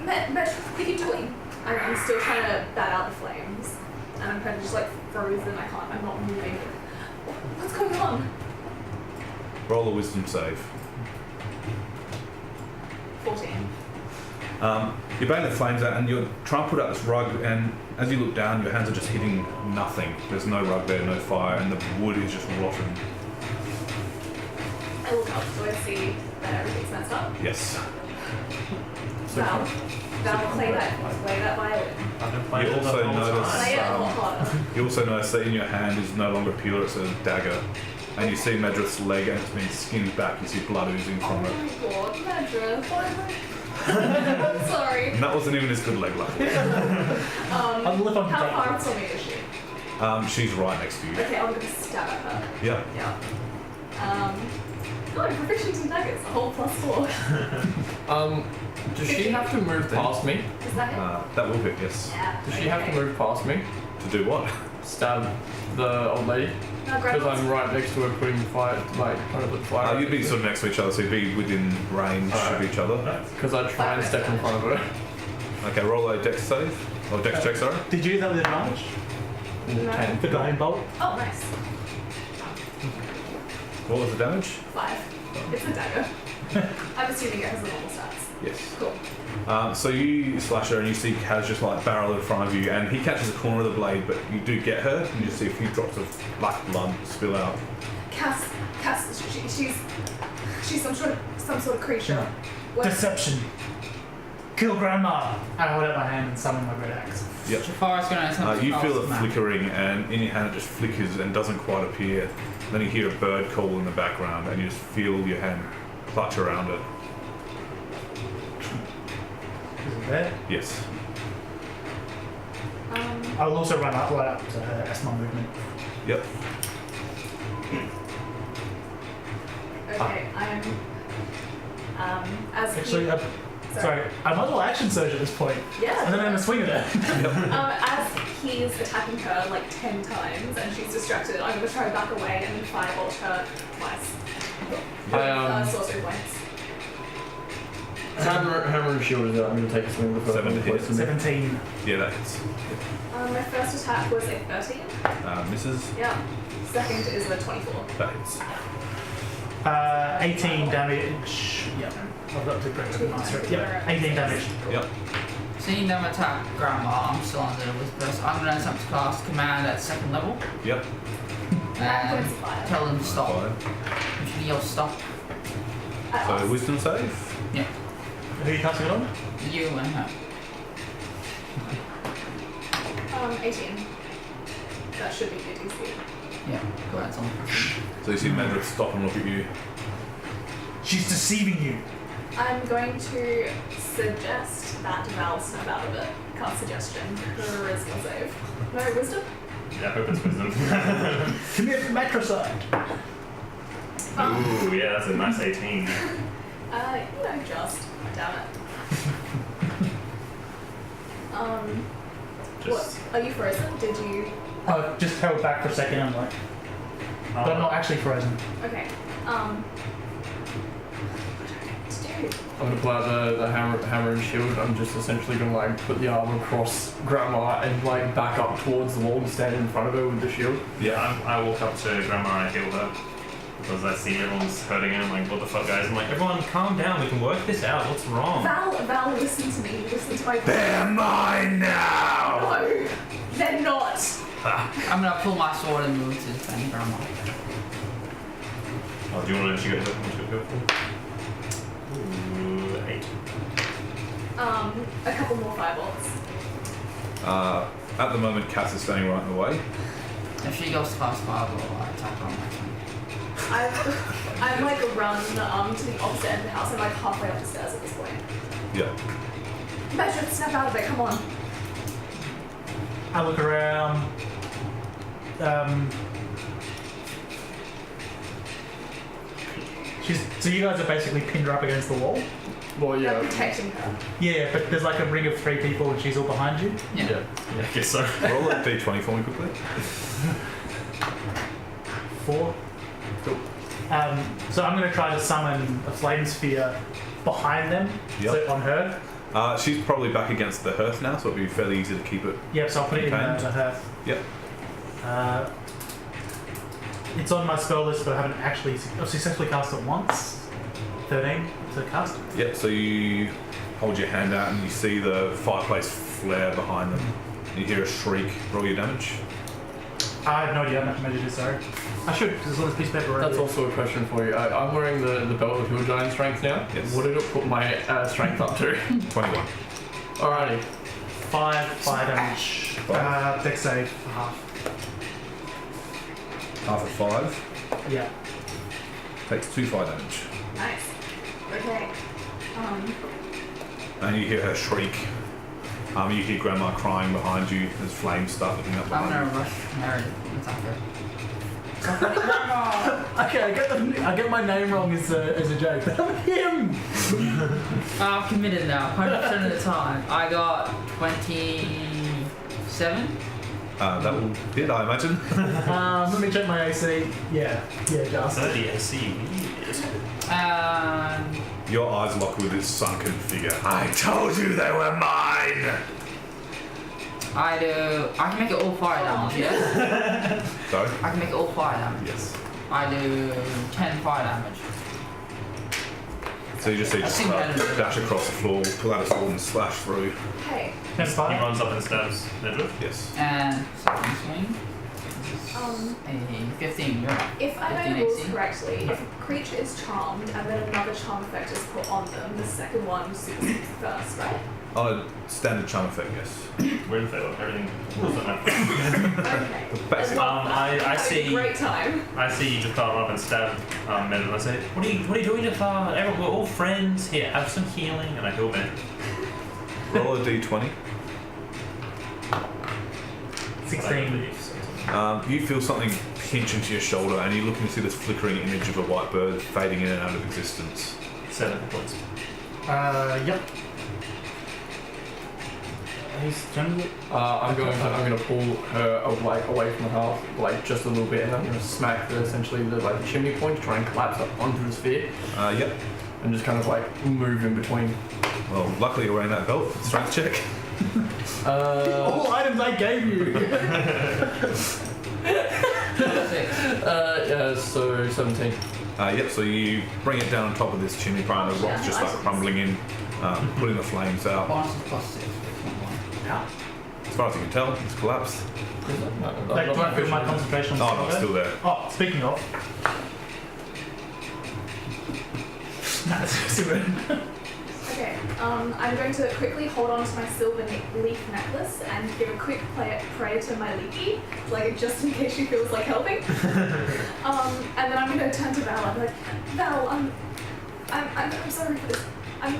Met, what are you doing? I'm still trying to bat out the flames. And I'm kind of just like frozen. I'm not moving. What's going on? Roll a wisdom save. 14. You're banging the flames out, and you're trying to put out this rug, and as you look down, your hands are just hitting nothing. There's no rug there, no fire, and the wood is just rotten. I look up. Do I see that everything's messed up? Yes. Val, play that violin. I've been playing You all the also whole notice- time. Play it a lot harder. You also notice that in your hand is no longer pure, it's a dagger. And you see Medrith's leg and it's been skinned back, you see blood oozing Oh from it. my god, Medrith. I'm sorry. And that wasn't even his good leg, luckily. I'll live on How potato. far from me is she? She's right next to you. Okay, I'm gonna stab at her. Yeah. Yeah. Oh, proficiency in daggers, a whole +4. Does she have to move past me? Is that it? That will hit, yes. Yeah. Does she have to move past me? To do what? Stab the old lady? No, Because grab I'm right next to her putting fire, like, kind of put fire. You'd be sort of next to each other, so you'd be within range of each other. Because I try and step in front of her. Okay, roll a dex save. Or dex check, sorry. Did you use that with advantage? No. 10. The dying bolt? Oh, nice. What was the damage? 5. It's a dagger. I'm assuming it has the normal stats. Yes. Cool. So you slash her and you see Kaz just like barrel in front of you, and he catches the corner of the blade, but you do get her, and you just see a few drops of black blood spill out. Cass, she's some sort of creature. What- Deception. Kill grandma. I hold out my hand and summon my great axe. Yep. Jafar's gonna attempt You to feel cast it magic. flickering, and in your hand it just flickers and doesn't quite appear. Then you hear a bird call in the background, and you just feel your hand clutch around it. Is it there? Yes. I will also run up right up to her as my movement. Yep. Okay, I'm. As Actually, he, sorry, I might as well action surge at this point. Yeah. And then I'm gonna swing at her. As he's attacking her like 10 times and she's distracted, I'm gonna try back away and then firebolt her twice. Sorcery points. Hammer and shield is out. I'm going to take a swing with her. 7 to hit. 17. Yeah, that hits. My first attack was a 13. Misses. Yeah. Second is a 24. That hits. 18 damage. Yep. I've got to great master. Yep. 18 damage. Yep. Seeing them attack Grandma, I'm still under the whisper, so I'm gonna attempt to cast command at 2nd level Yep. and Points of fire. tell them to stop. Fine. Usually yell stop. At So us. wisdom save. Yeah. Who are you casting it on? You and her. 18. That should be your DC. Yeah. Go ahead, on. So you see Medrith stop and look at you. She's deceiving you. I'm going to suggest that Val snap out of it. Cast suggestion. Charisma save. No, wisdom? Yeah, I hope it's wisdom. Commit matricide. Ooh, yeah, that's a nice 18. Just. Damn it. Just, What? Are you frozen? Did you? I just held back for a second. I'm like, but I'm not actually frozen. Okay. I'm going to pull out the hammer and shield. I'm just essentially going to like put the arm across Grandma and like back up towards the wall and stand in front of her with the shield. yeah, I walk up to Grandma and I heal her. Because I see everyone's hurting her. I'm like, what the fuck, guys? I'm like, everyone calm down. We can work this out. What's wrong? Val, listen to me. Listen to my. They're mine now! No, they're not. I'm gonna pull my sword and move to defend Grandma. Oh, do you want to go for? Ooh, 8. A couple more fireballs. At the moment, Cass is standing right in the way. If she goes to cast fireball, I attack her on my turn. I'm like run to the opposite end of the house. I'm like halfway up the stairs at this point. Yeah. Measure, snap out of it. Come on. I look around. So you guys are basically pinned her up against the wall? Well, They're yeah. protecting her. Yeah, but there's like a ring of 3 people and she's all behind you? Yeah. Yeah. Yeah, I guess so. Roll a d20 for me quickly. 4. Cool. So I'm going to try to summon a flame sphere behind them, Yep. so on her. She's probably back against the hearth now, so it'll be fairly easy to keep it. Yep, so I'll put it in Contained. the hearth. Yep. It's on my spell list, but I haven't actually successfully cast it once. 13 to cast. Yep, so you hold your hand out and you see the fireplace flare behind them. You hear a shriek. Roll your damage. I have no idea how much magic it is, sorry. I should, because there's all this piece of paper right That's here. also a question for you. I'm wearing the belt with your giant strength now. Yes. What did it put my strength up to? 21. Fire Alrighty. damage. Dex save for half. Half of 5. Yeah. Takes 2 fire damage. Nice. Okay. And you hear her shriek. You hear Grandma crying behind you as flames start looking up I'm behind gonna you. rush Mary and attack her. Somebody, Grandma! Okay, I get my name wrong as a joke, but I'm him! I'm committed now, 100% of the time. I got 27. That will hit, I imagine. Let me check my AC. Yeah, just. 30 AC. Your eyes lock with this sunken figure. I told you they were mine! I can make it all fire damage, yes? Sorry? I can make it all fire damage. Yes. I do 10 fire damage. So you just see I think Spark that is- dash across the floor, pull out a sword and slash through. Hey. That's He fine. runs up and stabs Nedra. Yes. And second swing. A 15, you're right. If I know 15 the rules AC. correctly, if a creature is charmed and then another charm effect is put on them, the second one supersedes the first, right? On a standard charm effect, yes. We're in favour. Everything rules don't matter. Okay. Basic. I Having a see. great time. I see you just power up and stab Nedra, and I say, what are you doing if everyone, we're all friends here? Have some healing, and I heal Nedra. Roll a d20. 16. You feel something pinch into your shoulder and you look and see this flickering image of a white bird fading in and out of existence. 7 points. Yep. He's generally. I'm gonna pull her away from the house, like just a little bit, and I'm gonna smack essentially the chimney point, try and collapse up onto the sphere, Yep. and just kind of move in between. Well, luckily you're wearing that belt. Strength check. All items I gave you! Yeah, so 17. Yep, so you bring it down on top of this chimney pile and the rocks just start crumbling in, putting the flames out. Bonus is +6. As far as you can tell, it's collapsed. Like, do I feel my concentration on Oh no, it's still there. Oh, speaking of. That's super. Okay, I'm going to quickly hold on to my silver leaf necklace and give a quick prayer to my leaky, just in case she feels like helping. And then I'm going to turn to Val. I'm like, Val, I'm sorry for this. I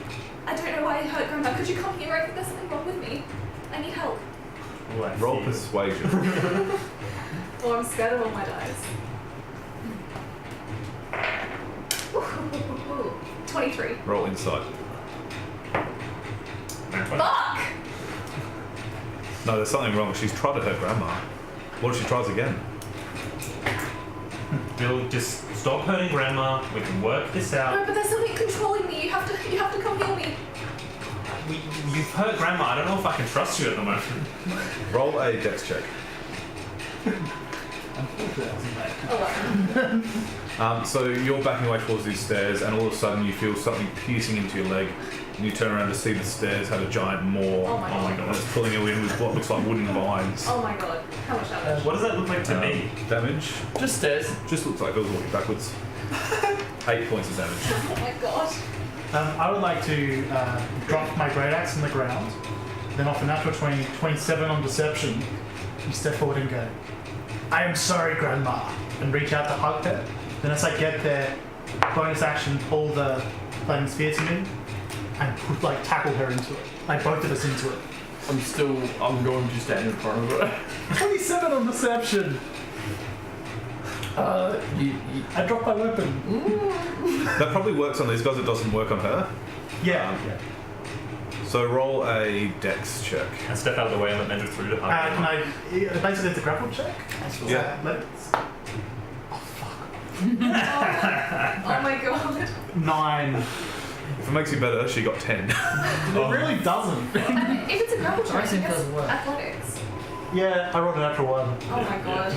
don't know why I hurt Grandma. Could you come here? I think there's something wrong with me. I need help. Roll persuasion. Oh, I'm scared of all my dice. Ooh, 23. Roll insight. Fuck! No, there's something wrong. She's tried to hurt Grandma. What if she tries again? Bill, just stop hurting Grandma. We can work this No, out. but there's something controlling me. You have to come heal me. You've hurt Grandma. I don't know if I can trust you at the moment. Roll a dex check. 11. So you're backing away towards these stairs and all of a sudden you feel something piercing into your leg and you turn around to see the stairs have a giant maw. Oh my and it's pulling you in with what looks like wooden vines. Oh my god. How much damage? What does that look like to me? Damage? Just stairs. Just looks like it was walking backwards. 8 points of damage. Oh my god. I would like to drop my great axe on the ground, then off a natural 27 on deception, you step forward and go, I am sorry, Grandma, and reach out to hug her. Then as I get there, bonus action, pull the flaming sphere to me, and tackle her into it. Both of us into it. I'm going to stand in front of her. 27 on deception! I dropped my weapon. That probably works on these guys, it doesn't work on her. Yeah. So roll a dex check. And step out of the way and let Nedra through to hug Can Grandma. I basically it's a grapple check? Yeah. Oh my god. 9. If it makes you better, she got 10. It really doesn't. I mean, if it's a grapple check, I Pricing guess doesn't work. athletics. Yeah, I rolled a natural 1. Oh my god.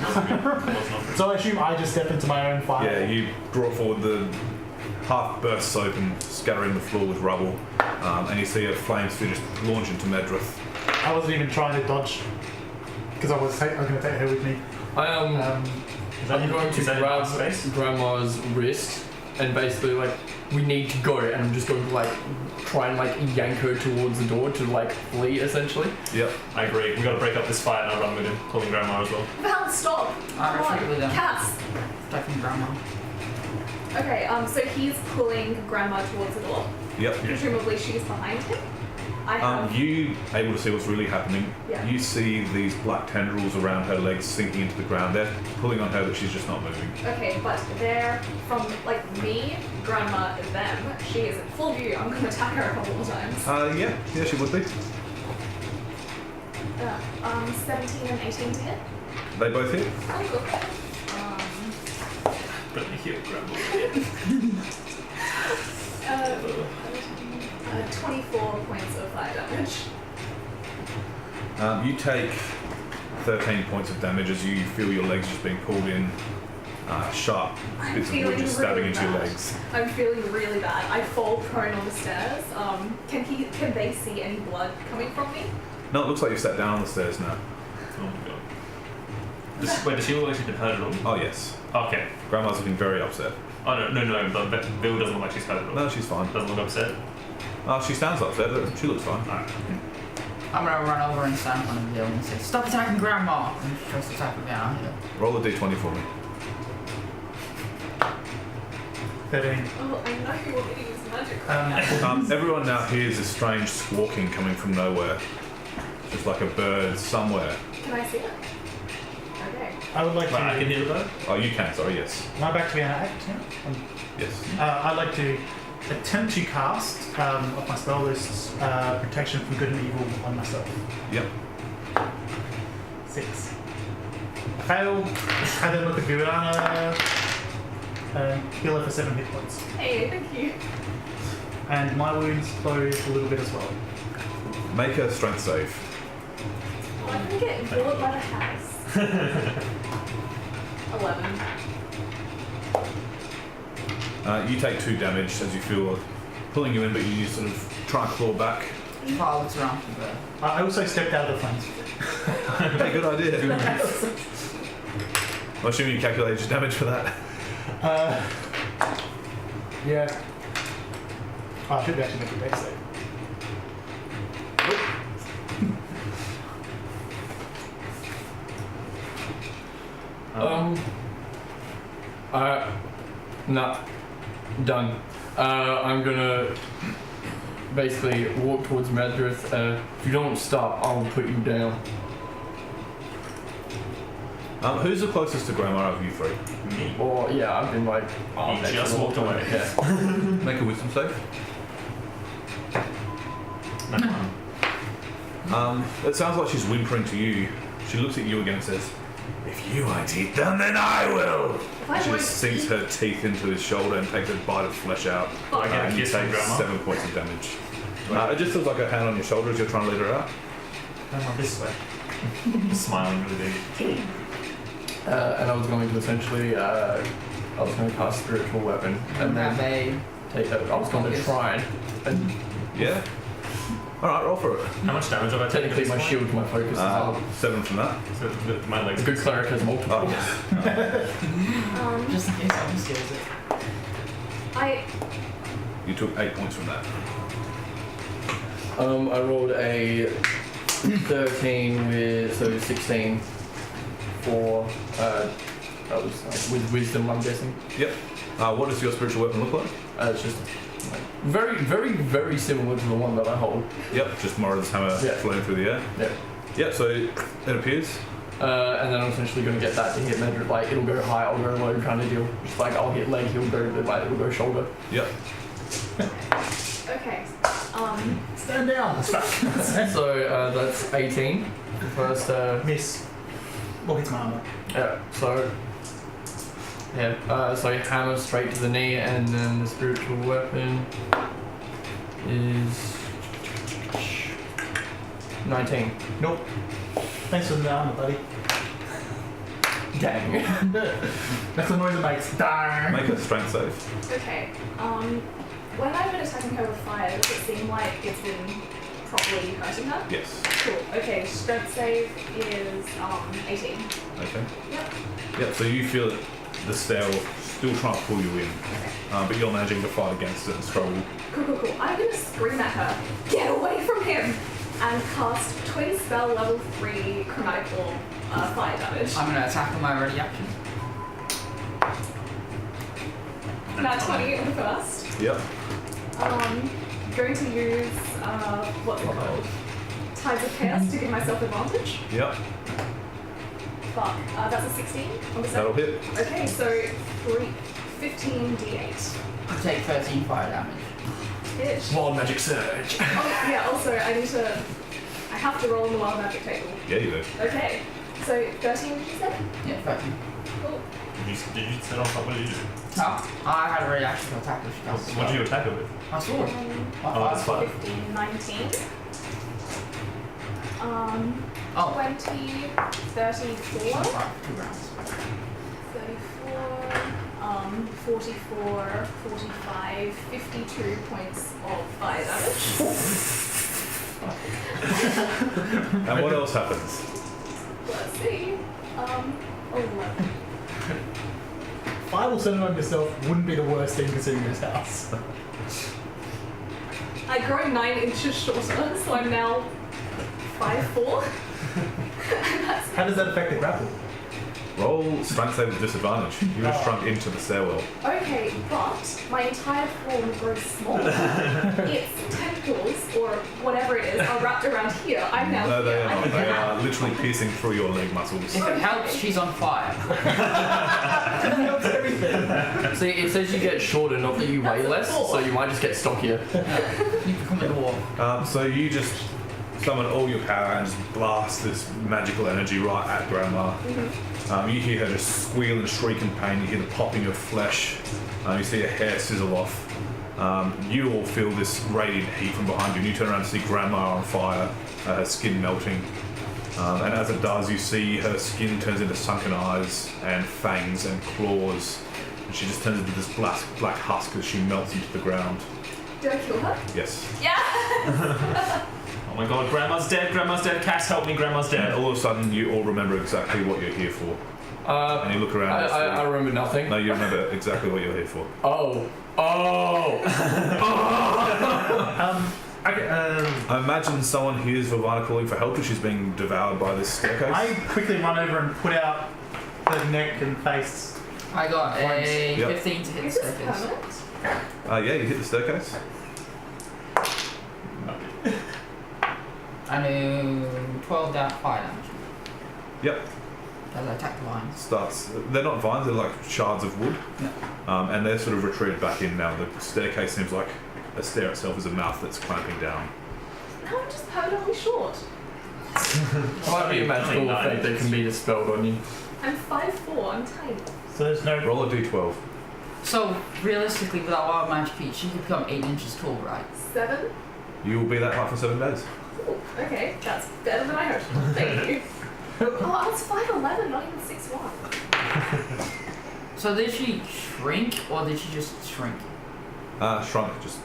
So I assume I just step into my own fire. Yeah, you draw forward, the half bursts open, scattering the floor with rubble, and you see a flame sphere just launch into Medrith. I wasn't even trying to dodge because I was going to take her with me. I'm going to grab Grandma's wrist and basically like, we need to go, and I'm just going to like try and like yank her towards the door to like flee essentially. Yep. I agree. We gotta break up this fight and I'll run with him, pulling Grandma as well. Val, stop! I Come retreat with on, them. Cass! Protecting Grandma. Okay, so he's pulling Grandma towards the door. Yep. Presumably she's behind him. I have... You able to see what's really happening. Yeah. You see these black tendrils around her legs sinking into the ground. They're pulling on her, but she's just not moving. Okay, but they're from, like, me, Grandma, and them. She is in full view. I'm going to attack her a couple more times. Yeah, she would be. 17 and 18 to hit. They both hit. Oh, cool. Let me heal Grandma. 24 points of fire damage. You take 13 points of damage as you feel your legs just being pulled in. Sharp I'm bits of wood feeling just stabbing really into your bad. legs. I'm feeling really bad. I fall prone on the stairs. Can they see any blood coming from me? No, it looks like you've sat down on the stairs now. Oh my god. Wait, does she look like she's been hurt at all? Oh, yes. Okay. Grandma's looking very upset. Oh no, but Bill doesn't look like she's hurt at all. No, she's fine. Doesn't look upset. She sounds upset, but she looks fine. Alright. I'm gonna run over and stand in front of Bill and say, "Stop attacking Grandma!" And she tries to attack me down here. Roll a d20 for me. 13. Oh, I know you want me to use magic right now. Everyone now hears a strange squawking coming from nowhere. Just like a bird somewhere. Can I see it? Okay. I would like Wait, I can to... hear the bird? Oh, you can, sorry, yes. Am I back to be an act? Yeah? Yes. I'd like to attempt to cast off my spell lists protection from good and evil on myself. Yep. 6. Fail. And then look at Gurana. Heal her for 7 hit points. Hey, thank you. And my wounds close a little bit as well. Make a strength save. Oh, I'm gonna get bored by the house. 11. You take 2 damage as you feel pulling you in, but you sort of try and claw back. Father looks around for Bill. I also stepped out of the flames. Hey, good idea. I'm assuming you calculated your damage for that. Yeah. Oh, I should actually make a dex save. Nah. Done. I'm gonna basically walk towards Medrith. If you don't stop, I'll put you down. Who's the closest to Grandma of you three? Me. Or, yeah, I've been like... He just walked away. Yeah. Make a wisdom save. It sounds like she's whimpering to you. She looks at you again and says, "If you won't eat them, then I will." If I She won't just sinks eat- her teeth into his shoulder and takes a bite of flesh out. Oh, I get a and you kiss from take Grandma. 7 points of damage. It just feels like a hand on your shoulder as you're trying to lead her out. This way. Smiling really big. And I was going to essentially... I was going to cast Spiritual Weapon. And then take that. I was going to try and... Yeah? Alright, roll for it. How much damage have I taken? Technically, my shield's my focus as well. 7 from that. So my legs. A good cleric has multiple. Oh, yes. Just in case someone steals it. You took 8 points from that. I rolled a 13 with... So 16 for... that was with wisdom, I'm guessing. Yep. What does your spiritual weapon look like? It's just like, very, very, very similar to the one that I hold. Yep, just Morad's hammer floating through the air. Yeah. Yep, so it appears. And then I'm essentially going to get that to hit Medrit. Like, it'll go high, I'll go low kind of deal. Just like, I'll hit leg, he'll go, like, it'll go shoulder. Yep. Okay. Stand down. So, that's 18. The first, Miss. Well, it's my armor. yeah, so... Yeah, so hammer straight to the knee, and then the spiritual weapon is 19. Nope. Thanks for the armor, buddy. Dang. That's the noise it makes. Darn. Make a strength save. Okay. When I've been attacking her with fire, does it seem like it's been properly hurting her? Yes. Cool. Okay, strength save is 18. Okay. Yep. Yep, so you feel that the stair will still trying to pull you in, but you're managing to fight against it and struggle. Cool. I'm gonna scream at her, get away from him! And cast Twin Spell level 3 Chronicle fire damage. I'm gonna attack on my ready action. Now 20 on the first. Yep. Going to use what they're called? Tides of Chaos to give myself advantage. Yep. Fuck. That's a 16 on the That'll second. hit. Okay, so 15 d8. I take 13 fire damage. Ish. Wild magic surge. Oh, yeah, also, I have to roll on the wild magic table. Yeah, you do. Okay, so 13, you said? Yeah, 13. Cool. Did you set off? What did you do? Oh, I had a ready action to attack if she does. What did you attack her with? My sword. Oh, that's fine. 15, 19. Oh. 20, 34. Alright, 2 rounds. 34, 44, 45, 52 points of fire damage. And what else happens? Let's see. 11. Fireball centered on yourself wouldn't be the worst thing considering this house. I grow 9 inches shorter, so I'm now 5'4". And that's How does that affect the grapple? Roll strength save with disadvantage. You just shrunk into the stairwell. okay, but my entire form grows smaller. Its tentacles, or whatever it is, are wrapped around here. I'm now No, they here. are not. They are literally piercing through your leg muscles. If it helps, she's on fire. See, it says you get shorter, not that you weigh less, so you might just get stockier. You become a dwarf. So you just summon all your power and just blast this magical energy right at Grandma. You hear her just squeal and shriek in pain. You hear the popping of flesh. You see her hair sizzle off. You all feel this radiant heat from behind you, and you turn around to see Grandma on fire, her skin melting. And as it does, you see her skin turns into sunken eyes and fangs and claws. And she just turns into this black husk as she melts into the ground. Did I kill her? Yes. Yeah! Oh my god, Grandma's dead, Cass, help me, Grandma's And dead. all of a sudden, you all remember exactly what you're here for. And you look around. I remember nothing. No, you remember exactly what you're here for. Oh. Okay, I imagine someone hears Vivina calling for help as she's being devoured by this staircase. I quickly run over and put out the neck and face. I got a Yep. 15 to hit the Is this staircase. permanent? Yeah, you hit the staircase. I do 12 down fire damage. Yep. As I attack the vines. They're not vines, they're like shards of wood. Yeah. And they're sort of retreated back in now. The staircase seems like a stair itself is a mouth that's clamping down. No, I'm just permanently short. Might be a magical effect that can be dispelled on you. I'm 5'4", I'm tiny. So there's no. Roll a d12. So, realistically, without wild magic feet, she could become 8 inches tall, right? 7? You will be that height for 7 days. Ooh, okay, that's better than I hoped. Thank you. Oh, I was 5'11", not even 6'1". So did she shrink, or did she just shrink? Shrunk, just.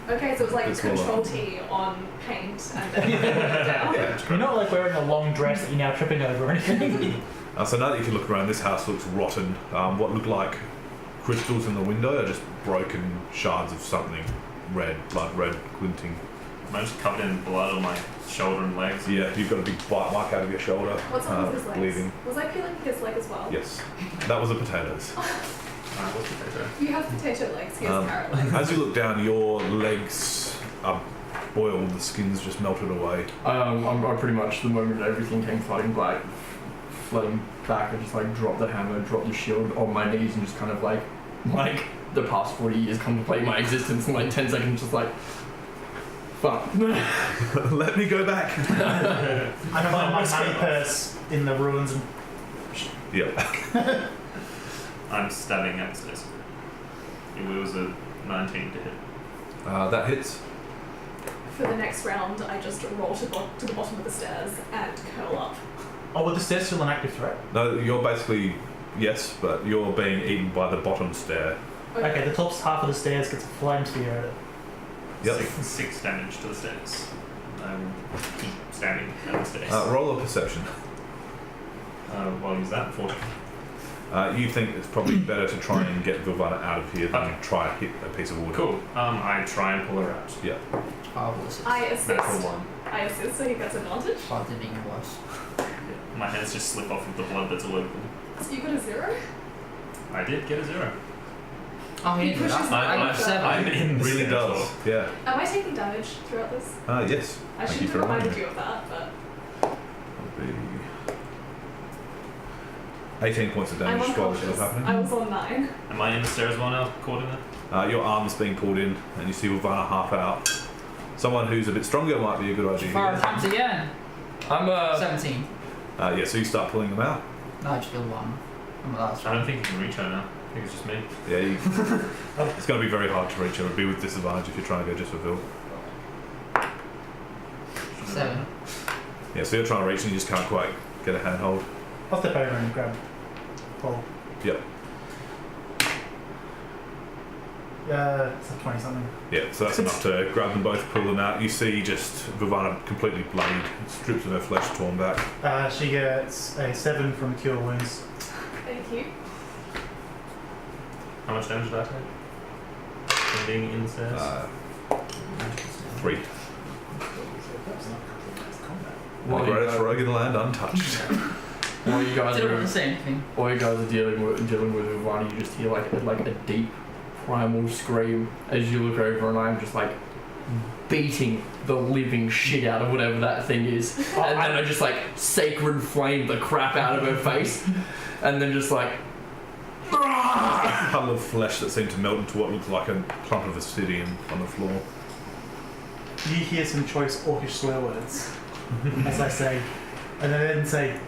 Okay, so it was like It's Control T on paint and then down. You're not like wearing a long dress that you're now tripping over or anything. So now that you can look around, this house looks rotten. What look like crystals in the window are just broken shards of something red, blood red, glinting. I'm just covered in blood on my shoulder and legs. Yeah, you've got a big bite mark out of your shoulder. What's up with his legs? Bleeding. Was I peeling his leg as well? Yes, that was the potatoes. What's the picture? You have potato legs, he has carrot legs. As you look down, your legs are boiled. The skin's just melted away. I pretty much, the moment everything came flooding back, I just like dropped the hammer, dropped the shield on my knees and just kind of like the past 40 years contemplate my existence in like 10 seconds, just like, fuck. Let me go back. I can find my money purse in the ruins and. Yep. I'm stabbing Axis. It was a 19 to hit. That hits. For the next round, I just roll to the bottom of the stairs and curl up. Oh, well, the stairs still an active threat? No, you're basically yes, but you're being eaten by the bottom stair. Okay, the top half of the stairs gets a flame sphere at it. Yep. 6 damage to the stairs. I will keep standing at the stairs. Roll a perception. Well, use that for. You think it's probably better to try and get Vilvana out of here than try and hit a piece of water. Cool. I try and pull her out. Yeah. I will assist. I assist. Natural one. I assist, so he gets advantage. Oh, didn't even worse. Yeah. My hands just slip off of the blood that's all over them. So you got a 0? I did get a 0. Oh, he didn't. pushes I got the 7. I'm in the Really center. does. Yeah. Am I taking damage throughout this? Yes. I Thank should you have for reminding reminded me. you of that, but That'll be 18 points of I'm damage while this is unconscious. happening. I was on 9. Am I in the stairs well now, caught in it? Your arm's being pulled in, and you see Vilvana half out. Someone who's a bit stronger might be a good idea. Fire attempts again. I'm 17. Yeah, so you start pulling them out. No, I just killed one. I'm the last I one. don't think you can reach her now. I think it's just me. Yeah, you, it's going to be very hard to reach her. It'll be with disadvantage if you're trying to go just for Vil. 7. Yeah, so you're trying to reach and you just can't quite get a handhold. I'll step over and grab Paul. Yep. It's like 20 something. Yeah, so that's enough to grab them both, pull them out. You see just Vilvana completely bloodied, strips of her flesh torn back. She gets a 7 from Cure Wounds. Thank you. How much damage did I take? From being in the stairs? 3. While you Greatest guys- rogue in the land untouched. while you guys Didn't want are to say anything. while you guys are dealing with Ivana, you just hear like a deep primal scream as you look over, and I'm just like beating the living shit out of whatever that thing is, and then I just like sacred flame the crap out of her face, and then just like. A puddle of flesh that seemed to melt into what looked like a clump of obsidian on the floor. You hear some choice orcish swear words as I say, and then say,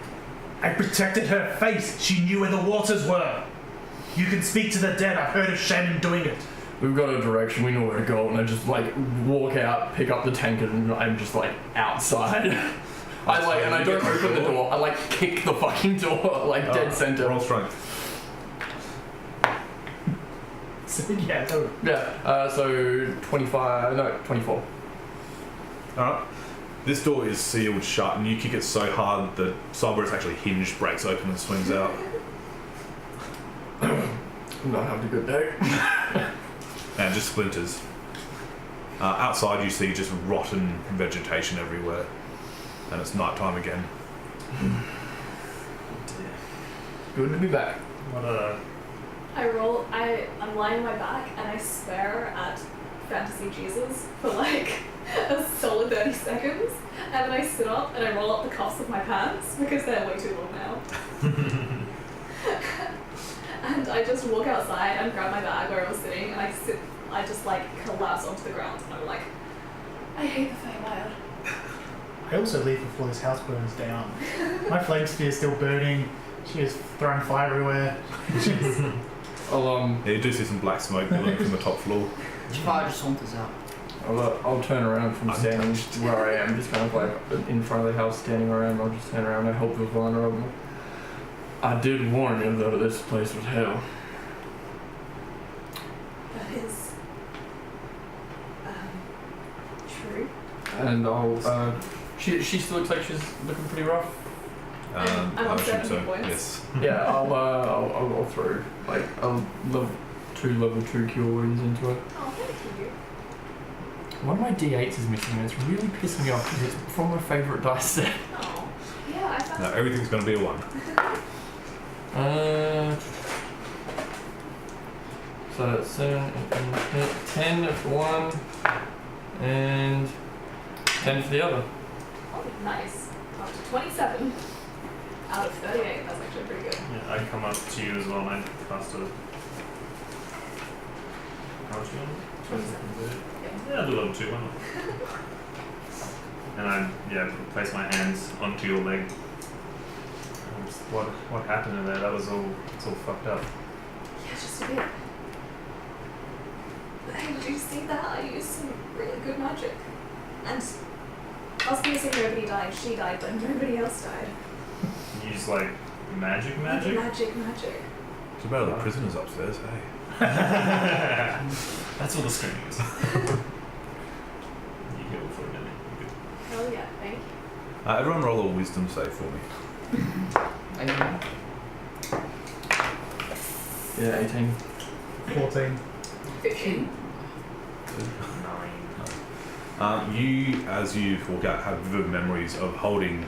I protected her face. She knew where the waters were. You can speak to the dead. I've heard of Shannon doing it. We've got a direction, we know where to go, and I just like walk out, pick up the tankard, and I'm just like outside. And I don't open the door, I like kick the fucking door, like dead center. Roll strength. So, yeah, so Yeah, so 24. Alright. This door is sealed shut, and you kick it so hard the side where it's actually hinged breaks open and swings out. I'm not having a good day. And just splinters. Outside you see just rotten vegetation everywhere. And it's nighttime again. Good to be back. What a... I'm lying on my back and I swear at Fantasy Jesus for like a solid 30 seconds. And then I sit up and I roll up the cuffs of my pants because they're way too long now. And I just walk outside and grab my bag where I was sitting and I just like collapse onto the ground and I'm like, I hate the Feywild. I also leave before this house burns down. My flame sphere is still burning. She is throwing fire everywhere. I'll Yeah, you do see some black smoke billowing from the top floor. Jafar just saunters out. I'll turn around from standing where I am, just kind of like in front of the house, standing around. I'll just turn around and help with vulnerable. I did warn you though, this place was hell. That is true. And I'll. She still looks like she's looking pretty rough. I'm I on assume 70 points. Yes. Yeah, I'll throw like a level 2 cure wounds into it. Oh, thank you. One of my D8s is missing, and it's really pissing me off because it's from my favourite dice set. Oh, yeah, I found No, everything's going to be a 1. So that's 7, 10 for one, and 10 for the other. Oh, nice. Up to 27 out of 38. That's actually pretty good. Yeah, I come up to you as well, and I cast a... How much do you want? Yeah, I'll do level 2, why not? And I, place my hands onto your leg. What happened in there? That was all, it's all fucked up. Yeah, just a bit. But hey, did you see that? I used some really good magic. And I was going to say nobody died. She died, but nobody else died. You use like magic? Magic. It's about the prisoners upstairs, hey? That's all the screaming is. You heal for a minute. You're good. Everyone roll a wisdom save for me. Yeah, 18. 14. 15. 9. You, as you walk out, have vivid memories of holding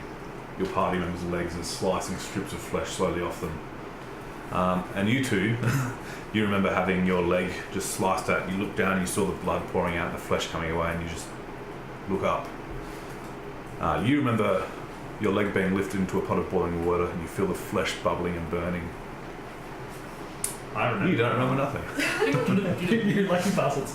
your party members' legs and slicing strips of flesh slowly off them. And you two, you remember having your leg just sliced out. You look down and you saw the blood pouring out and the flesh coming away, and you just look up. You remember your leg being lifted into a pot of boiling water, and you feel the flesh bubbling and burning. I remember. You don't remember nothing. You lucky bastards.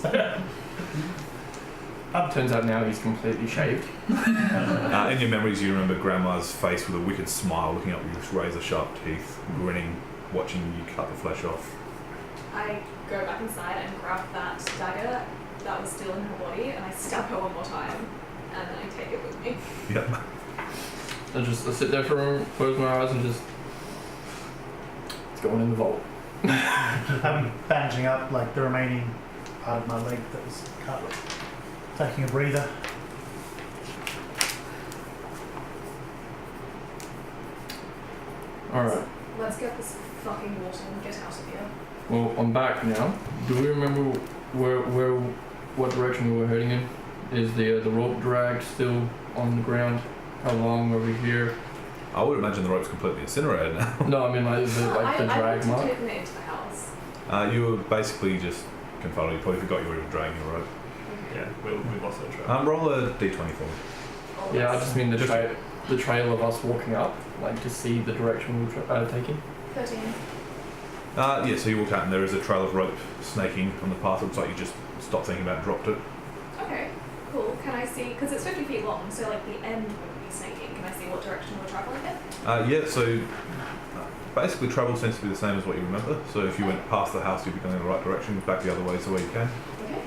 Turns out now he's completely shaved. In your memories, you remember Grandma's face with a wicked smile, looking up with razor-sharp teeth, grinning, watching you cut the flesh off. I go back inside and grab that dagger that was still in her body, and I stab her one more time, and then I take it with me. Yep. I sit there for a moment, close my eyes, and just. It's going in the vault. I'm bandaging up like the remaining part of my leg that was cut. Taking a breather. Alright. Let's get this fucking water and get out of here. Well, I'm back now. Do we remember what direction we were heading in? Is the rope drag still on the ground? How long were we here? I would imagine the rope's completely incinerated now. No, I mean the drag I mark. want to take it into the house. You were basically just confounded. You probably forgot you were even dragging the rope. Yeah, we lost that trail. Roll a d20 for me. Oh, Yeah, I that's just mean the trail of us walking up, like to see the direction we were taking. 13. Yeah, so you walk out and there is a trail of rope snaking on the path. It looks like you just stopped thinking about it, dropped it. Okay, cool. Can I see, because it's 50 feet long, so like the end would be snaking. Can I see what direction we're traveling in? Yeah, so basically travel seems to be the same as what you remember. So if you went past the house, you'd be going in the right direction. Back the other way is the way you came. Okay.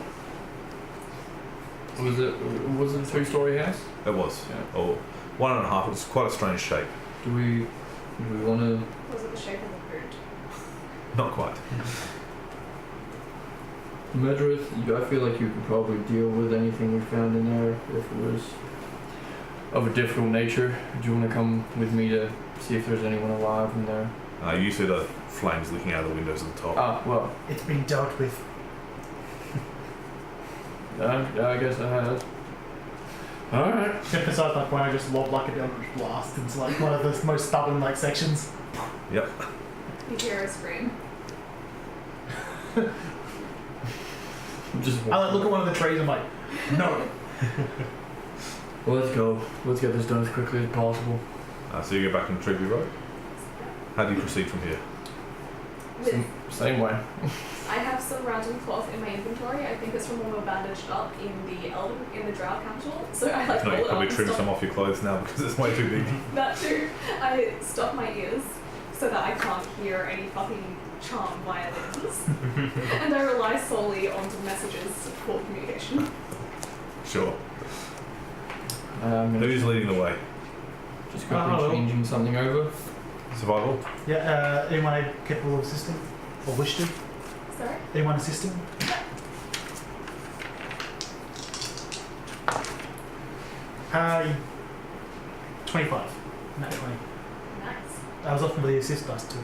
Was it a 2-story house? It was. Yeah. Or 1.5. It was quite a strange shape. Do we want to? Was it the shape of a boot? Not quite. Medrith, I feel like you could probably deal with anything we found in there if it was of a difficult nature. Do you want to come with me to see if there's anyone alive in there? You see the flames licking out of the windows at the top. Ah, well, It's been dealt with. yeah, I guess I had. Alright. Except besides like when I just lob like a Eldritch Blast into like one of the most stubborn like sections. Yep. You hear a scream. Just I like look at one of the trees and I'm like, no. Well, let's go. Let's get this done as quickly as possible. So you go back on Tribute Road. How do you proceed from here? With, Same way. I have some random cloth in my inventory. I think it's from when we were bandaged up in the Drow capital. So I like No, pull you it probably up and trim stop. some off your clothes now because it's way too big. That too. I stop my ears so that I can't hear any fucking charm violins. And I rely solely on messages for communication. Sure. I'm gonna Who's leading the way? just quickly changing something over. Survival? Yeah, anyone capable of assisting? Or wish to? Sorry? Anyone assisting? 25. Not 20. Nice. I was often the assist dice too.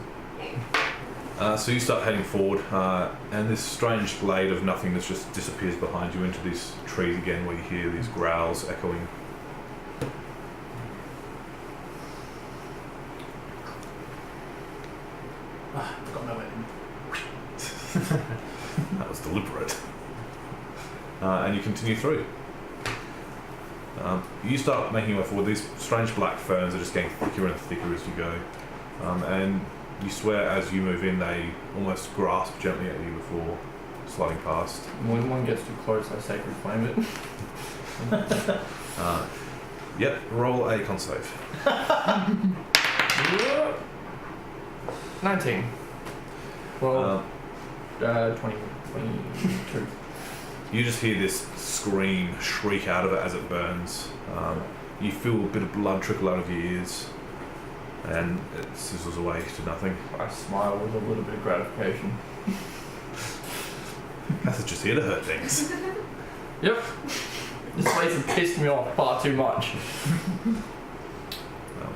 So you start heading forward, and this strange glade of nothingness just disappears behind you into these trees again, where you hear these growls echoing. I've got no weapon. That was deliberate. And you continue through. You start making your way forward. These strange black ferns are just getting thicker and thicker as you go. And you swear as you move in, they almost grasp gently at you before sliding past. When one gets too close, I sacred flame it. Yep, roll a con save. 19. Well, 22. You just hear this scream shriek out of it as it burns. You feel a bit of blood trickle out of your ears, and it sizzles away to nothing. I smile with a little bit of gratification. That's just here to hurt things. Yep. This place has pissed me off far too much.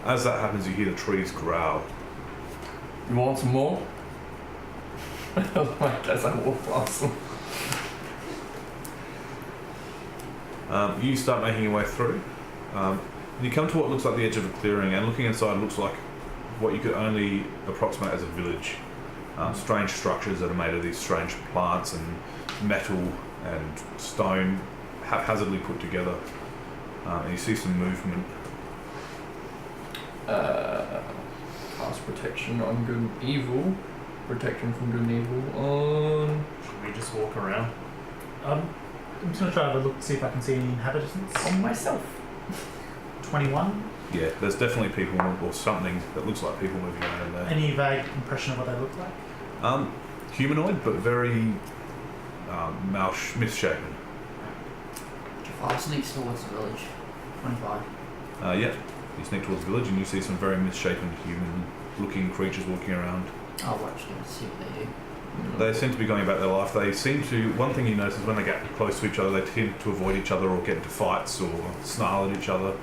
As that happens, you hear the trees growl. You want some more? As I walk past them. You start making your way through. And you come to what looks like the edge of a clearing, and looking inside looks like what you could only approximate as a village. Strange structures that are made of these strange plants and metal and stone haphazardly put together. And you see some movement. Cast protection on good and evil. Protection from good and evil on... Should we just walk around? I'm just going to try to have a look to see if I can see any inhabitants. on myself. 21. Yeah, there's definitely people or something that looks like people moving around in there. Any vague impression of what they look like? Humanoid, but very misshapen. Jafar sneaks towards the village. 25. Yeah, you sneak towards the village and you see some very misshapen human-looking creatures walking around. I'll watch them and see what they do. They seem to be going about their life. They seem to... One thing you notice is when they get close to each other, they tend to avoid each other or get into fights or snarl at each other.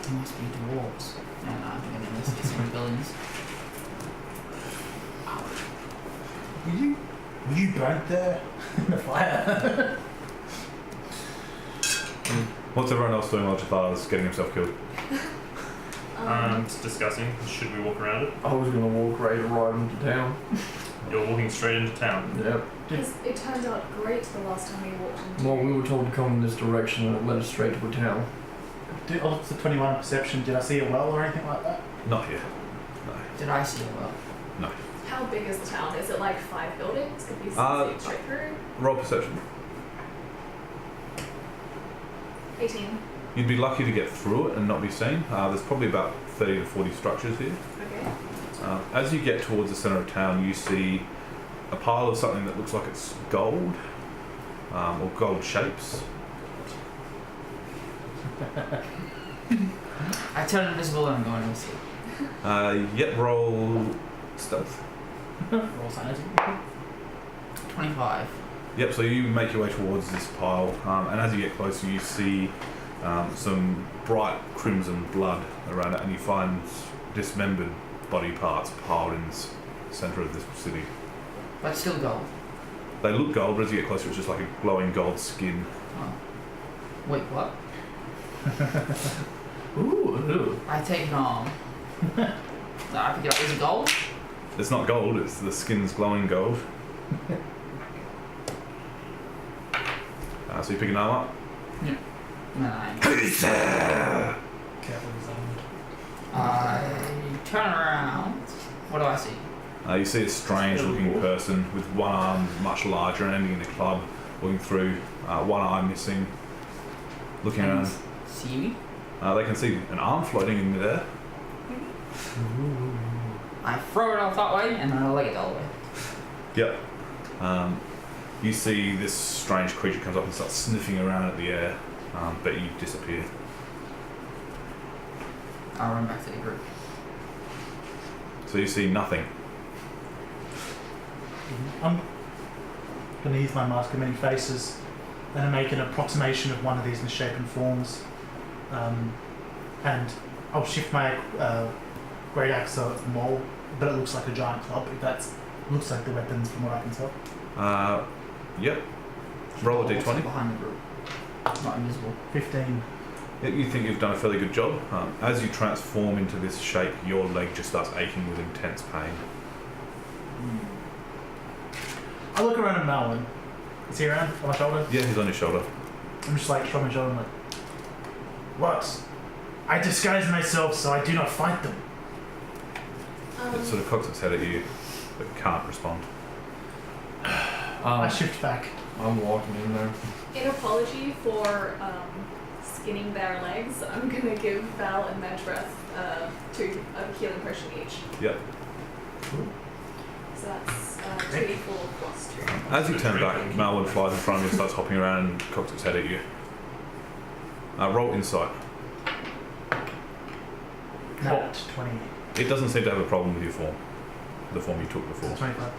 They must be dwarves. No, I'm going to investigate some villains. Were you burnt there in the fire? What's everyone else doing while Jafar's getting himself killed? Just discussing. Should we walk around it? I was gonna walk right into town. You're walking straight into town. Yep. It turned out great the last time we walked into Well, we were told to come in this direction and it led us straight to a town. It's a 21 perception. Did I see it well or anything like that? Not yet. Did I see it well? How big is the town? Is it like 5 buildings? Could we see it straight through? Roll perception. 18. You'd be lucky to get through it and not be seen. There's probably about 30 to 40 structures here. Okay. As you get towards the centre of town, you see a pile of something that looks like it's gold, or gold shapes. I turn invisible and I'm going to see. Yep, roll stealth. Roll sanity. 25. Yep, so you make your way towards this pile, and as you get closer, you see some bright crimson blood around it, and you find dismembered body parts piled in the centre of this city. But still gold. They look gold, but as you get closer, it's just like a glowing gold skin. Oh. Wait, what? Ooh. I take an arm. No, I pick it up. Is it gold? It's not gold, it's the skin's glowing gold. So you pick an arm up. Nine. Careful with I turn around. What do I see? You see a strange looking person with one arm much larger and ending in a club, looking through, one eye missing, looking And around. See me? They can see an arm floating in midair. I throw it off that way and then I leg it all the way. Yep. You see this strange creature comes up and starts sniffing around at the air, but you disappear. I'll run back to the group. So you see nothing. I'm going to use my mask of many faces and make an approximation of one of these misshapen forms. And I'll shift my great axe so it's more, but it looks like a giant club. If that's looks like the weapons from what I can tell. Yep. Roll a Also d20. behind the group. Not invisible. 15. Yeah, you think you've done a fairly good job. As you transform into this shape, your leg just starts aching with intense pain. I look around at Malwin. Is he around on my shoulder? Yeah, he's on your shoulder. I'm just like shrugging my shoulder. I'm like, what? I disguise myself so I do not fight them. It sort of cocks its head at you, but can't respond. I shift back. I'm walking in there. In apology for skinning their legs, I'm going to give Val and Medreth 2 of healing potion each. Yep. So that's 2d4 plus 2. As you turn back, Malwin flies in front of you and starts hopping around and cocks its head at you. Roll insight. Nat 20. It doesn't seem to have a problem with your form. The form you took before. 25.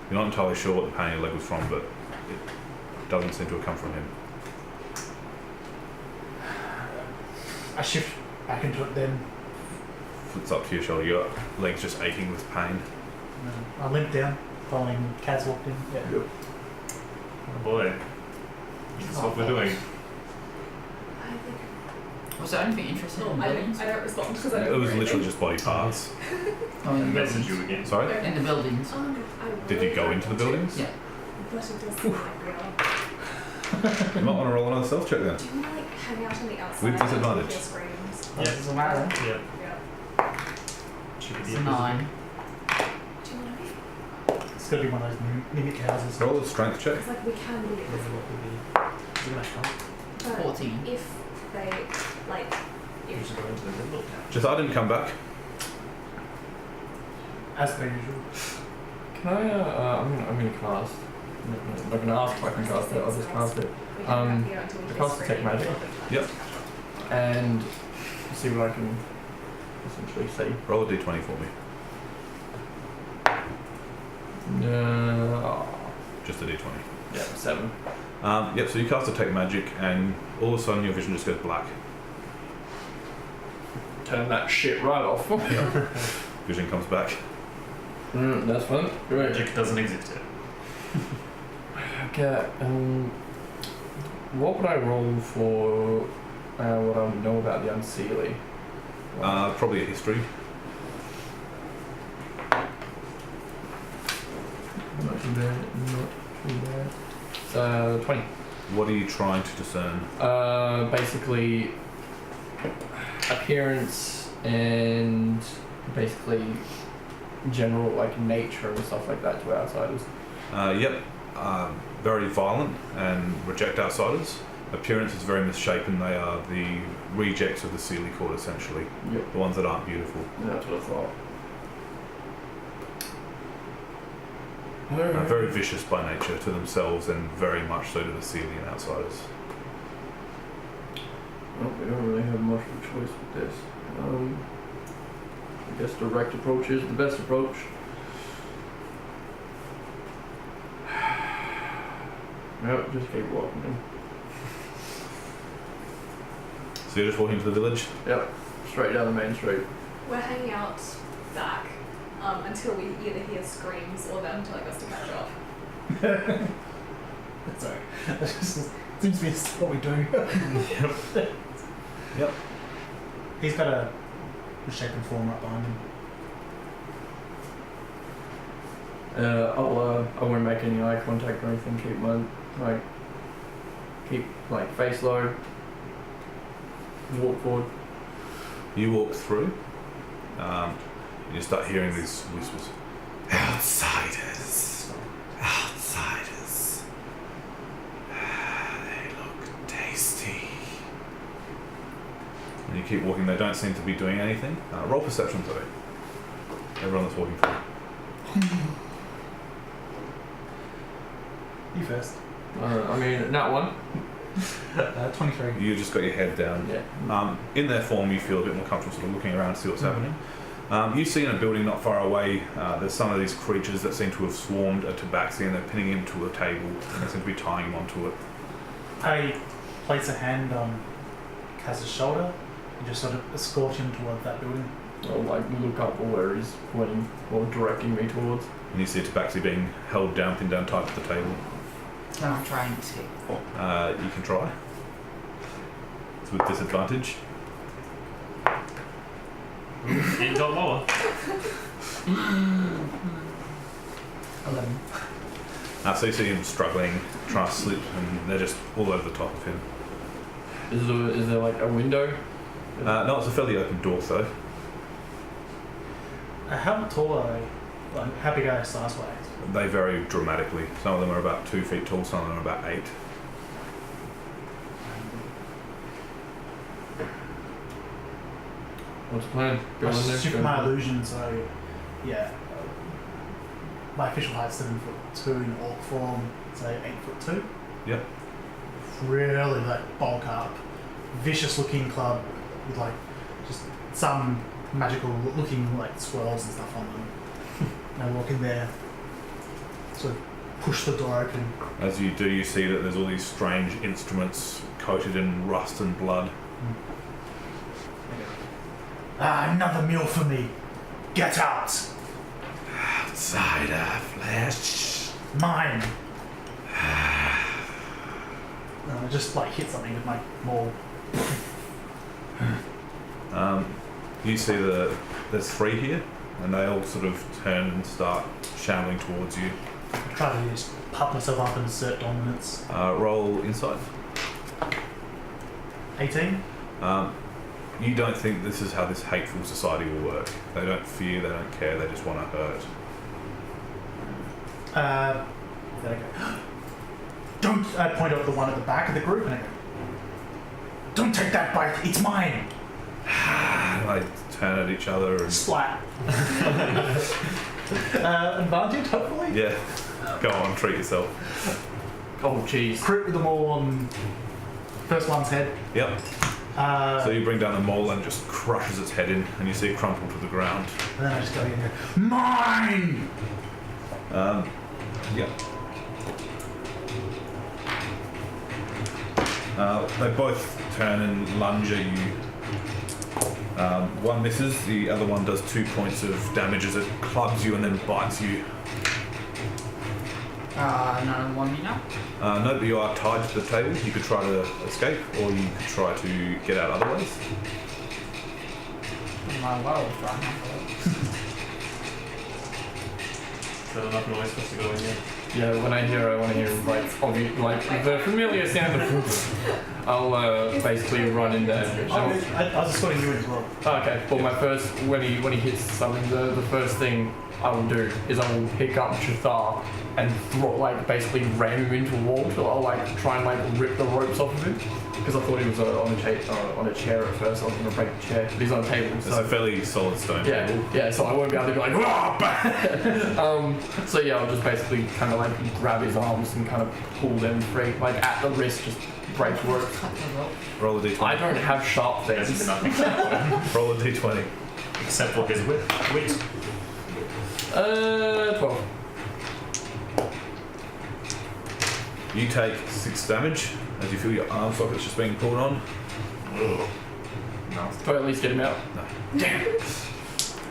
You're not entirely sure what the pain in your leg was from, but it doesn't seem to have come from him. I shift back into it then. Flips up to your shoulder. Your leg's just aching with pain. And then I limp down, following Kaz walked in. Yeah. Yep. Oh boy. That's what we're doing. I think. Was there anything interesting in the I buildings? don't respond because I It don't was know literally anything. just body parts. Oh, in the Message buildings. you again. Sorry? In the buildings. Oh, no, I Did you go into the buildings? Yeah. But it does seem like we are. You might want to roll another stealth check then. Do you want to like hang out on the outside? With until disadvantage. we hear screams? Oh, does it matter? Yeah. Yeah. Should be It's the a 9. Do you want to? It's gonna be one of those mimic houses. Roll a strength check. It's like we can be invisible. Is it gonna help? But 14. if they like, You if should go into the middle. Just I didn't come back. As per usual. Can I, I'm gonna cast. I'm not gonna ask if I can cast it, I'll just cast it. we hang out Um, here until we I hear cast Detect screaming, Magic. we'll Yep. And see what I can essentially see. Roll a d20 for me. Just a d20. Yeah, 7. Yep, so you cast Detect Magic and all of a sudden your vision just goes black. Turn that shit right off. Vision comes back. That's fun. Great. Magic doesn't exist yet. Okay, what would I roll for what I know about the Unseelie? Probably a history. Not too bad, not too bad. So, 20. What are you trying to discern? Basically, appearance and basically general like nature and stuff like that to outsiders. Yep. Very violent and reject outsiders. Appearance is very misshapen. They are the rejects of the Seelie court, essentially. Yep, The ones that aren't beautiful. that's what I thought. Very vicious by nature to themselves and very much so to the Seelie and outsiders. Well, we don't really have much of a choice with this. I guess direct approach is the best approach. Yep, just keep walking in. So you're just walking to the village? Yep, straight down the main street. We're hanging out back until we either hear screams or them telling us to catch up. Sorry. That just seems to be what we do. Yep. He's got a misshapen form right behind him. I won't make any eye contact or anything. Keep face low. Walk forward. You walk through. You start hearing these whispers. Outsiders. Outsiders. They look tasty. And you keep walking. They don't seem to be doing anything. Roll perception today. Everyone that's walking through. You first. Not one. 23. You just got your head down. Yeah. In their form, you feel a bit more comfortable sort of looking around to see what's happening. You see in a building not far away, there's some of these creatures that seem to have swarmed a tabaxi and they're pinning him to a table and they seem to be tying him onto it. I place a hand on Kaz's shoulder and just sort of escort him toward that building. I'll look up where he's pointing or directing me towards. And you see a tabaxi being held down, pinned down tight to the table. Can I try and escape? You can try. It's with disadvantage. Ain't got lower. 11. So you see him struggling, trying to slip, and they're just all over the top of him. Is there like a window? No, it's a fairly open door though. How tall are they? Like, how big are they size-wise? They vary dramatically. Some of them are about 2 feet tall, some of them are about 8. What's the plan? Go I in there. shift go my in. illusion, so yeah. My official height's 7'2" in orc form, so 8'2". Yep. Really bulk up, vicious looking club with just some magical looking swirls and stuff on them. And I walk in there, sort of push the door open. As you do, you see that there's all these strange instruments coated in rust and blood. Another meal for me. Get out. Outsider flesh. Mine. I just like hit something with my maul. You see there's 3 here, and they all sort of turn and start shambling towards you. I try to just pump myself up and assert dominance. Roll inside. 18. You don't think this is how this hateful society will work. They don't fear, they don't care, they just want to hurt. There I go. Don't, I point out the one at the back of the group and I go, don't take that bite, it's mine! They turn at each other and... Splat. Advantage, hopefully? Yeah. Go on, treat yourself. Oh, jeez. Crit with them all on first one's head. Yep. So you bring down the mole and just crushes its head in, and you see it crumple to the ground. And then I just go in there, mine! Yep. They both turn and lunge at you. One misses, the other one does 2 points of damage as it clubs you and then bites you. None of them want me now. No, but you are tied to the table. You could try to escape, or you could try to get out other ways. My world right now. Is that enough noise for us to go in here? Yeah, when I hear, I want to hear like the familiar sound of. I'll basically run in there. I was escorting you in as well. Okay. Well, my first when he hits something, the first thing I will do is I will pick up Chathar and basically ram him into a wall. So I'll try and rip the ropes off of him because I thought he was on a chair at first. I was going to break the chair, but he's on a table. It's a fairly solid stone table. Yeah. So I won't be able to be like, so yeah, I'll just basically kind of grab his arms and kind of pull them free, at the wrist, just break ropes. Roll a d20. I don't have sharp There's things. nothing. Roll a d20. Except for his wit. 12. You take 6 damage as you feel your arm sockets just being pulled on. Ugh. Do I at least get him out? No. Damn.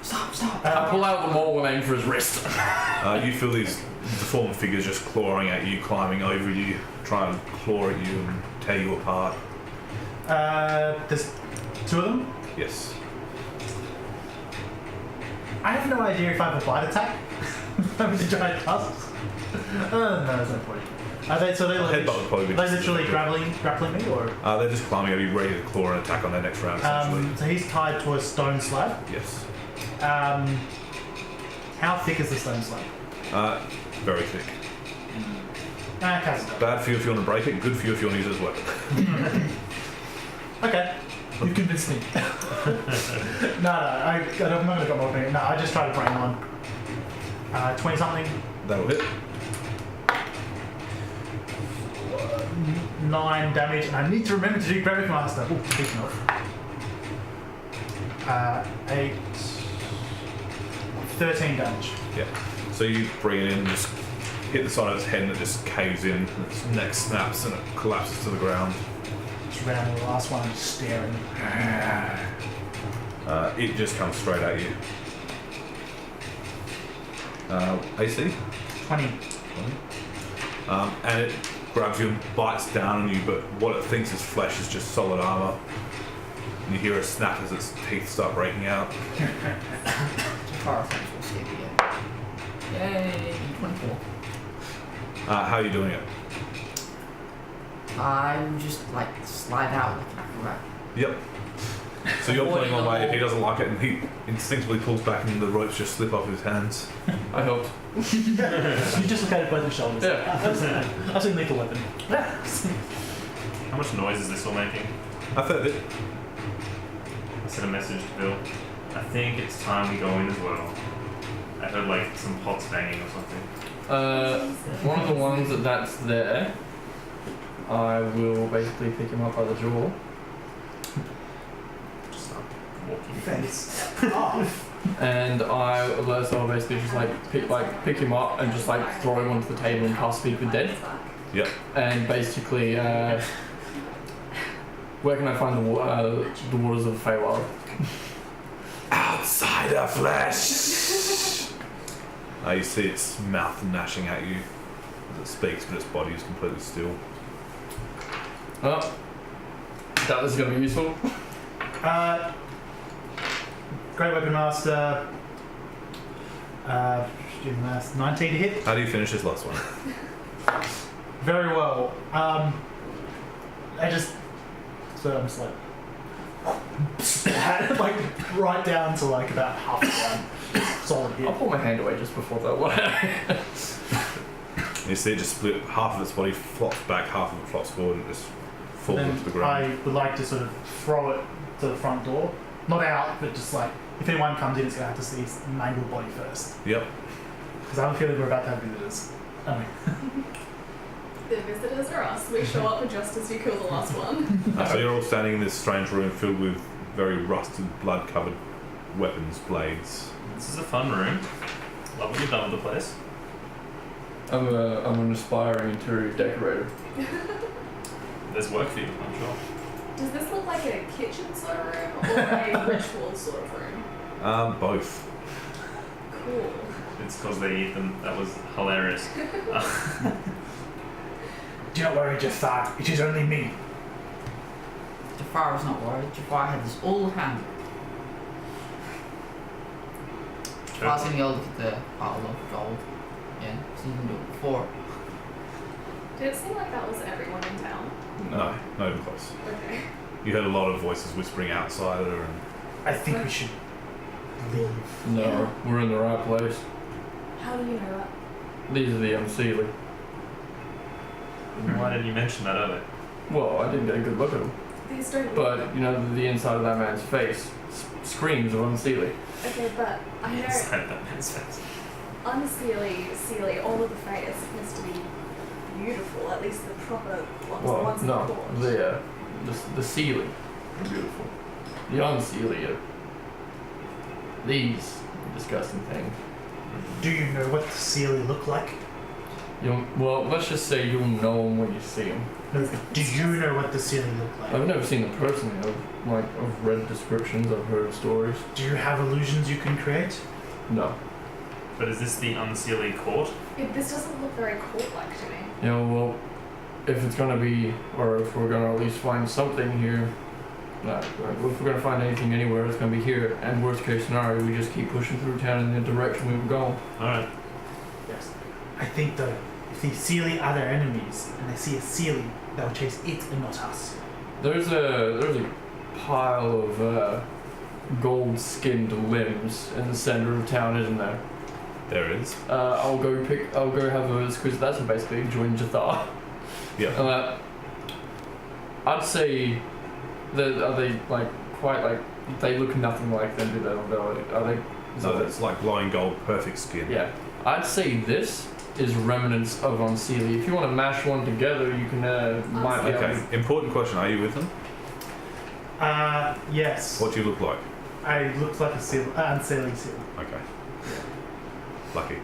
Stop. I pull out the maul and aim for his wrist. You feel these deformed figures just clawing at you, climbing over you, trying to claw at you and tear you apart. There's 2 of them. Yes. I have no idea if I have a bite attack. I'm the giant tusks. No, there's no point. Are they Headbutt would probably be literally just- grappling me, or? They're just climbing at you, ready to claw and attack on their next round, essentially. So he's tied to a stone slab. Yes. How thick is the stone slab? Very thick. Kas'Othduk. Bad for you if you want to break it, good for you if you want to use it as a weapon. Okay. You've convinced me. No, I'm not going to go more. No, I just tried to bring on. 20 something. That'll hit. 9 damage, and I need to remember to do Gravity Master. Oh, speaking of. 8. 13 damage. Yeah. So you bring it in and just hit the side of its head and it just caves in, and its neck snaps and it collapses to the ground. Just ran on the last one, just staring. It just comes straight at you. AC? 20. And it grabs you and bites down on you, but what it thinks is flesh is just solid armor. And you hear a snap as its teeth start breaking out. Power will save you. Yay, 24. How are you doing it? I will just slide out like an acrobat. Yep. So you're pulling one way, if he doesn't like it, and he instinctively pulls back and the ropes just slip off his hands. I helped. You just look at it both the shoulders. Yeah. I've seen lethal weapon. How much noise is this all making? I thought it. I sent a message to Bill. I think it's time we go in as well. I heard some pots banging or something. One of the ones that's there, I will basically pick him up by the jaw. Just start walking. Face off. And I'll basically just pick him up and just throw him onto the table and cast Speak with Dead. Yep. And basically, where can I find the waters of the Feywild? Spider flesh! You see its mouth gnashing at you as it speaks, but its body is completely still. Oh, that was going to be useful. Great Weapon Master. Do the math. 19 to hit. How do you finish this last one? Very well. I just. So I'm just like. like right down to like about half the line. Solid hit. I'll pull my hand away just before that one. You see it just split, half of its body flops back, half of it flops forward, and just falls Then into the ground. I would like to sort of throw it to the front door. Not out, but just like, if anyone comes in, it's going to have to see its mangled body first. Yep. Because I have a feeling we're about to have visitors. I mean, The visitors are us. We show up just as you kill the last one. So you're all standing in this strange room filled with very rusted, blood-covered weapons, blades. This is a fun room. Love what you've done with the place. I'm an aspiring interior decorator. There's work for you, I'm sure. Does this look like a kitchen sort of room or a ritual sort of room? Both. Cool. It's because they eat them. That was hilarious. do not worry, Jafar. It is only me. Jafar was not worried. Jafar had this all handy. Jafar's gonna go look at the bottle of gold. Yeah, so you can do it before. Did it seem like that was everyone in town? No, not even close. Okay. You heard a lot of voices whispering outside her, and I think we should leave. No, we're in the right place. How do you know that? These are the Unseelie. Why didn't you mention that earlier? Well, I didn't get a good look at them. These don't look. But, you know, the inside of that man's face screams of Unseelie. Okay, but I know Inside that man's face. Unseelie, all of the Fae is supposed to be beautiful, at least the proper ones, the Well, ones in the no, court. the Seelie are beautiful. The Unseelie are these disgusting things. Do you know what the Sealy look like? Well, let's just say you'll know them when you see them. No, do you know what the Sealy look like? I've never seen them personally. I've read descriptions, I've heard stories. Do you have illusions you can create? No. But is this the Unseelie court? This doesn't look very court-like to me. You know, well, if it's gonna be, or if we're gonna at least find something here, if we're gonna find anything anywhere, it's gonna be here. And worst case scenario, we just keep pushing through town in the direction we were going. Alright. Yes. I think though, if the Sealy are their enemies and they see a Sealy, they'll chase it and not us. There's a pile of gold-skinned limbs in the center of town, isn't there? there is. I'll go have those because that's basically join Jathar. Yeah. I'd say that are they like quite like they look nothing like them, do they? Are they? So it's like glowing gold, perfect skin. Yeah. I'd say this is remnants of Unseelie. If you want to mash one together, you can might be able Okay. Important question. Are you with them? Yes. What do you look like? I look like a Unseelie Sealy. Okay. Lucky.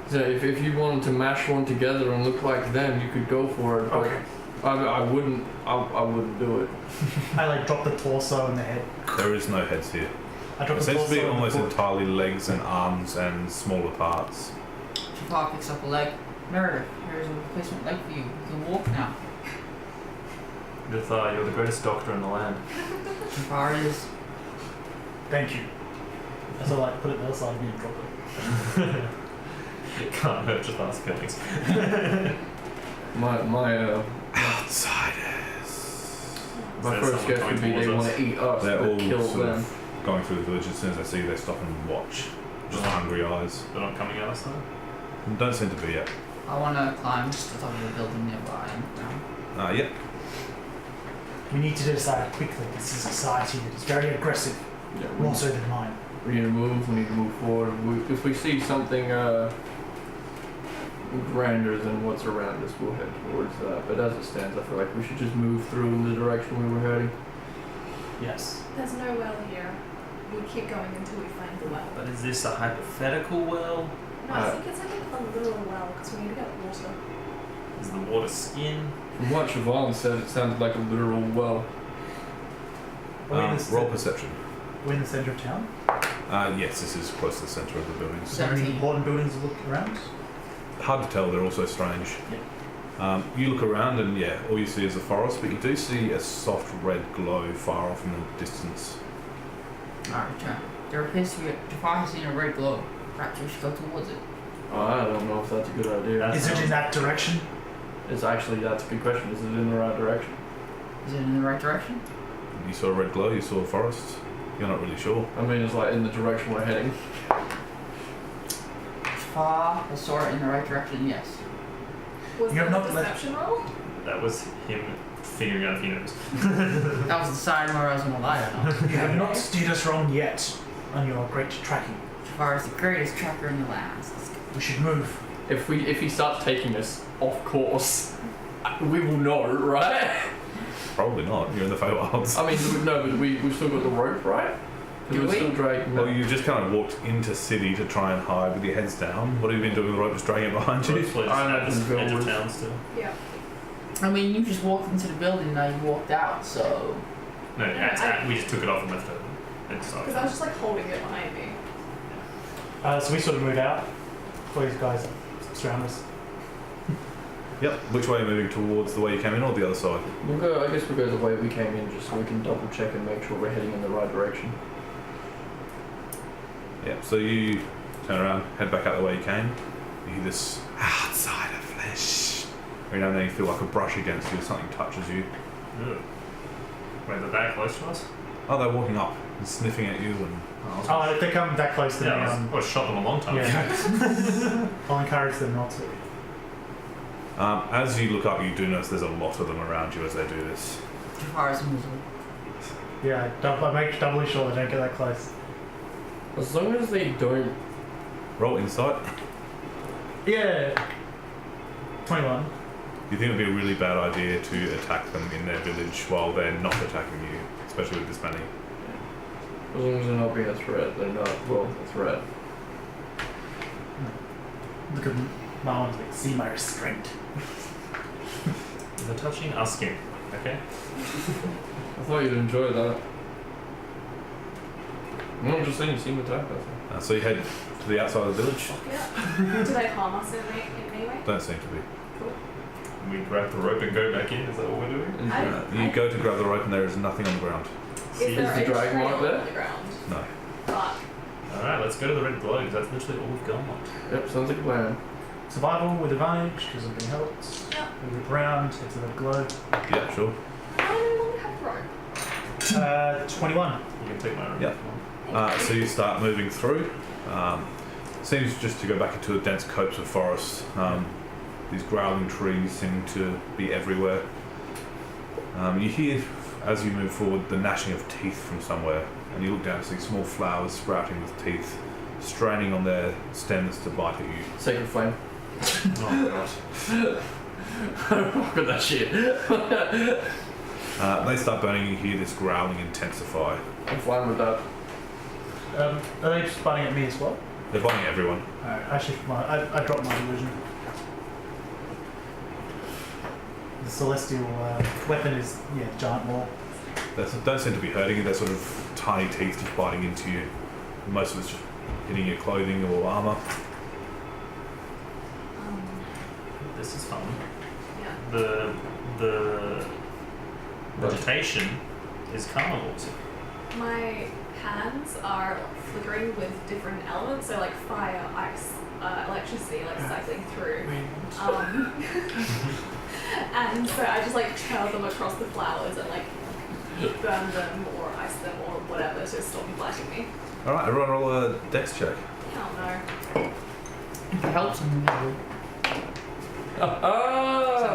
So if you wanted to mash one together and look like them, you could go for it. But Okay. I wouldn't do it. I like drop the torso and the head. There is no heads here. I drop It the seems torso to be and almost the foot. entirely legs and arms and smaller parts. Jafar picks up a leg. Meredith, here's a replacement leg for you. You can walk now. Jathar, you're the greatest doctor in the land. Jafar is. Thank you. So like put it the other side of me and drop it. Can't hurt Jathar's feelings. My Outsiders. my There's first someone guess coming would be they towards want us. to eat us, They're but all kill sort them. of going through the village. As soon as they see you, they stop and watch. Just hungry eyes. They're not coming at us though? Don't seem to be yet. I want to climb just to the top of the building nearby and down. Yep. We need to decide quickly. This is a society that is very aggressive, Yeah, more so than mine. we need to move. We need to move forward. If we see something grander than what's around us, we'll head towards that. But as it stands, I feel like we should just move through in the direction we were heading. Yes. There's no well here. We keep going until we find the well. But is this a hypothetical well? No, I think it's like a literal well because we need to get water. Is the water skin? From what Siobhan said, it sounded like a literal well. Well, this- Roll perception. We're in the centre of town. Yes, this is close to the centre of the buildings. Is there any 17. important buildings to look around? Hard to tell, they're all so strange. You look around and yeah, all you see is a forest, but you do see a soft red glow far off in the distance. Alright, there appears to be Jafar seen a red glow. Perhaps we should go towards it. Oh, I don't know if that's a good idea. That's- Is it in that direction? It's actually, that's a good question. Is it in the right direction? Is it in the right direction? You saw a red glow, you saw a forest. You're not really sure. I mean, it's like in the direction we're heading. Jafar saw it in the right direction, yes. Was You that have a not let- deception roll? That was him figuring out if he knows. That was the sign where I was gonna lie or not. You have not steered us wrong yet on your great tracking. Jafar is the greatest tracker in the land. Let's go. We should move. If he starts taking us off course, we will know, right? Probably not, you're in the Feywilds. I mean, no, but we've still got the rope, right? Do Because we're we? still dragging. Well, you just kind of walked into city to try and hide with your heads down. What have you been doing with the rope? Just dragging it behind you? Hopefully it's I'm at not the gonna go edge of with- town still. Yeah. I mean, you just walked into the building, now you walked out, so. No, Yeah, we just took it off and left it. It's Because I was just like holding it behind me. So we sort of move out. Please, guys, surround us. Yep. Which way are you moving towards? The way you came in or the other side? We'll go. I guess we'll go the way we came in, just so we can double check and make sure we're heading in the right direction. Yep. So you turn around, head back out the way you came. You hear this outside of flesh. Every now and then you feel like a brush against you, something touches you. Ugh. Wait, they're that close to us? Oh, they're walking up and sniffing at you and... Oh, if they come that close to me, Yeah, I shot them a long time ago. yeah. I'll encourage them not to. As you look up, you do notice there's a lot of them around you as they do this. Jafar is invisible. Yeah, I make doubly sure they don't get that close. As long as they don't. Roll insight. Yeah. 21. You think it would be a really bad idea to attack them in their village while they're not attacking you, especially with this many. As long as they're not being a threat, they're not. Well, a threat. Look at my one's like, see my restraint. They're touching our skin, okay? I thought you'd enjoy that. No, I'm just saying, you seem attacked. So you head to the outside of the village. Yeah. Do they harm us in any way? Don't seem to be. We grab the rope and go back in, is that what we're doing? You go to grab the rope and there is nothing on the ground. Is there the a dragon trail mark there? on the ground? No. Fuck. Alright, let's go to the red glow, because that's literally all we've got. Yep, sounds like a plan. Survival with advantage, because I'm being helped. Yeah. Move it around, get to the glow. Yeah, sure. How long do we have rope? 21. You can take my rope. Yep. So you start moving through. Seems just to go back into a dense copse of forest. These growling trees seem to be everywhere. You hear, as you move forward, the gnashing of teeth from somewhere, and you look down and see small flowers sprouting with teeth, straining on their stems to bite at you. Sacred flame. Oh god. Fuck with that shit. They start burning, you hear this growling intensify. I'm fine with that. Are they just biting at me as well? They're biting everyone. I shift my. I drop my illusion. The celestial weapon is giant maul. They don't seem to be hurting you, they're sort of tiny teeth just biting into you. Most of it's just hitting your clothing or armour. This is fun. Yeah. The vegetation is carnival. My hands are flickering with different elements, so like fire, ice, electricity, like cycling through. And so I just like trail them across the flowers and like burn them or ice them or whatever to stop them biting me. Alright, everyone roll a dex check. Hell no. If it helps, I'm invisible.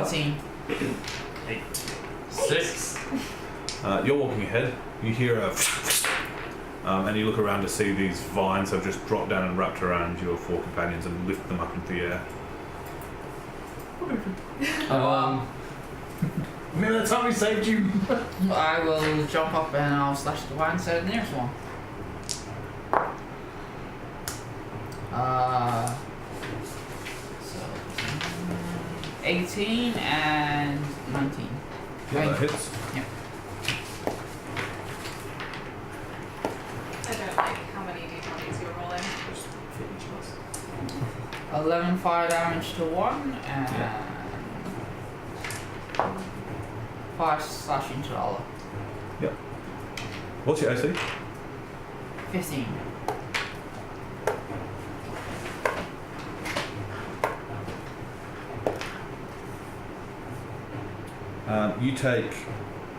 17. 8. 6. You're walking ahead, you hear a and you look around to see these vines have just dropped down and wrapped around your four companions and lift them up into the air. Remember that time we saved you? I will jump up and I'll slash the vine instead of the nearest one. So 18 and 19. Yeah, that hits. Yeah. 11 fire damage to one and 5 slashing to the other. What's your AC? 15. You take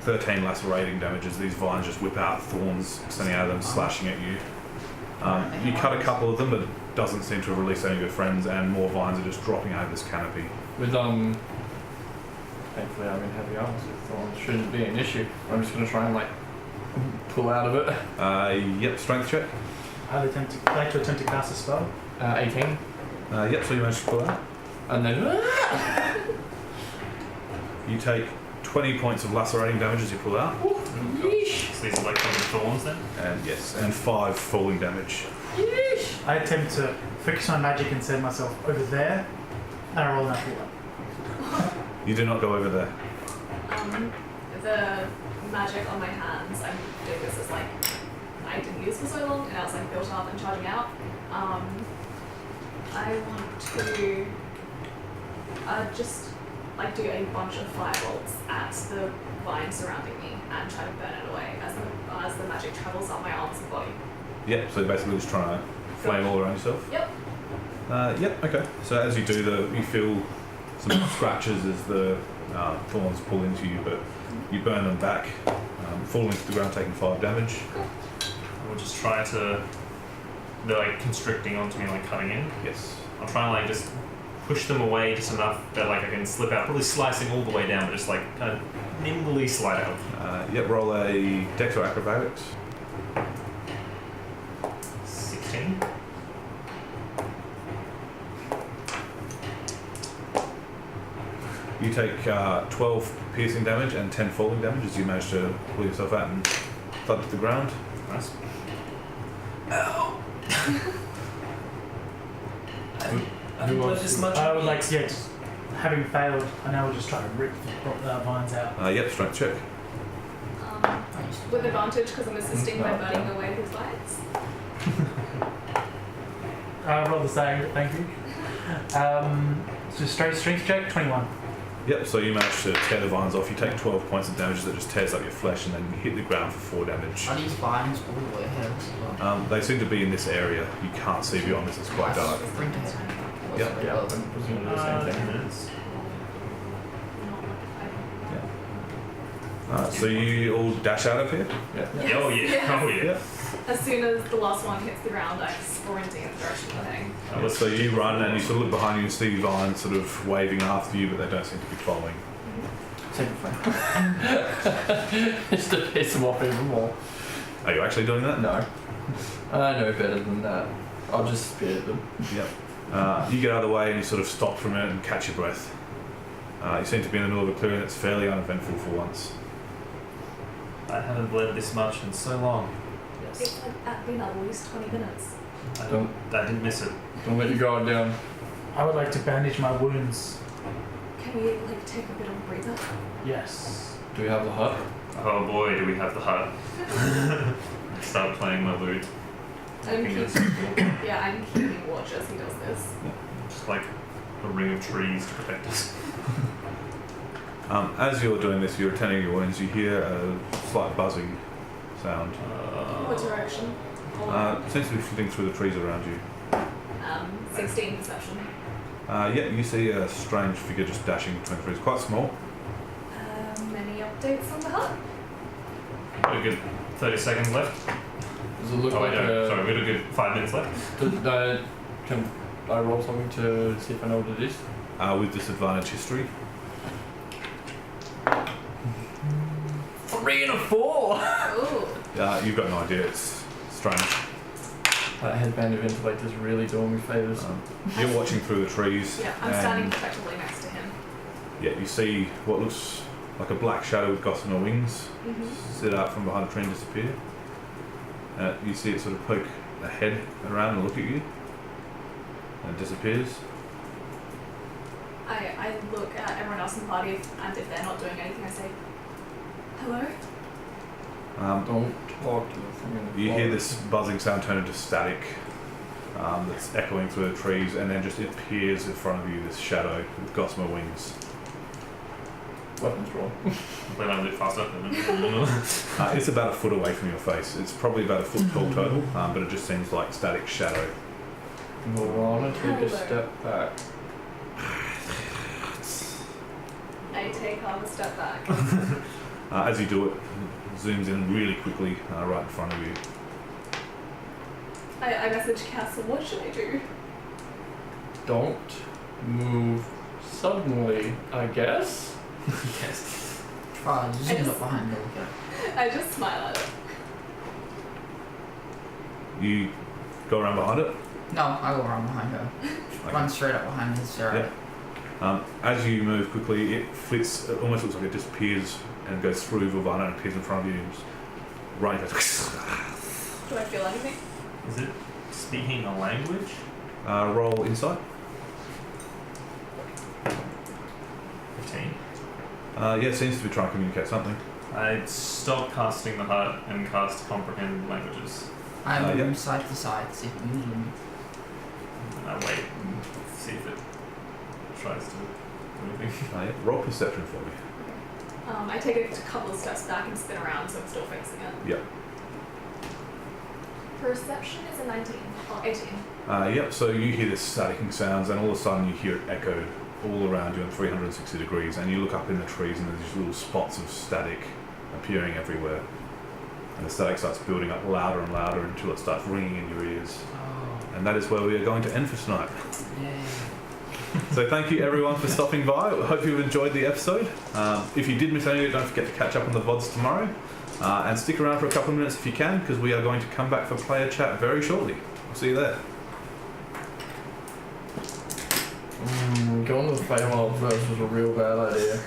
13 lacerating damage as these vines just whip out thorns extending out of them, slashing at you. You cut a couple of them, but it doesn't seem to have released any of your friends, and more vines are just dropping out of this canopy. With thankfully I'm in heavy armor, so thorns shouldn't be an issue. I'm just gonna try and like pull out of it. Yep, strength check. I'd like to attempt to cast a spell. 18, Yep, so you managed to pull out. and then You take 20 points of lacerating damage as you pull out, Yeesh. So these are like covered thorns then? and 5 falling damage. Yeesh. I attempt to focus my magic and send myself over there, and I roll a natural one. You do not go over there. The magic on my hands, I'm doing this as like I didn't use for so long, and I was like built up and charging out. I want to just like do a bunch of firebolts at the vine surrounding me and try to burn it away as the magic travels up my arms and body. Yep, so basically just trying to flame all around yourself. Yep. Yep, okay. So as you do, you feel some scratches as the thorns pull into you, but you burn them back, falling to the ground, taking 5 damage. We'll just try to... They're like constricting onto me, like cutting in. Yes. I'll try and like just push them away just enough that like I can slip out, probably slicing all the way down, but just like kind of nimbly slide out. Yep, roll a Dex or Acrobatics. 16. You take 12 piercing damage and 10 falling damage as you manage to pull yourself out and thud to the ground. Nice. who wants this to- much. I would like to, just having failed, I now will just try to rip the vines out. Yep, strength check. With advantage because I'm assisting by burning away his vines. I rolled the same, but thank you. So straight strength check, 21. Yep, so you manage to tear the vines off. You take 12 points of damage that just tears up your flesh, and then you hit the ground for 4 damage. Are these vines all the way ahead as well? They seem to be in this area. You can't see beyond this, it's quite dark. Bring to hit. Yep. Yeah, I was gonna do the same thing. Minutes. So you all dash out of here? Yeah. Oh yeah. Yes. Oh yeah. Yep. As soon as the last one hits the ground, I'm sprinting in the direction we're heading. So you run and you sort of look behind you and see vines sort of waving after you, but they don't seem to be following. Take a flank. Just to piss them off even more. Are you actually doing that? No. I know better than that. I'll just spit at them. Yep. You get out of the way and you sort of stop for a minute and catch your breath. You seem to be in the middle of a clearing that's fairly uneventful for once. I haven't bled this much in so long. It's been at least 20 minutes. I didn't miss it. Don't let your guard down. I would like to bandage my wounds. Can we like take a bit of a breather? Yes. Do we have the hut? Oh boy, do we have the hut. Start playing my lute. I'm Fingers. I'm keeping watch as he does this. Just like a ring of trees to protect us. As you're doing this, you're attending your wounds, you hear a slight buzzing sound. What direction? Seems to be flitting through the trees around you. 16 perception. You see a strange figure just dashing between the trees, quite small. Many updates on the hut? Got a good 30 seconds left. Does it look Oh, like wait, no. a... Sorry, we got a good 5 minutes left. Can I roll something to see if I know what it is? With disadvantage history. 3 and a 4! Ooh. You've got no idea, it's strange. That headband of intellect is really doing me favours. You're watching through the trees. Yeah, I'm standing effectively next to him. Yeah, you see what looks like a black shadow with gossamer wings sit out from behind a tree and disappear. You see it sort of poke a head around and look at you. And it disappears. I look at everyone else in the party, and if they're not doing anything, I say, hello? Don't talk to the thing in the You hear forest. this buzzing sound turn into static. that's echoing through the trees, and then just appears in front of you, this shadow with gossamer wings. Weapons roll. Play that a bit faster. It's about a foot away from your face. It's probably about a foot tall total, but it just seems like static shadow. Morana, take a step back. I take half a step back. As you do it, zooms in really quickly right in front of you. I message Castle, what should I do? Don't move suddenly, I guess. Yes. Try and zoom up behind her. I just smile at it. You go around behind it. No, I go around behind her. Run straight up behind her, Sarah. As you move quickly, it flits. It almost looks like it disappears and goes through Vilvana and appears in front of you. And just right goes. Do I feel anything? Is it speaking a language? Roll insight. 15. Yeah, it seems to be trying to communicate something. I'd stop casting the heart and cast comprehend languages. I move Yep. side to side, see if we can them. And I wait and see if it tries to do anything. Yeah. Roll perception for me. I take a couple of steps back and spin around so I'm still facing it. Yep. Perception is a 19. Or 18. Yep. So you hear this staticking sounds, and all of a sudden you hear it echoed all around you in 360 degrees, and you look up in the trees, and there's these little spots of static appearing everywhere. And the static starts building up louder and louder until it starts ringing in your ears. Oh, And that is where we are going to end for tonight. yay. So thank you everyone for stopping by. I hope you've enjoyed the episode. If you did miss any of it, don't forget to catch up on the VODs tomorrow. And stick around for a couple of minutes if you can, because we are going to come back for player chat very shortly. I'll see you there. Going to the Feywild first was a real bad idea.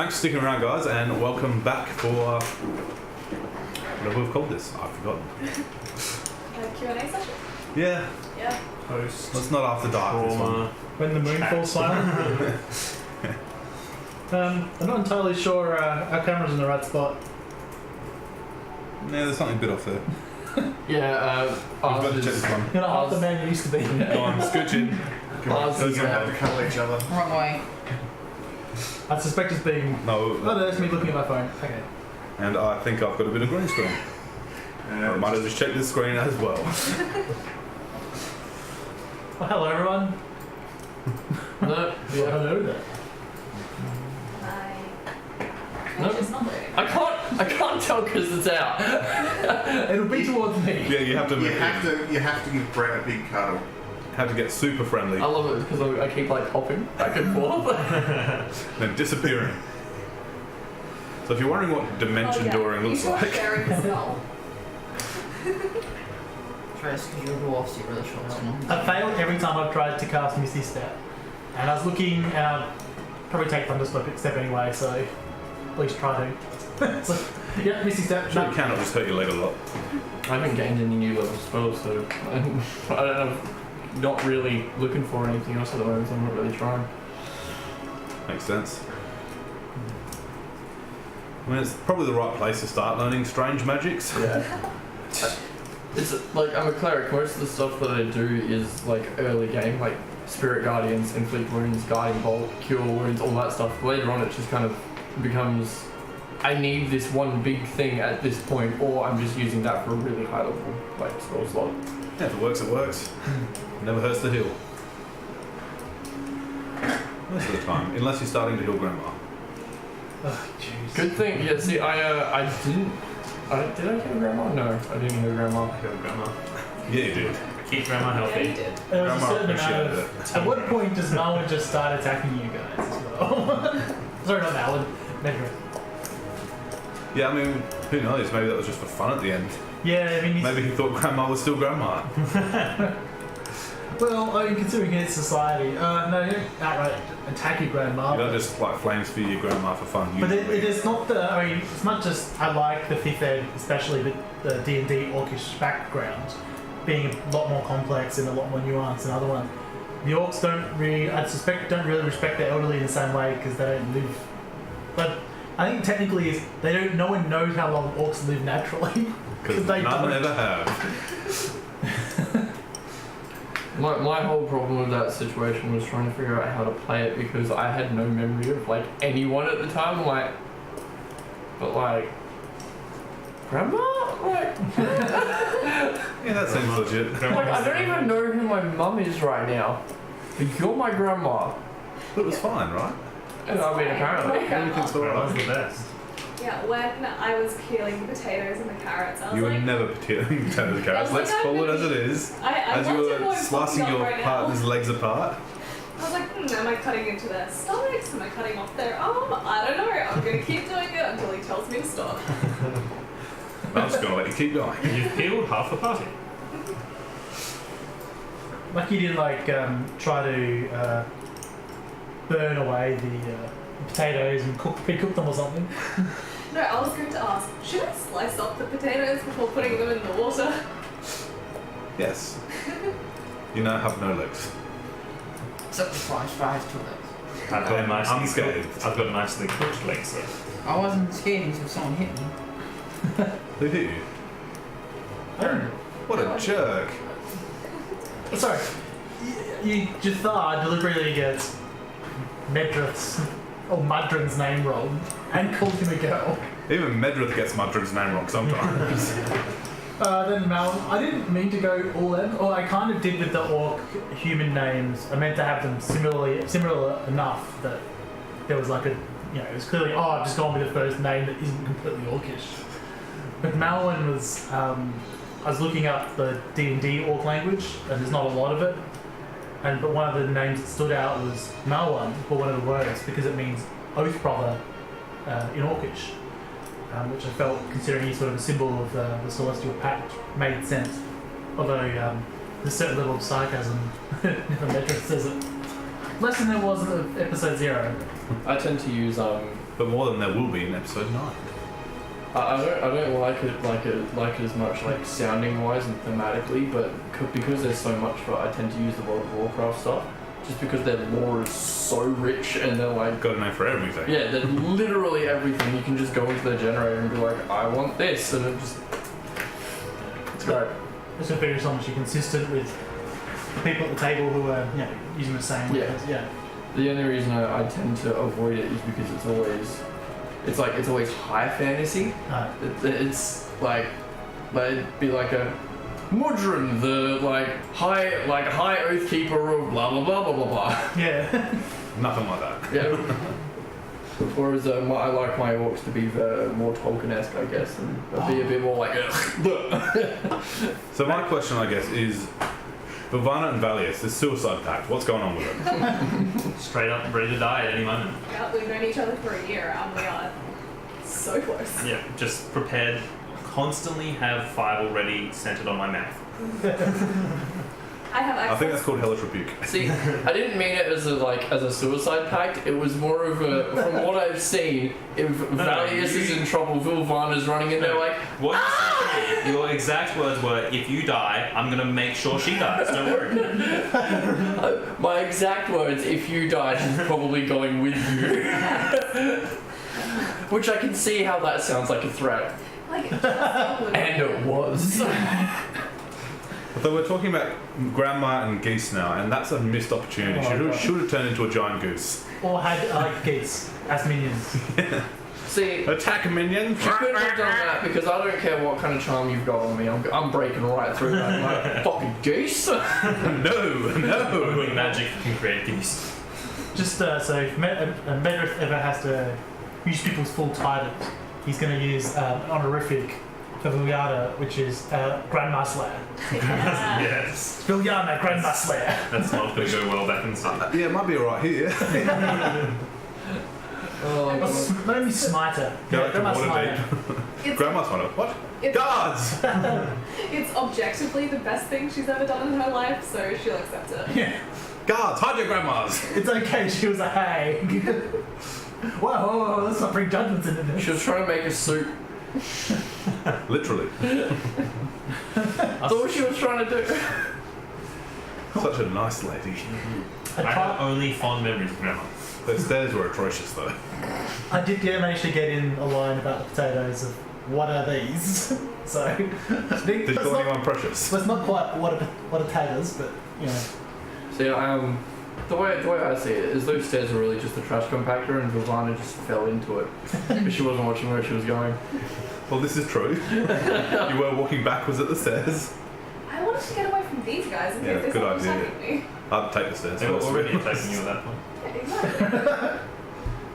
thanks for sticking around, guys, and welcome back for whatever we've called this. I've forgotten. Q&A session? Yeah, Yeah. Post. let's not after dark this one. When the moon falls silent. I'm not entirely sure our camera's in the right spot. Yeah, there's something a bit off there. Yeah, We've got to check this one. You're not half the man you used to be. Go on, scooch in. Ours Those is, are going to have to cuddle each other. Wrong way. I suspect it's being... No, Oh, no, that's me looking at my phone. Okay. and I think I've got a bit of green screen. I might have just checked this screen as well. Well, hello, everyone. no, yeah. Hello there. My Nope. page is not loading. I can't tell because it's out. It'll be towards me. Yeah, you have to You have to give Brett a big cuddle. have to get super friendly, I love it because I keep like hopping back and forth. then disappearing. So if you're wondering what dimension dooring looks You saw like, sharing the skull. Trace, because you're dwarfs, you're really short. I've failed every time I've tried to cast Misty Step. And I was looking, and I'll probably take Thunder Step anyway, so at least try to. So, yeah, Misty Step. sure No. you cannot just hurt your leg a lot. I haven't gained any new level spells, so I'm not really looking for anything else at the moment. So I'm not really trying. Makes sense. I mean, it's probably the right place to start learning strange magics. Yeah. It's like I'm a cleric. Most of the stuff that I do is like early game, like Spirit Guardians, Inflict Wounds, Guiding Bolt, Cure Wounds, all that stuff. Later on, it just kind of becomes I need this one big thing at this point, or I'm just using that for a really high level like spell slot. Yeah, if it works, it works. Never hurts to heal. Most of the time, unless you're starting to heal grandma. Oh, jeez. Good thing. Yeah. See, I didn't. Did I heal grandma? No, I didn't heal grandma. Go, Grandma. Yeah, you did. Keep Grandma Yeah, you healthy. did. There was a Grandma certain amount appreciated of... At what point does Malwyn just start attacking you guys as well? Sorry, not Malwyn. Medra. Yeah, I mean, who knows? Maybe that was just for fun at the end. Yeah, I mean... he's- Maybe he thought grandma was still grandma. Well, I mean, considering his society... no, you don't outright attack your grandma. You don't just like flames for your grandma for fun. But Usually. it is not the... I mean, it's not just... I like the 5th ed, especially the D&D orcish background, being a lot more complex and a lot more nuanced than other ones. The orcs don't really... I suspect don't really respect the elderly in the same way because they don't live... But I think technically is they don't... No one knows how long orcs live naturally. Because they none don't. ever have. My whole problem with that situation was trying to figure out how to play it because I had no memory of like anyone at the time. Like, but like, grandma, like, Yeah, that seems legit. like I don't even know who my mum is right now. But you're my grandma. But it was fine, right? And I mean, apparently. Everything's Grandma's alright. the best. Yeah, when I was peeling the potatoes and the carrots, I was You were like, never potatoing the carrots. I was like, Let's call it I'm as it is. I As you wanted were more slicing popping your up right partner's now. legs apart. I was like, am I cutting into their stomachs? Am I cutting off their arm? I don't know. I'm gonna keep doing it until he tells me to stop. I'm just going to let you keep going. You've peeled half the party. Like you didn't like try to burn away the potatoes and pre-cook them or something. No, I was going to ask, should I slice up the potatoes before putting them in the water? Yes. You now have no legs. Except the fries to it. I've got nicely Unscathed. cooked. I've got nicely cooked legs though. I wasn't scared until someone hit me. Who hit you? I don't know. What a jerk. Sorry, Jathar deliberately gets Medrith's or Mudrin's name wrong and calls him a girl. Even Medrith gets Mudrin's name wrong sometimes. Then Mal, I didn't mean to go all in, or I kind of did with the orc human names. I meant to have them similar enough that there was like a, it was clearly, I've just gone with the first name that isn't completely orcish. But Malwyn was, I was looking up the D&D orc language, and there's not a lot of it. But one of the names that stood out was Malwan, or one of the words, because it means oath brother in Orcish, which I felt, considering he's sort of a symbol of the Celestial Pact, made sense. Although there's a certain level of sarcasm if a metric says it. Less than there was in episode 0. I tend to use But more than there will be in episode 9. I don't like it as much like sounding wise and thematically, but because there's so much for it, I tend to use the World of Warcraft stuff. Just because their lore is so rich and they're like Got a name for everything. yeah, they're literally everything. You can just go into their generator and be like, I want this, and it's great. It's going to figure so much you're consistent with the people at the table who are using the same weapons. Yeah. The only reason I tend to avoid it is because it's always high fantasy. It's like it'd be like a Mudron, the high oath keeper of blah blah blah blah blah blah. Yeah. Nothing like that. Yeah. Whereas I like my orcs to be more Tolkien-esque, I guess, and be a bit more like. So my question, I guess, is Vilvana and Valius, this suicide pact, what's going on with it? Straight up ready to die at any moment. Yeah, we've known each other for a year and we are so close. Yeah, just prepared. Constantly have 5 already centered on my mouth. I have access. I think that's called Hellish Rebuke. See, I didn't mean it as a suicide pact. It was more of a, from what I've seen, if Valius is in trouble, Vilvana's running in there like, What you said to me, your exact words were, if you die, I'm gonna make sure she dies, don't worry. my exact words, if you die, she's probably going with you. Which I can see how that sounds like a threat. Like, And it was. So we're talking about grandma and geese now, and that's a missed opportunity. Oh, Should have turned into a giant goose. Or had geese as minions. See, Attack minion! you couldn't have done that because I don't care what kind of charm you've got on me. I'm breaking right through that. Like, fucking geese. No. Only magic can create geese. Just so if Medrith ever has to use people's full titles, he's going to use an honorific for Viljana, which is Grandma Slayer. Yes. Viljana, Grandma Slayer. That's not gonna go well back in the Yeah, it might be alright here. Let me Smiter. Go back to Grandma Waterdeep. It's, Grandma's one of what? it's, Guards! it's objectively the best thing she's ever done in her life, so she'll accept it. Yeah. Guards, hide your grandmas! It's okay, she was a hag. Whoa, let's not bring judgments into this. She was trying to make a suit. Literally. That's all she was trying to do. Such a nice lady. I have only fond memories of grandma. The stairs were atrocious though. I did manage to get in a line about the potatoes of what are these? So Did you call anyone precious? It's not quite what are taters, but you know. See, the way I see it is those stairs are really just a trash compactor, and Vilvana just fell into it. But she wasn't watching where she was going. Well, this is true. You were walking backwards at the stairs. I wanted to get away from these guys in Yeah, case they good started idea. attacking me. I'd take the stairs. They were first. already attacking you at that point. Yeah, exactly.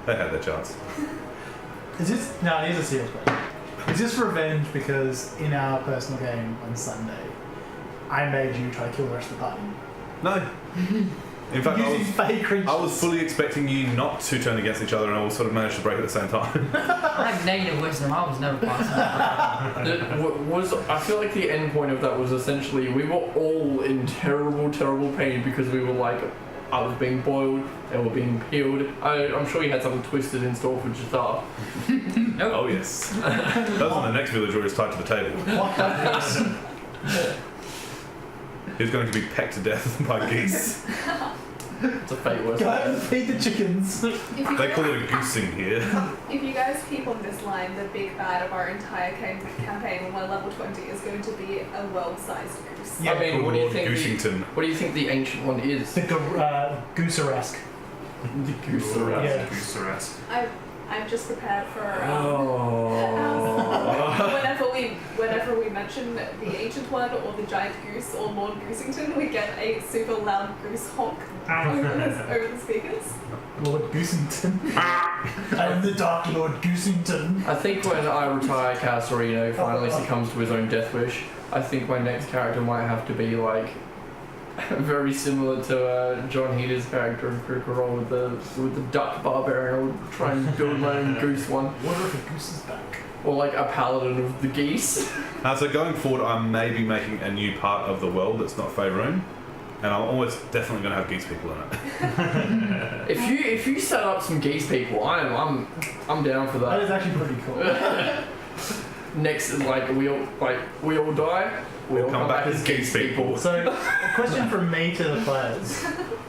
They had their chance. Is this here's a serious question. Is this revenge because in our personal game on Sunday, I made you try to kill the rest of the party? No. In fact, Using fake creatures. I was fully expecting you not to turn against each other, and I sort of managed to break at the same time. I have negative wisdom. I was never possible. I feel like the end point of that was essentially we were all in terrible, terrible pain because we were like, I was being boiled, they were being peeled. I'm sure you had something twisted in store for Jathar. Nope. Oh yes. Those are the next village where he's tied to the table. He was going to be pecked to death by geese. It's a fate worse. Go and feed the chickens. If you They guys- call it a goosing here. If you guys keep on this line, the big bad of our entire campaign when we're level 20 is going to be a world-sized goose. Yeah. I mean, what do you Lord think? Goosington. What do you think the ancient one is? The Gooseresque. The goose around. Yeah. Goose harass. I'm just prepared for Oh. whenever we mention the ancient one or the giant goose or Lord Goosington, we get a super loud goose honk over the speakers. Lord Goosington. I am the Dark Lord Goosington. I think when I retire, Castorino finally succumbs to his own death wish. I think my next character might have to be like very similar to John Heater's character in Critical Role with the duck barbarian. I would try and build my own goose one, What if a goose is back? or like a paladin of the geese. So going forward, I may be making a new part of the world that's not Faerun. And I'm almost definitely going to have geese people in it. If you set up some geese people, I'm down for That that. is actually pretty cool. Next, like we all die. We all come back as geese people. So, a question from me to the players.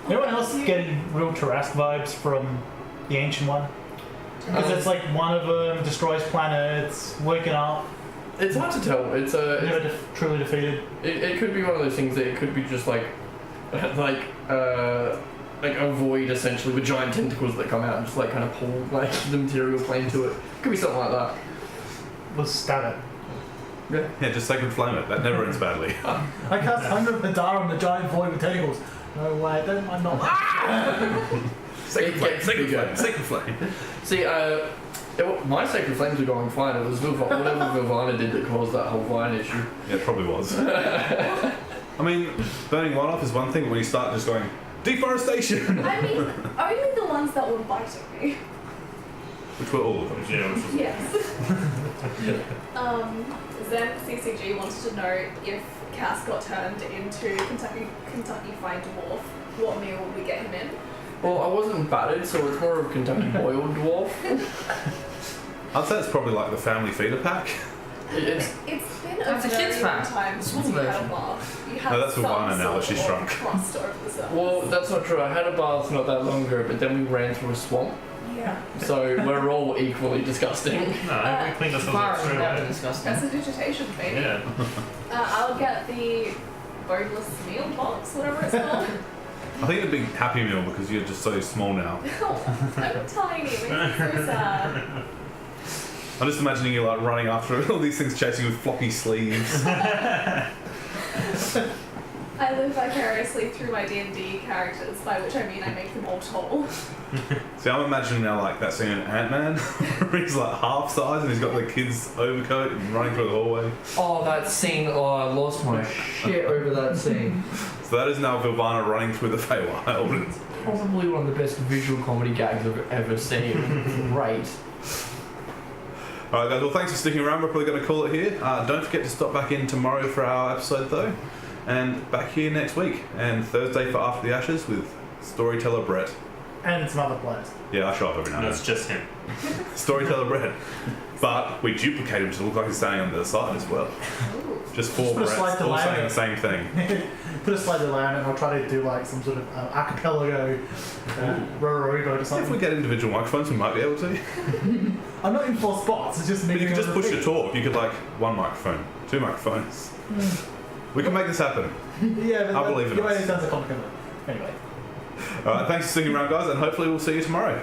Anyone else getting real Tarrasque vibes from the Ancient One? Because it's like one of them destroys planets, waking up, It's hard to tell. never truly defeated. It could be one of those things that it could be just like a void essentially with giant tentacles that come out and just like kind of pull like the material plane to it. Could be something like that. Let's stab it. Yeah, just sacred flame it. That never ends badly. I cast Hunger of Hadar on the giant void with tentacles. No way, I'm not. Sacred It flame, gets sacred bigger. flame, sacred flame. See, my sacred flames were going fine. It was whatever Vilvana did that caused that whole vine issue. Yeah, it probably was. I mean, burning one off is one thing, but when you start just going, deforestation! I mean, only the ones that were biting me. Which were all of them. Yeah, which was Yes. Zen CCG wanted to know if Cass got turned into Kentucky Fried Dwarf, what meal would we get him in? Well, I wasn't battered, so it's more of a Kentucky boiled dwarf. I'd say it's probably like the family feeder pack. It's It's been a That's a very kid's long pack. time Small since you had a version. bath. You had No, that's some Ivana now that she's sort of shrunk. crust over the surface. well, that's not true. I had a bath not that long ago, but then we ran through a swamp, Yeah. so we're all equally disgusting. no, we cleaned ourselves up Fire straight is never away. disgusting. That's a vegetation, baby. Yeah. I'll get the boneless meal box, whatever it's called. I think it'd be Happy Meal because you're just so small now. Oh, I'm tiny. It makes me so sad. I'm just imagining you like running after all these things chasing you with floppy sleeves. I live vicariously through my D&D characters, by which I mean I make them all tall. See, I'm imagining now like that scene in Ant-Man where he's like half size and he's got the kid's overcoat and running through the hallway. Oh, that scene! Oh, I lost my shit over that scene. So that is now Vilvana running through the Feywild. Probably one of the best visual comedy gags I've ever seen. Great. Alright guys, well thanks for sticking around. We're probably going to call it here. Don't forget to stop back in tomorrow for our episode though. And back here next week. And Thursday for After the Ashes with storyteller Brett. And some other players. Yeah, I show up every now No, and it's then. just him. Storyteller Brett. But we duplicate him to look like he's standing on the other side as well. Ooh. Just four Just put a Bretts slight all delay. saying the same thing. Put a slide delay on it and I'll try to do like some sort of archipelago Rorobo or If we something. get individual microphones, we might be able to. I'm not in 4 spots, it's just me. But you could just doing push the to talk. You could like 1 microphone, 2 microphones. We can make this happen. thing. Yeah, but I believe in your us. way sounds like complicated. Anyway. Alright, thanks for sticking around guys and hopefully we'll see you tomorrow.